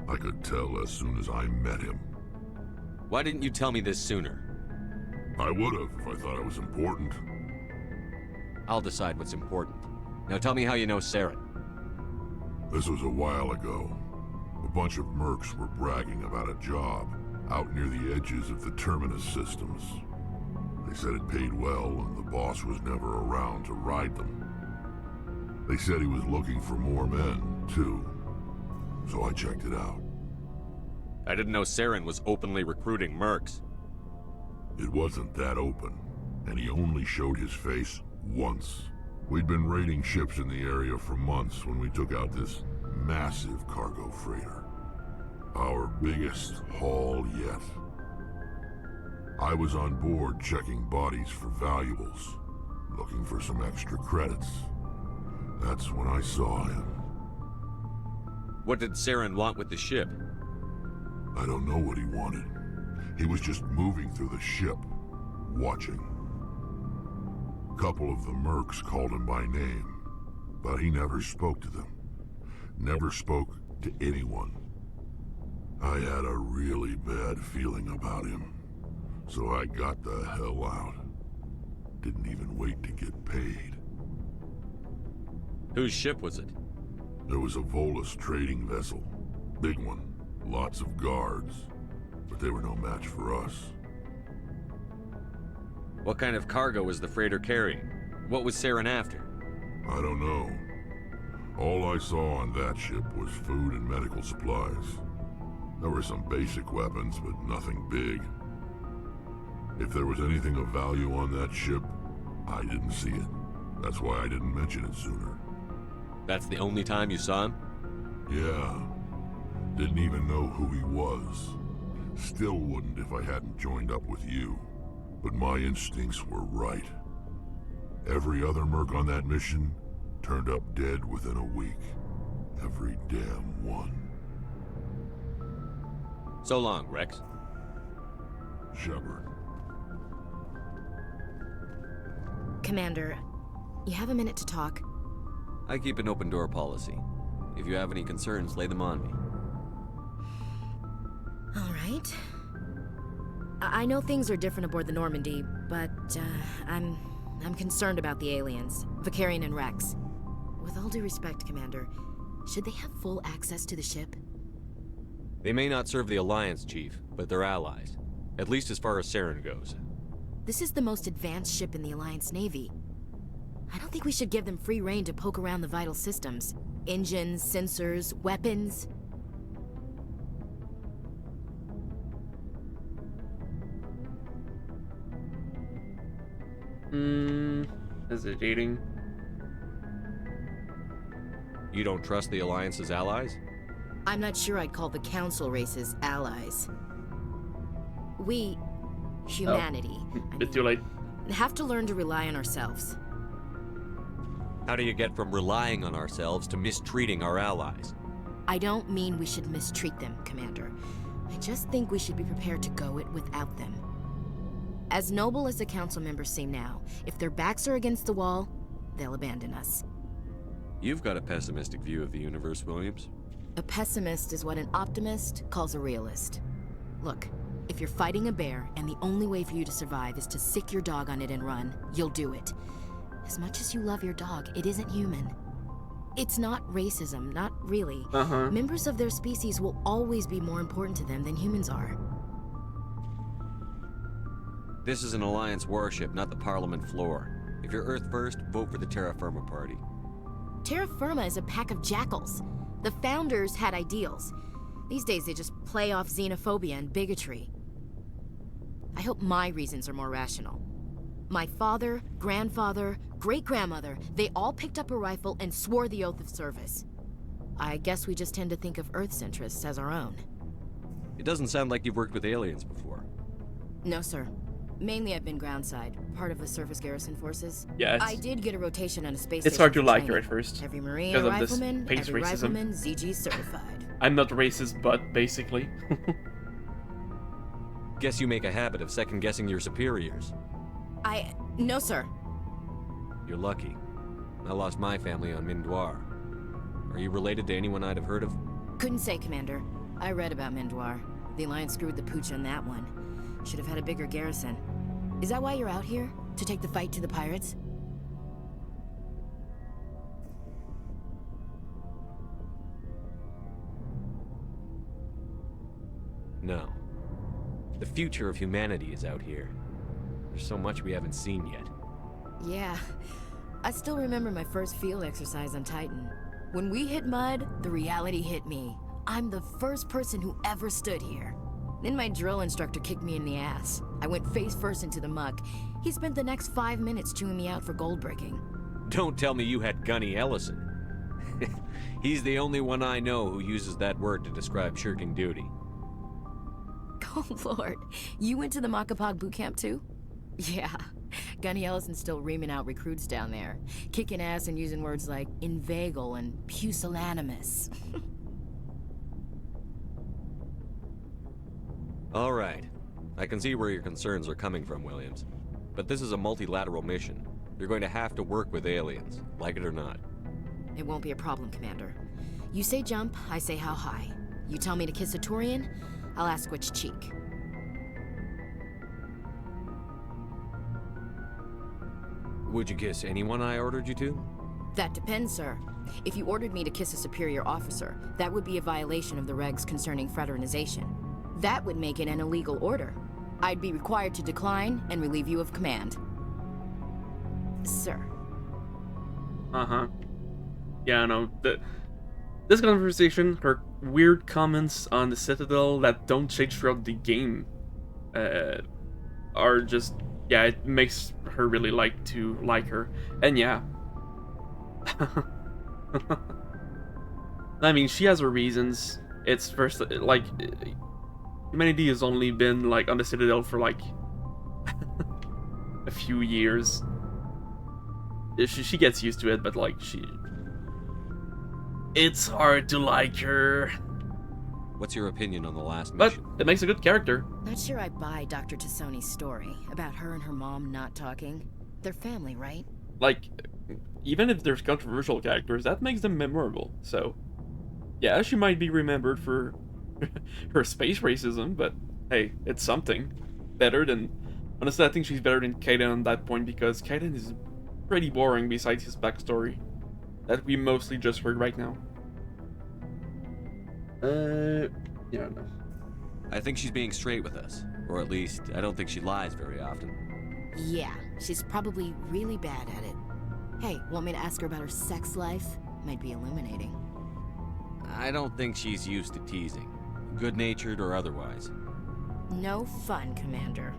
I could tell as soon as I met him. Why didn't you tell me this sooner? I would've if I thought it was important. I'll decide what's important. Now tell me how you know Saren. This was a while ago. A bunch of mercs were bragging about a job out near the edges of the Terminus systems. They said it paid well and the boss was never around to ride them. They said he was looking for more men, too. So I checked it out. I didn't know Saren was openly recruiting mercs. It wasn't that open, and he only showed his face once. We'd been raiding ships in the area for months when we took out this massive cargo freighter. Our biggest haul yet. I was on board checking bodies for valuables, looking for some extra credits. That's when I saw him. What did Saren want with the ship? I don't know what he wanted. He was just moving through the ship, watching. A couple of the mercs called him by name, but he never spoke to them. Never spoke to anyone. I had a really bad feeling about him, so I got the hell out. Didn't even wait to get paid. Whose ship was it? There was a Volus trading vessel. Big one. Lots of guards. But they were no match for us. What kind of cargo was the freighter carrying? What was Saren after? I don't know. All I saw on that ship was food and medical supplies. There were some basic weapons, but nothing big. If there was anything of value on that ship, I didn't see it. That's why I didn't mention it sooner. That's the only time you saw him? Yeah. Didn't even know who he was. Still wouldn't if I hadn't joined up with you. But my instincts were right. Every other merc on that mission turned up dead within a week. Every damn one. So long, Rex. Shepard. Commander, you have a minute to talk? I keep an open door policy. If you have any concerns, lay them on me. All right. I know things are different aboard the Normandy, but I'm concerned about the aliens, Vicarian and Rex. With all due respect, Commander, should they have full access to the ship? They may not serve the Alliance, Chief, but they're allies. At least as far as Saren goes. This is the most advanced ship in the Alliance Navy. I don't think we should give them free rein to poke around the vital systems. Engines, sensors, weapons. Hesitating. You don't trust the Alliance's allies? I'm not sure I'd call the Council races allies. We, humanity, Bit too late. have to learn to rely on ourselves. How do you get from relying on ourselves to mistreating our allies? I don't mean we should mistreat them, Commander. I just think we should be prepared to go it without them. As noble as the Council members seem now, if their backs are against the wall, they'll abandon us. You've got a pessimistic view of the universe, Williams. A pessimist is what an optimist calls a realist. Look, if you're fighting a bear and the only way for you to survive is to sick your dog on it and run, you'll do it. As much as you love your dog, it isn't human. It's not racism, not really. Members of their species will always be more important to them than humans are. This is an Alliance warship, not the Parliament floor. If you're Earth first, vote for the Terra Firma Party. Terra Firma is a pack of jackals. The founders had ideals. These days they just play off xenophobia and bigotry. I hope my reasons are more rational. My father, grandfather, great-grandmother, they all picked up a rifle and swore the oath of service. I guess we just tend to think of Earth's interests as our own. It doesn't sound like you've worked with aliens before. No, sir. Mainly I've been groundside, part of the surface garrison forces. Yeah, I did get a rotation on a space it's station hard to for like her training. at first. Every Marine because a of this rifleman, space every racism. rifleman ZG certified. I'm not racist, but basically. Guess you make a habit of second-guessing your superiors. No, sir. You're lucky. I lost my family on Mindoir. Are you related to anyone I'd have heard of? Couldn't say, Commander. I read about Mindoir. The Alliance screwed the pooch on that one. Should have had a bigger garrison. Is that why you're out here? To take the fight to the pirates? No. The future of humanity is out here. There's so much we haven't seen yet. Yeah. I still remember my first field exercise on Titan. When we hit mud, the reality hit me. I'm the first person who ever stood here. Then my drill instructor kicked me in the ass. I went face first into the muck. He spent the next 5 minutes chewing me out for gold breaking. Don't tell me you had Gunny Ellison. He's the only one I know who uses that word to describe shirking duty. Oh, Lord. You went to the Macapag boot camp, too? Yeah. Gunny Ellison's still reaming out recruits down there. Kicking ass and using words like inveigle and pusillanimous. All right. I can see where your concerns are coming from, Williams. But this is a multilateral mission. You're going to have to work with aliens, like it or not. It won't be a problem, Commander. You say jump, I say how high. You tell me to kiss a Turian, I'll ask which cheek. Would you kiss anyone I ordered you to? That depends, sir. If you ordered me to kiss a superior officer, that would be a violation of the regs concerning fraternization. That would make it an illegal order. I'd be required to decline and relieve you of command. Sir. Yeah, no. This conversation, her weird comments on the Citadel that don't change throughout the game, are just, yeah, it makes her really like her. And yeah. I mean, she has her reasons. It's first, like, humanity has only been, like, on the Citadel for, like, a few years. She gets used to it, but, like, it's hard to like her. What's your opinion on the last But mission? it makes a good character. Not sure I buy Dr. Tassoni's story about her and her mom not talking. They're family, right? Like, even if there's controversial characters, that makes them memorable. So, yeah, she might be remembered for her space racism, but hey, it's something. Better than... Honestly, I think she's better than Kaidan on that point, because Kaidan is pretty boring besides his backstory that we mostly just heard right now. Yeah, no. I think she's being straight with us. Or at least, I don't think she lies very often. Yeah, she's probably really bad at it. Hey, want me to ask her about her sex life? Might be illuminating. I don't think she's used to teasing. Good-natured or otherwise. No fun, Commander.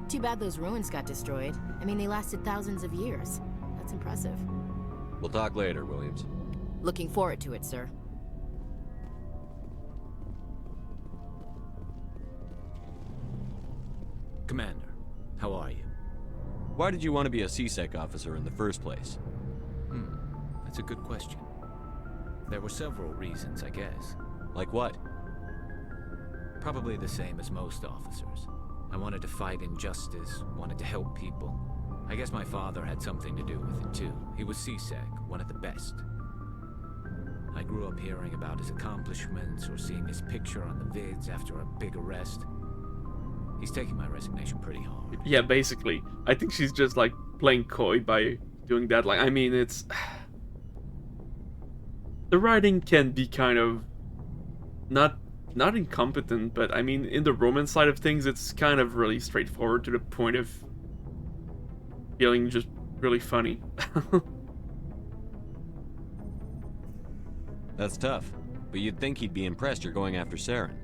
Too bad those ruins got destroyed. I mean, they lasted thousands of years. That's impressive. We'll talk later, Williams. Looking forward to it, sir. Commander, how are you? Why did you want to be a C-Sec officer in the first place? That's a good question. There were several reasons, I guess. Like what? Probably the same as most officers. I wanted to fight injustice, wanted to help people. I guess my father had something to do with it too. He was C-Sec, one of the best. I grew up hearing about his accomplishments or seeing his picture on the vids after a big arrest. He's taking my resignation pretty hard. Yeah, basically. I think she's just like playing coy by doing that. Like, I mean, it's... The writing can be kind of... Not incompetent, but I mean, in the romance side of things, it's kind of really straightforward to the point of feeling just really funny. That's tough, but you'd think he'd be impressed you're going after Saren.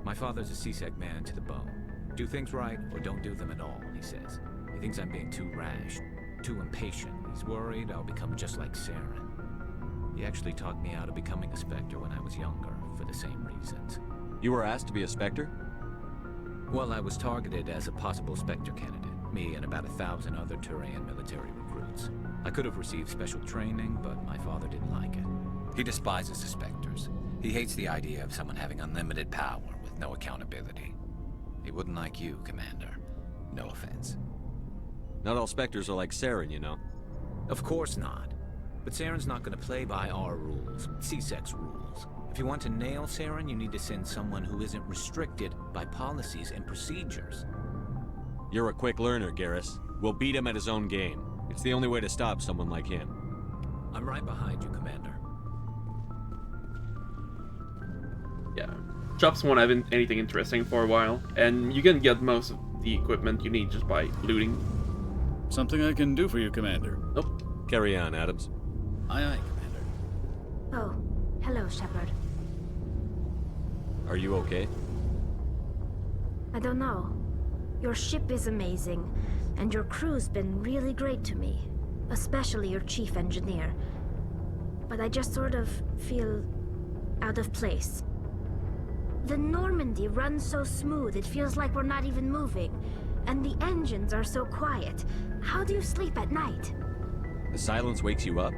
My father's a C-Sec man to the bone. Do things right or don't do them at all, he says. He thinks I'm being too rash, too impatient. He's worried I'll become just like Saren. He actually talked me out of becoming a Spectre when I was younger, for the same reasons. You were asked to be a Spectre? Well, I was targeted as a possible Spectre candidate, me and about 1,000 other Turian military recruits. I could have received special training, but my father didn't like it. He despises the Spectres. He hates the idea of someone having unlimited power with no accountability. He wouldn't like you, Commander. No offense. Not all Spectres are like Saren, you know. Of course not. But Saren's not going to play by our rules, C-Sec's rules. If you want to nail Saren, you need to send someone who isn't restricted by policies and procedures. You're a quick learner, Garrus. We'll beat him at his own game. It's the only way to stop someone like him. I'm right behind you, Commander. Yeah. Shops won't have anything interesting for a while, and you can get most of the equipment you need just by looting. Something I can do for you, Commander. Nope. Carry on, Adams. Aye, aye, Commander. Oh, hello, Shepard. Are you okay? I don't know. Your ship is amazing, and your crew's been really great to me. Especially your chief engineer. But I just sort of feel out of place. The Normandy runs so smooth, it feels like we're not even moving. And the engines are so quiet. How do you sleep at night? The silence wakes you up?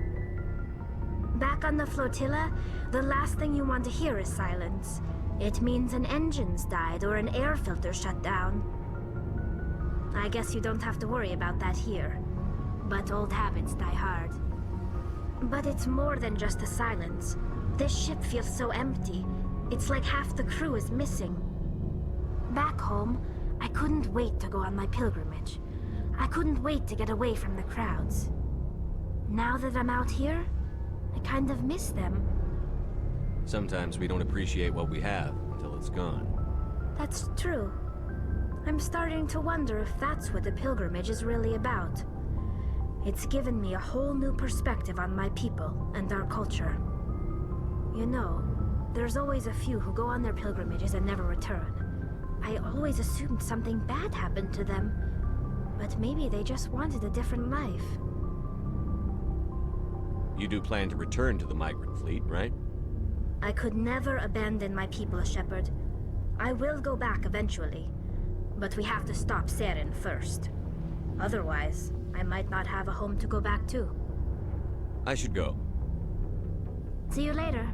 Back on the flotilla, the last thing you want to hear is silence. It means an engine's died or an air filter shut down. I guess you don't have to worry about that here. But old habits die hard. But it's more than just the silence. This ship feels so empty. It's like half the crew is missing. Back home, I couldn't wait to go on my pilgrimage. I couldn't wait to get away from the crowds. Now that I'm out here, I kind of miss them. Sometimes we don't appreciate what we have until it's gone. That's true. I'm starting to wonder if that's what the pilgrimage is really about. It's given me a whole new perspective on my people and our culture. You know, there's always a few who go on their pilgrimages and never return. I always assumed something bad happened to them, but maybe they just wanted a different life. You do plan to return to the migrant fleet, right? I could never abandon my people, Shepard. I will go back eventually, but we have to stop Saren first. Otherwise, I might not have a home to go back to. I should go. See you later.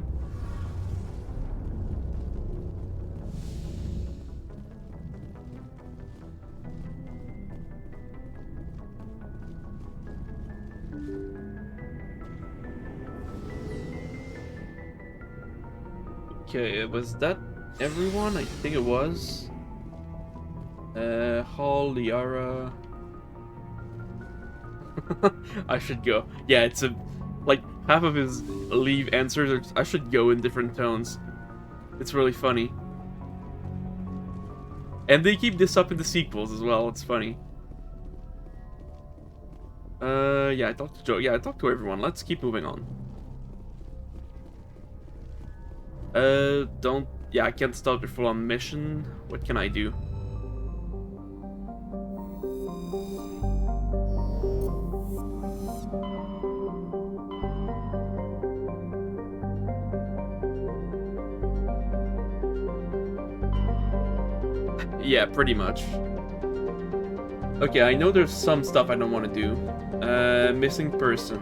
Okay, was that everyone? I think it was. Hall, Liara. I should go. Yeah, it's like half of his leave answers are, I should go in different tones. It's really funny. And they keep this up in the sequels as well, it's funny. Yeah, I talked to Joe. Yeah, I talked to everyone. Let's keep moving on. Yeah, I can't start your full-on mission. What can I do? Yeah, pretty much. Okay, I know there's some stuff I don't want to do. Missing person.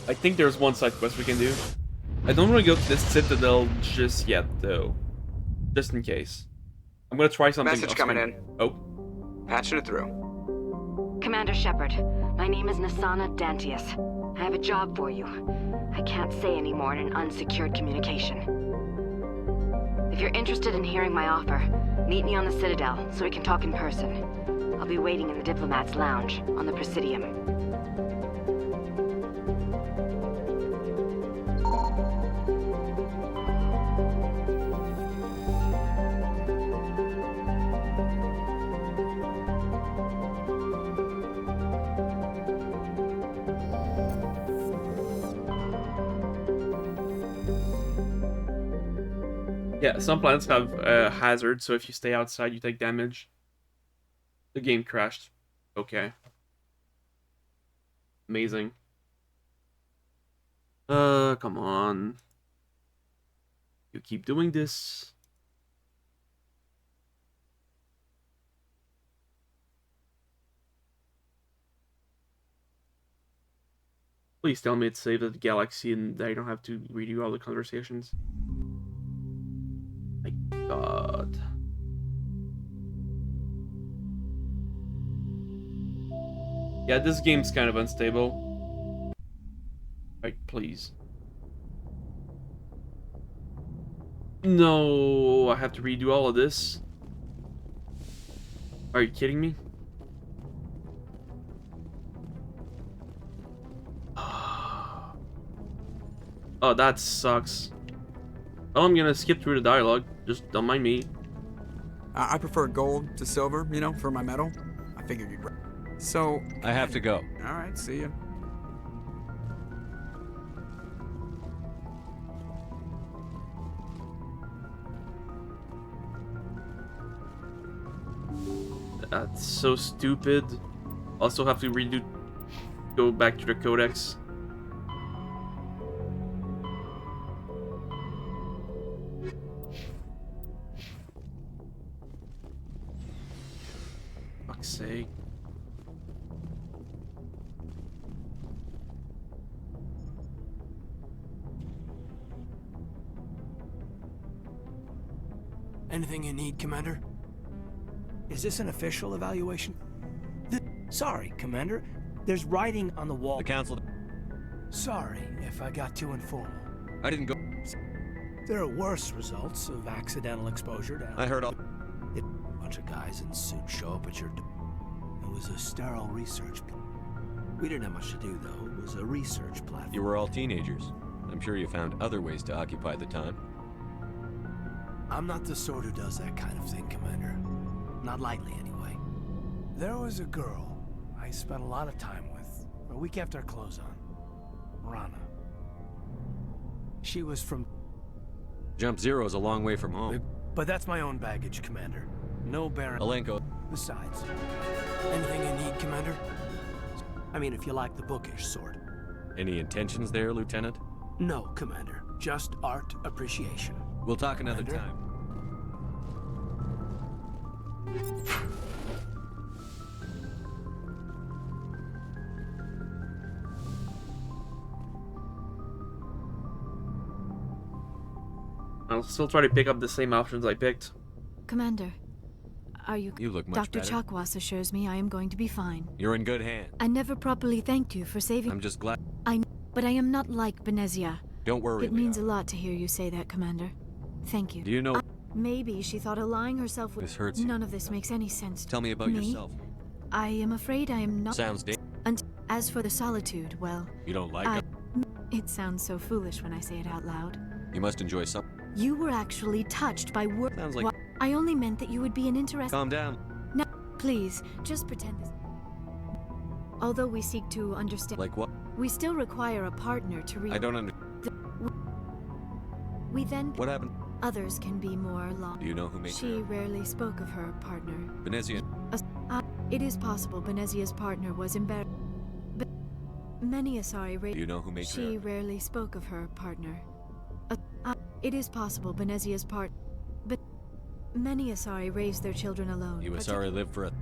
I think there's one side quest we can do. I don't want to go to this citadel just yet, though. Just in case. I'm gonna try something. Message coming in. Oh. Patching it through. Commander Shepard, my name is Nasana Dantius. I have a job for you. I can't say any more in an unsecured communication. If you're interested in hearing my offer, meet me on the Citadel so we can talk in person. I'll be waiting in the Diplomat's Lounge on the Presidium. Yeah, some planets have hazards, so if you stay outside, you take damage. The game crashed. Okay. Amazing. Come on. You keep doing this. Please tell me it's saved at the galaxy and I don't have to redo all the conversations. My God. Yeah, this game's kind of unstable. Right, please. No, I have to redo all of this. Are you kidding me? Oh, that sucks. Well, I'm gonna skip through the dialogue. Just don't mind me. I prefer gold to silver, you know, for my metal. I figured you'd... So... I have to go. Alright, see ya. That's so stupid. Also have to go back to the codex. Fuck's sake. Anything you need, Commander? Is this an official evaluation? Sorry, Commander. There's writing on the wall. The Council... Sorry if I got too informal. I didn't go... There are worse results of accidental exposure to... I heard all... A bunch of guys in suits show up at your... It was a sterile research... We didn't have much to do, though. It was a research platform. You were all teenagers. I'm sure you found other ways to occupy the time. I'm not the sort who does that kind of thing, Commander. Not lightly, anyway. There was a girl I spent a lot of time with, a week after our close on. Rana. She was from... Jump Zero's a long way from home. But that's my own baggage, Commander. No Baron... Alenko. Besides, anything you need, Commander? I mean, if you like the bookish sort. Any intentions there, Lieutenant? No, Commander. Just art appreciation. We'll talk another Commander? time. I'll still try to pick up the same options I picked. Commander, Are you... You look much Dr. better. Chakwas assures me I am going to be fine. You're in good hands. I never properly thanked you for saving... I'm just glad. But I am not like Benezia. Don't worry, It means a lot to hear you say that, Commander. Thank you. Do you know... Maybe she thought allying herself with... This hurts you. None of this makes any sense. Tell me about me? yourself. I am afraid I am not... Sounds And as for the solitude, well... You don't like it? It sounds so foolish when I say it out loud. You must enjoy some... You were actually touched by work. Sounds like... I only meant that you would be an interest... Calm down. No, please, just pretend this... Although we seek to understand... Like what? We still require a partner to read... I don't understand. We then... What happened? Others can be more long. Do you know who made She rarely spoke of her partner. Benezia? It is possible Benezia's partner was embarrassed. But many Asari... Do you know who made She rarely spoke of her partner. It is possible Benezia's but many Asari raised their children alone. You Asari live for a...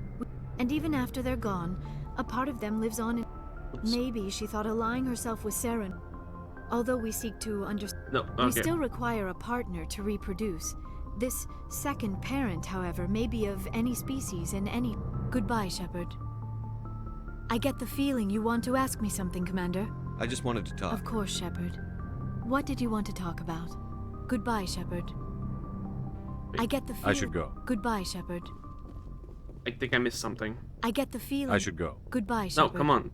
And even after they're gone, a part of them lives on in... Maybe she thought allying herself with Saren. Although we seek to understand... No, okay. We still require a partner to reproduce. This second parent, however, may be of any species and any... Goodbye, Shepard. I get the feeling you want to ask me something, Commander. I just wanted to talk. Of course, Shepard. What did you want to talk about? Goodbye, Shepard. I get the feeling... I should go. Goodbye, Shepard. I think I missed something. I get the feeling... I should go. Goodbye, No, Shepard. come on.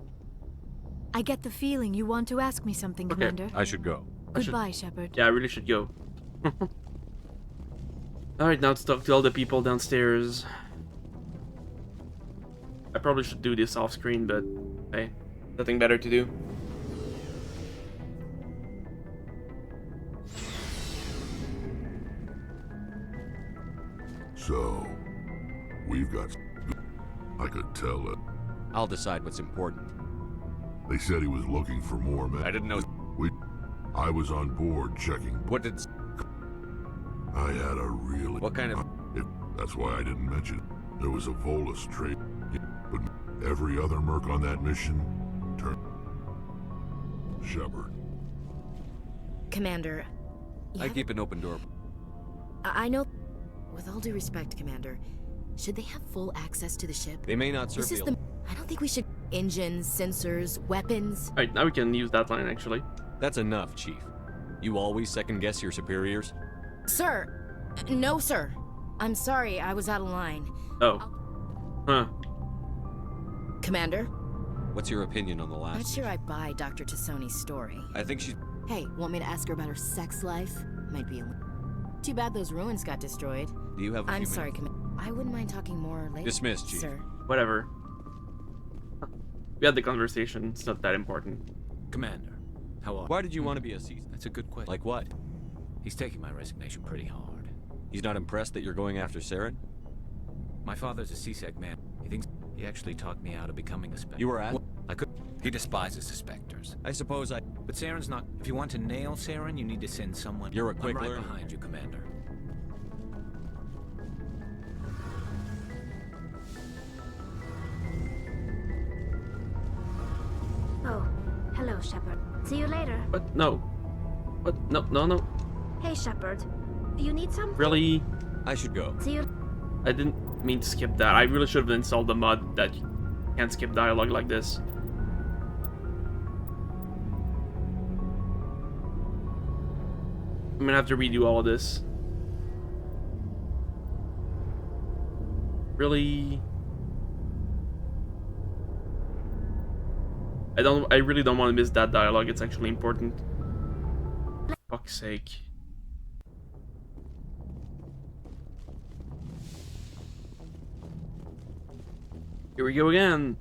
I get the feeling you want to ask me something, Commander. I should go. Goodbye, Shepard. Yeah, I really should go. Alright, now let's talk to all the people downstairs. I probably should do this off screen, but hey, nothing better to do. So, we've got... I could tell it. I'll decide what's important. They said he was looking for more men. I didn't know... I was on board checking. What did... I had a really... What kind of... That's why I didn't mention it. There was a Volus trade. But every other merc on that mission turned... Shepard. Commander... I keep an open door. I know... With all due respect, Commander, should they have full access to the ship? They may not serve This is the... I don't think we should... Engines, sensors, weapons... Alright, now we can use that line, actually. That's enough, Chief. You always second-guess your superiors? Sir! No, sir. I'm sorry, I was out of line. Oh. Huh. Commander? What's your opinion on the last... Not sure I buy Dr. Tassoni's story. I think she's... Hey, want me to ask her about her sex life? Might be a... Too bad those ruins got destroyed. Do you have a I'm few sorry, minutes? I wouldn't mind talking more later. Dismissed, Chief. Sir. Whatever. We had the conversation. It's not that important. Commander, how are Why did you want to be a season? That's a good question. Like what? He's taking my resignation pretty hard. He's not impressed that you're going after Saren? My father's a CSEC man. He thinks he actually talked me out of becoming a Spectre. You were at... Well, I could... He despises the Spectres. I suppose I... But Saren's not... If you want to nail Saren, you need to send someone... You're a quick I'm right learner. behind you, Commander. Oh, hello, Shepard. See you later. What? No. What? No, no, no. Hey, Shepard. You need something? Really? I should go. See you... I didn't mean to skip that. I really should have installed the mod that you can't skip dialogue like this. I'm gonna have to redo all of this. Really? I really don't want to miss that dialogue. It's actually important. Fuck's sake. Here we go again.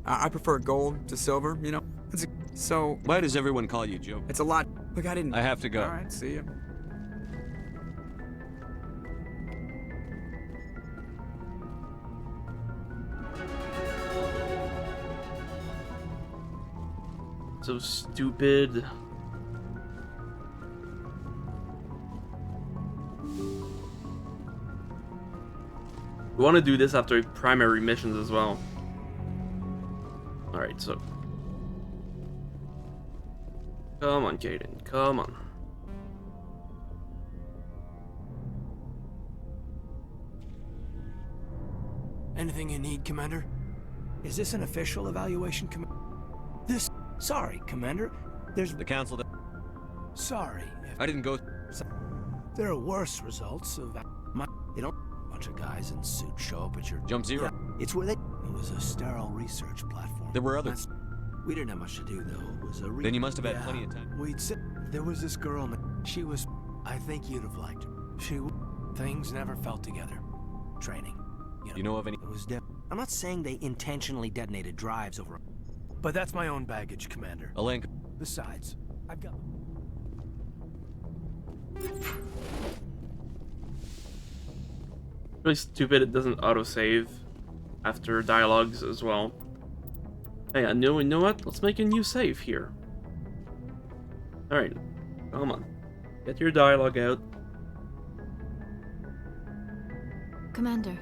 I prefer gold to silver, you know? So... Why does everyone call you Joe? It's a lot. Look, I didn't... I have to go. Alright, see ya. So stupid. We want to do this after primary missions as well. Alright, so Come on, Kaidan. Come on. Anything you need, Commander? Is this an official evaluation, Sorry, Commander. There's... The Council... Sorry. I didn't go... There are worse results of... They don't... A bunch of guys in suits show up at your... Jump Zero? Yeah, it's where they... It was a sterile research platform. There were others. We didn't have much to do, though. It was a... Then you must have had plenty of time. We'd sit... There was this girl... She was... I think you'd have liked her. She... Things never felt together. Training. You know of any... It was I'm not saying they intentionally detonated drives over... But that's my own baggage, Commander. Alenka. Besides, I've got... Really stupid it doesn't autosave after dialogues as well. Hey, you know what? Let's make a new save here. Alright, come on. Get your dialogue out. Commander,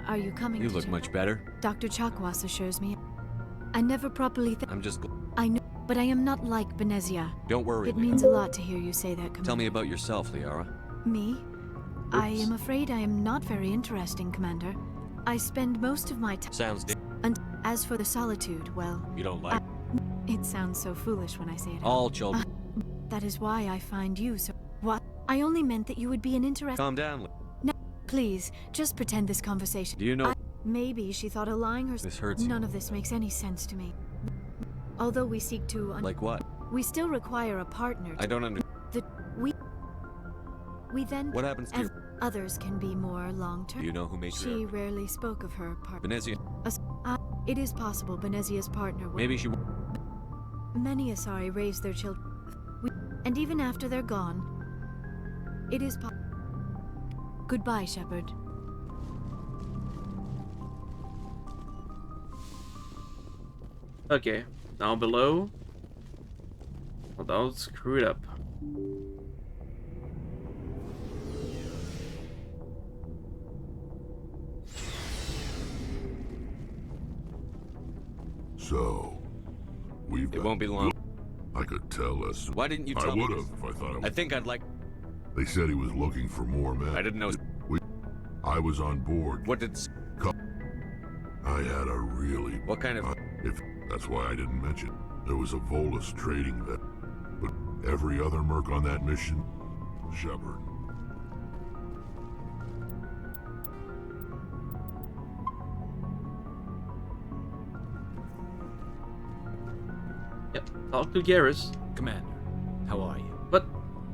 are you coming You to look much better. Dr. Chakwas assures me. I never properly I'm just... I know, but I am not like Benezia. Don't worry, It Liara. means a lot to hear you say that, Commander. Tell me about yourself, Liara. Me? I am afraid I am not very interesting, Commander. I spend most of my time... Sounds... And as for the solitude, well... You don't like... It sounds so foolish when I say it. All children... That is why I find you so... What? I only meant that you would be an interest... Calm down, No, please, just pretend this conversation... Do you know... Maybe she thought of lying herself. This hurts you. None of this makes any sense to me. Although we seek to... Like what? We still require a partner. I don't understand. We then... What happens to you? Others can be more long-term. Do you know who made She rarely spoke of her partner. Benezia. It is possible Benezia's partner will... Maybe she... Many Asari raise their children. And even after they're gone, it is Goodbye, Shepard. Okay, now below. Well, that was screwed up. So, we've got... It won't be long. I could tell us. Why didn't you tell I me would have this? if I thought it was... I think I'd like... They said he was looking for more men. I didn't know... I was on board. What did... I had a really... What kind of... That's why I didn't mention. There was a Volus trading vet. But every other merc on that mission... Shepard. Yep, talk to Garrus. Commander, how are you? But...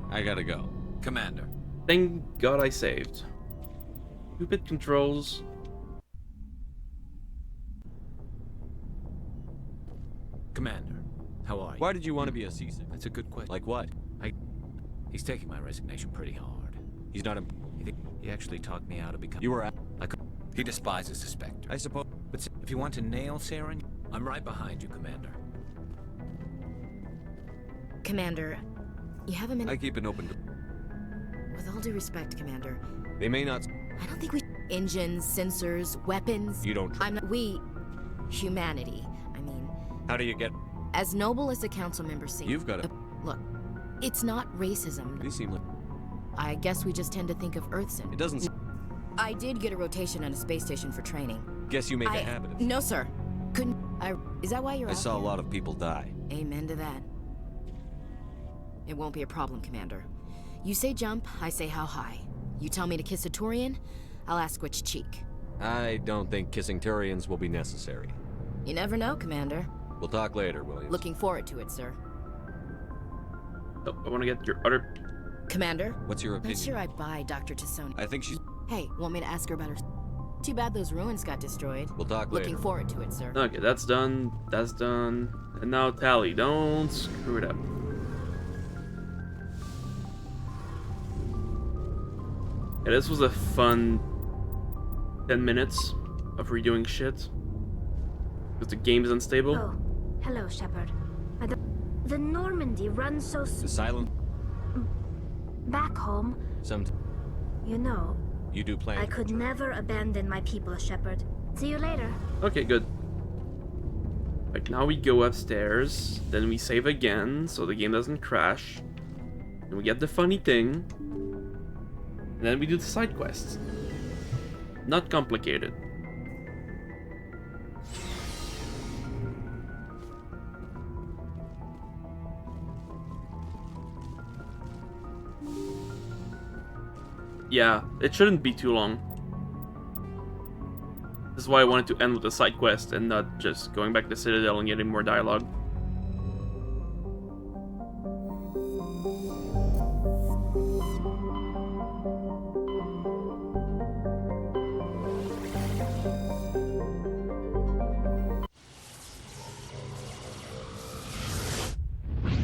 I gotta go. Commander. Thank God I saved. Stupid controls. Commander, how are you? Why did you want to be a C6? That's a good question. Like what? He's taking my resignation pretty hard. He's not a... He actually talked me out of becoming... You were... He despises the Spectre. I suppose... But if you want to nail Saren, I'm right behind you, Commander. Commander, you have a minute? I keep an open door. With all due respect, Commander. They may not... I don't think we... Engines, sensors, weapons... You don't... I'm not... We... Humanity. I mean... How do you get... As noble as the council members seem... You've got to... Look, it's not racism. They seem like... I guess we just tend to think of Earthsen. It doesn't... I did get a rotation at a space station for training. Guess you make a habit of... No, sir. Couldn't... Is that why you're I out saw here? a lot of people die. Amen to that. It won't be a problem, Commander. You say jump, I say how high. You tell me to kiss a Turian, I'll ask which cheek. I don't think kissing Turians will be necessary. You never know, Commander. We'll talk later, Williams. Looking forward to it, sir. Oh, I want to get your other... Commander? What's your opinion? Not sure I'd buy Dr. Tassoni. I think she's... Hey, want me to ask her about her... Too bad those ruins got destroyed. We'll talk later. Looking forward to it, sir. Okay, that's done. That's done. And now Tally, don't screw it up. Yeah, this was a fun 10 minutes of redoing shit. Because the game is unstable. Oh, hello, Shepard. The Normandy runs so... The silent... Back home, you know... You do plan... I could never abandon my people, Shepard. See you later. Okay, good. Like now we go upstairs, then we save again so the game doesn't crash. And we get the funny thing. And then we do the side quests. Not complicated. Yeah, it shouldn't be too long. This is why I wanted to end with a side quest and not just going back to Citadel and getting more dialogue.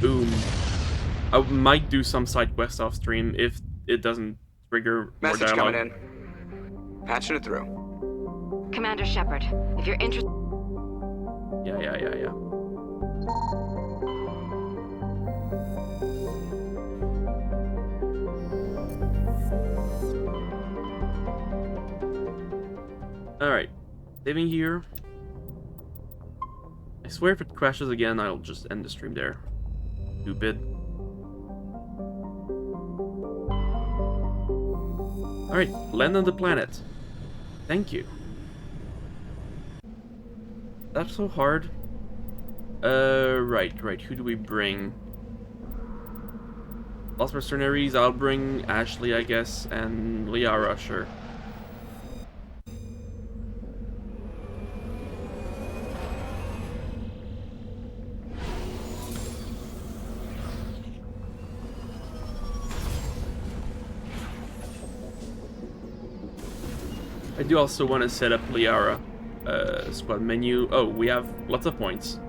Boom. I might do some side quests off stream if it doesn't trigger more Message dialogue. coming in. Patching it through. Commander Shepard, if you're interested... Yeah. Alright. Saving here. I swear if it crashes again, I'll just end the stream there. Stupid. Alright, land on the planet. Thank you. That's so hard. Right. Who do we bring? Lost Mercenaries, I'll bring Ashley, I guess, and Liara, sure. I do also want to set up Liara. Squad menu. Oh, we have lots of points.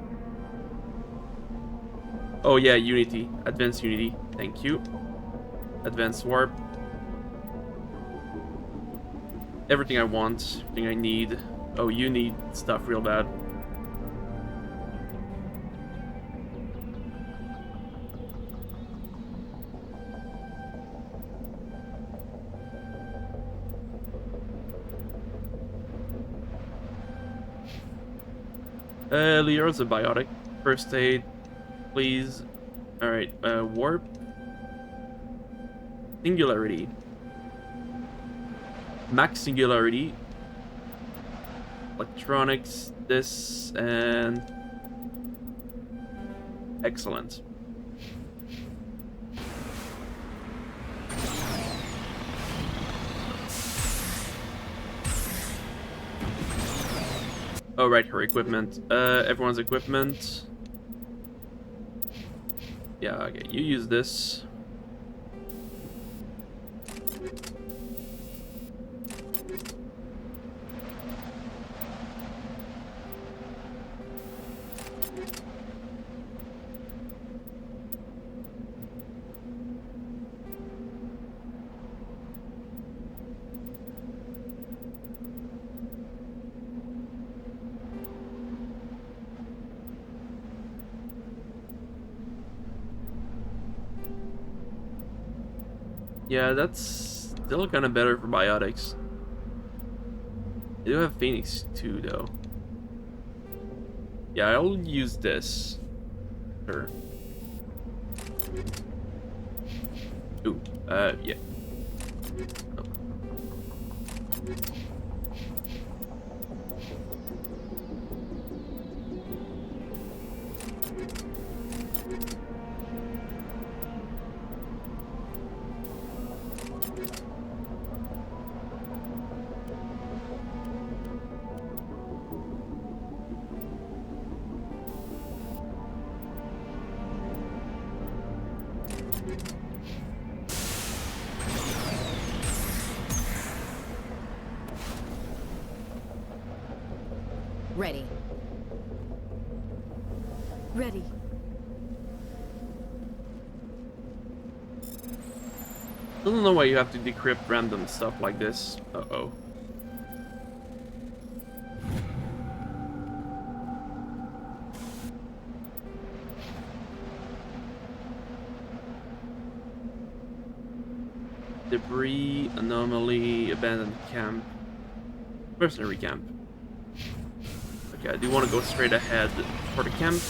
Oh yeah, Unity. Advanced Unity. Thank you. Advanced Warp. Everything I want. Everything I need. Oh, you need stuff real bad. Liara's a biotic. First aid, please. Alright, warp. Singularity. Max singularity. Electronics, this, and... Excellent. Oh, right, her equipment. Everyone's equipment. Yeah, okay, you use this. Yeah, that's still kind of better for biotics. They do have Phoenix too, though. Yeah, I'll use this. Sure. Ooh, yeah. Oh. Ready. Ready. I don't know why you have to decrypt random stuff like this. Uh-oh. Debris, anomaly, abandoned camp, mercenary camp. Okay, I do want to go straight ahead for the camp.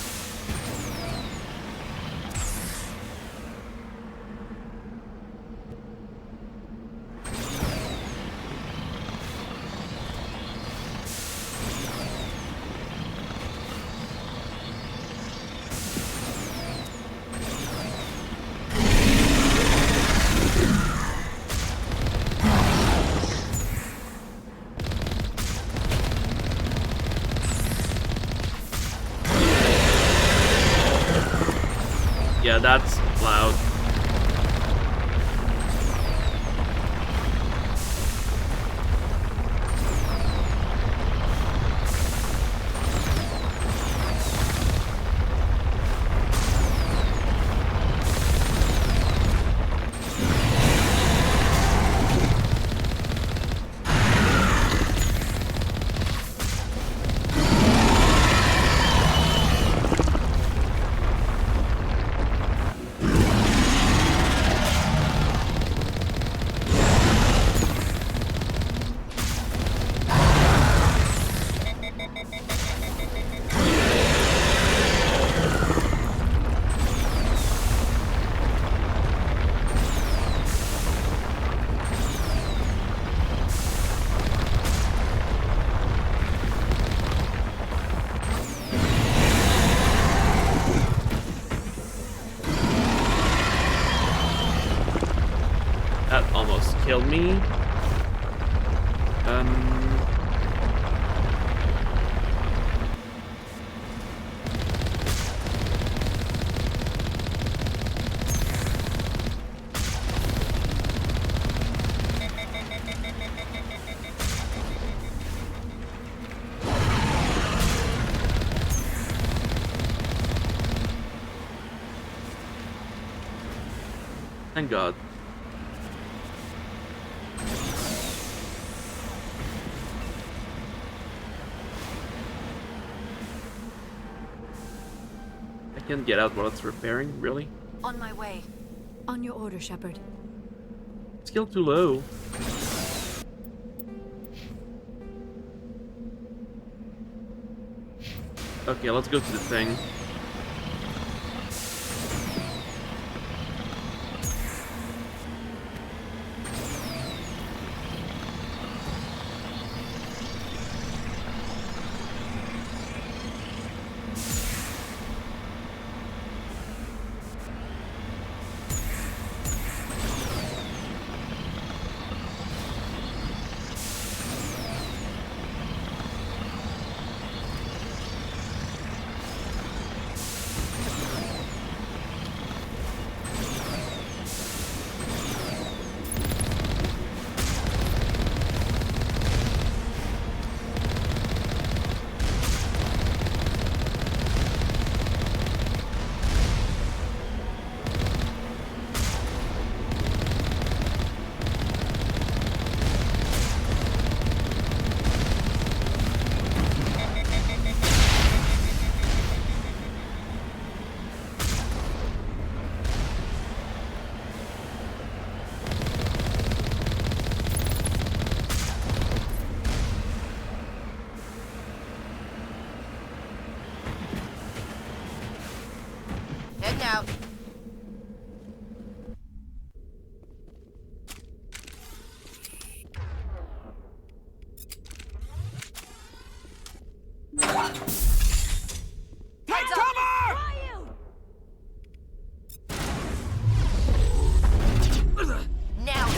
Yeah, that's loud. That almost killed me. Thank God. I can't get out while it's repairing, really? On my way. On your order, Shepard. Skill too low. Okay, let's go to the thing. Heading out. Take cover! Now.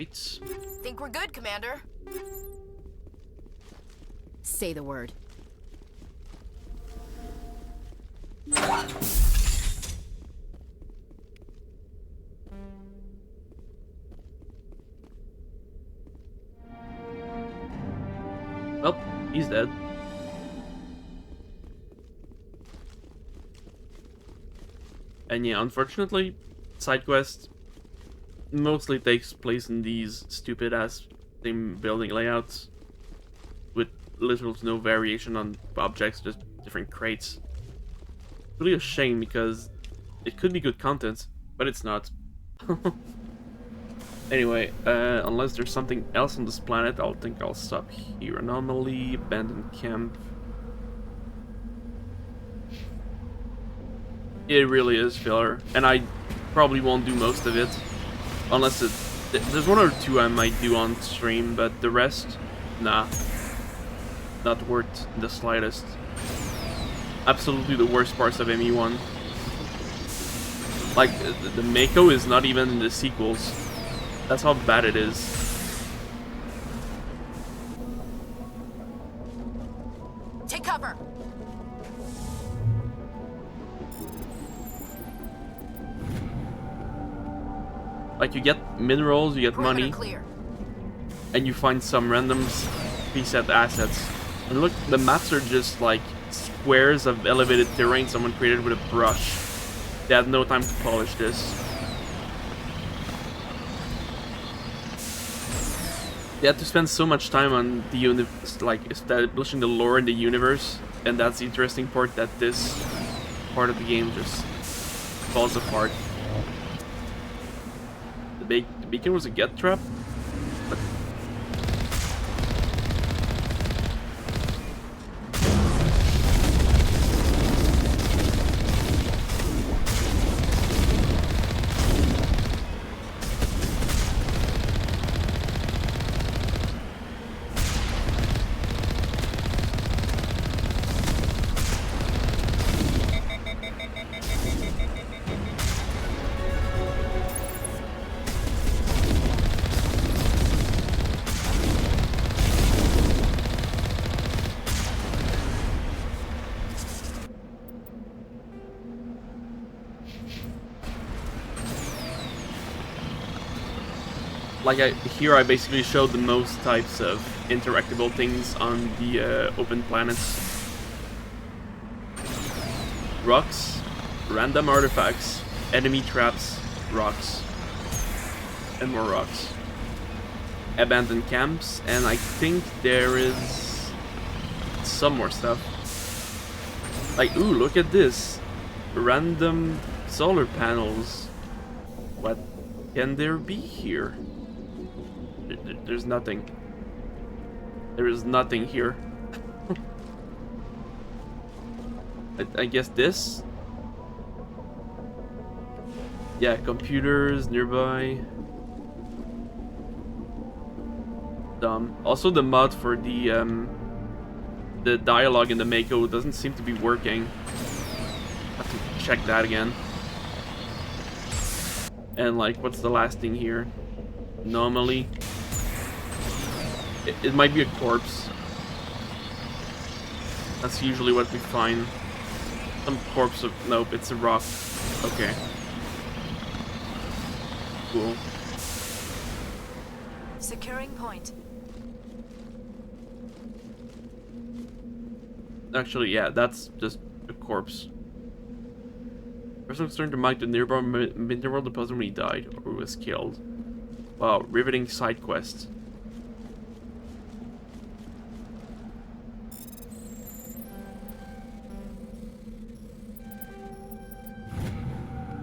It's... Think we're good, Commander? Say the word. Well, he's dead. And yeah, unfortunately, side quest mostly takes place in these stupid ass same building layouts with little to no variation on objects, just different crates. Really a shame because it could be good content, but it's not. Anyway, unless there's something else on this planet, I'll stop here. Anomaly, abandoned camp. It really is filler, and I probably won't do most of it, unless there's one or two I might do on stream, but the rest, nah, not worth the slightest. Absolutely the worst parts of ME1. Like, the Mako is not even in the sequels. That's how bad it is. Take cover! Like, you get minerals, you get money, clear. And you find some random preset assets. And look, the maps are just like squares of elevated terrain someone created with a brush. They had no time to polish this. They had to spend so much time on the like establishing the lore in the universe, and that's the interesting part, that this part of the game just falls apart. The beacon was a get trap? But like here I basically showed the most types of interactable things on the open planets. Rocks, random artifacts, enemy traps, rocks, and more rocks. Abandoned camps, and I think there is some more stuff. Like, ooh, look at this. Random solar panels. What can there be here? There's nothing. There is nothing here. I guess this? Yeah, computers nearby. Dumb. Also, the mod for the dialogue in the Mako doesn't seem to be working. Have to check that again. And like, what's the last thing here? Anomaly. It might be a corpse. That's usually what we find. Some corpse of... Nope, it's a rock. Okay. Cool. Securing point. Actually, yeah, that's just a corpse. Person was trying to mine the nearby mineral deposit when he died or was killed. Wow, riveting side quest.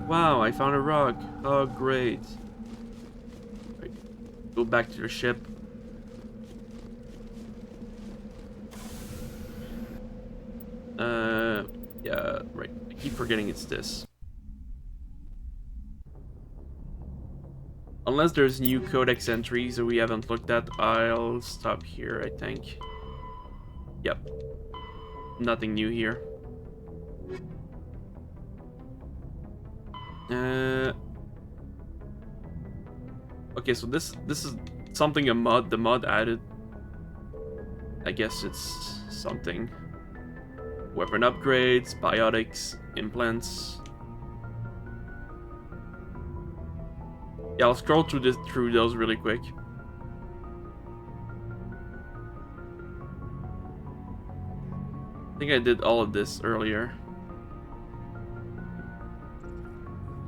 Wow, I found a rock. Oh, great. Right. Go back to your ship. Yeah, right. I keep forgetting it's this. Unless there's new codex entries that we haven't looked at, I'll stop here, I think. Yep. Nothing new here. Okay, so this is something the mod added. I guess it's something. Weapon upgrades, biotics, implants. Yeah, I'll scroll through those really quick. I think I did all of this earlier.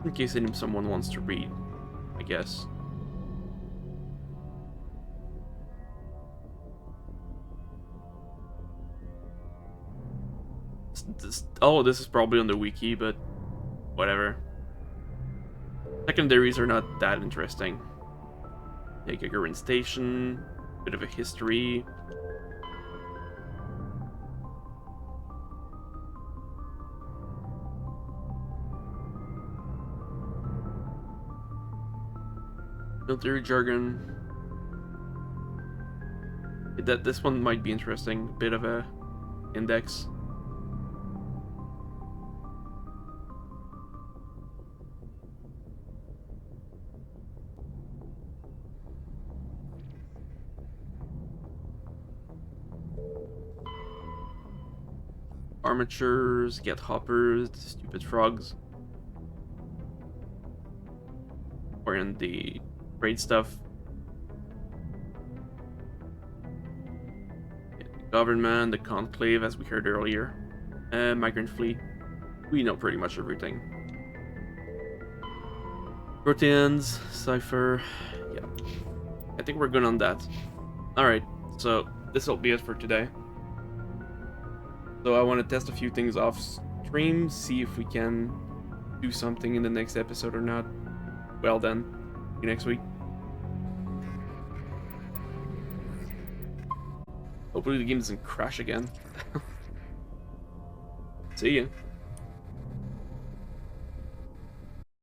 In case someone wants to read, I guess. All of this is probably on the wiki, but whatever. Secondaries are not that interesting. Take a current station, bit of a history. Military jargon. This one might be interesting. Bit of a index. Armatures, get hoppers, stupid frogs. Or in the trade stuff. The government, the conclave, as we heard earlier. Migrant fleet. We know pretty much everything. Proteans, Cypher. Yeah. I think we're good on that. Alright, so this will be it for today. So I want to test a few things off stream, see if we can do something in the next episode or not. Well then, see you next week. Hopefully the game doesn't crash again. See ya.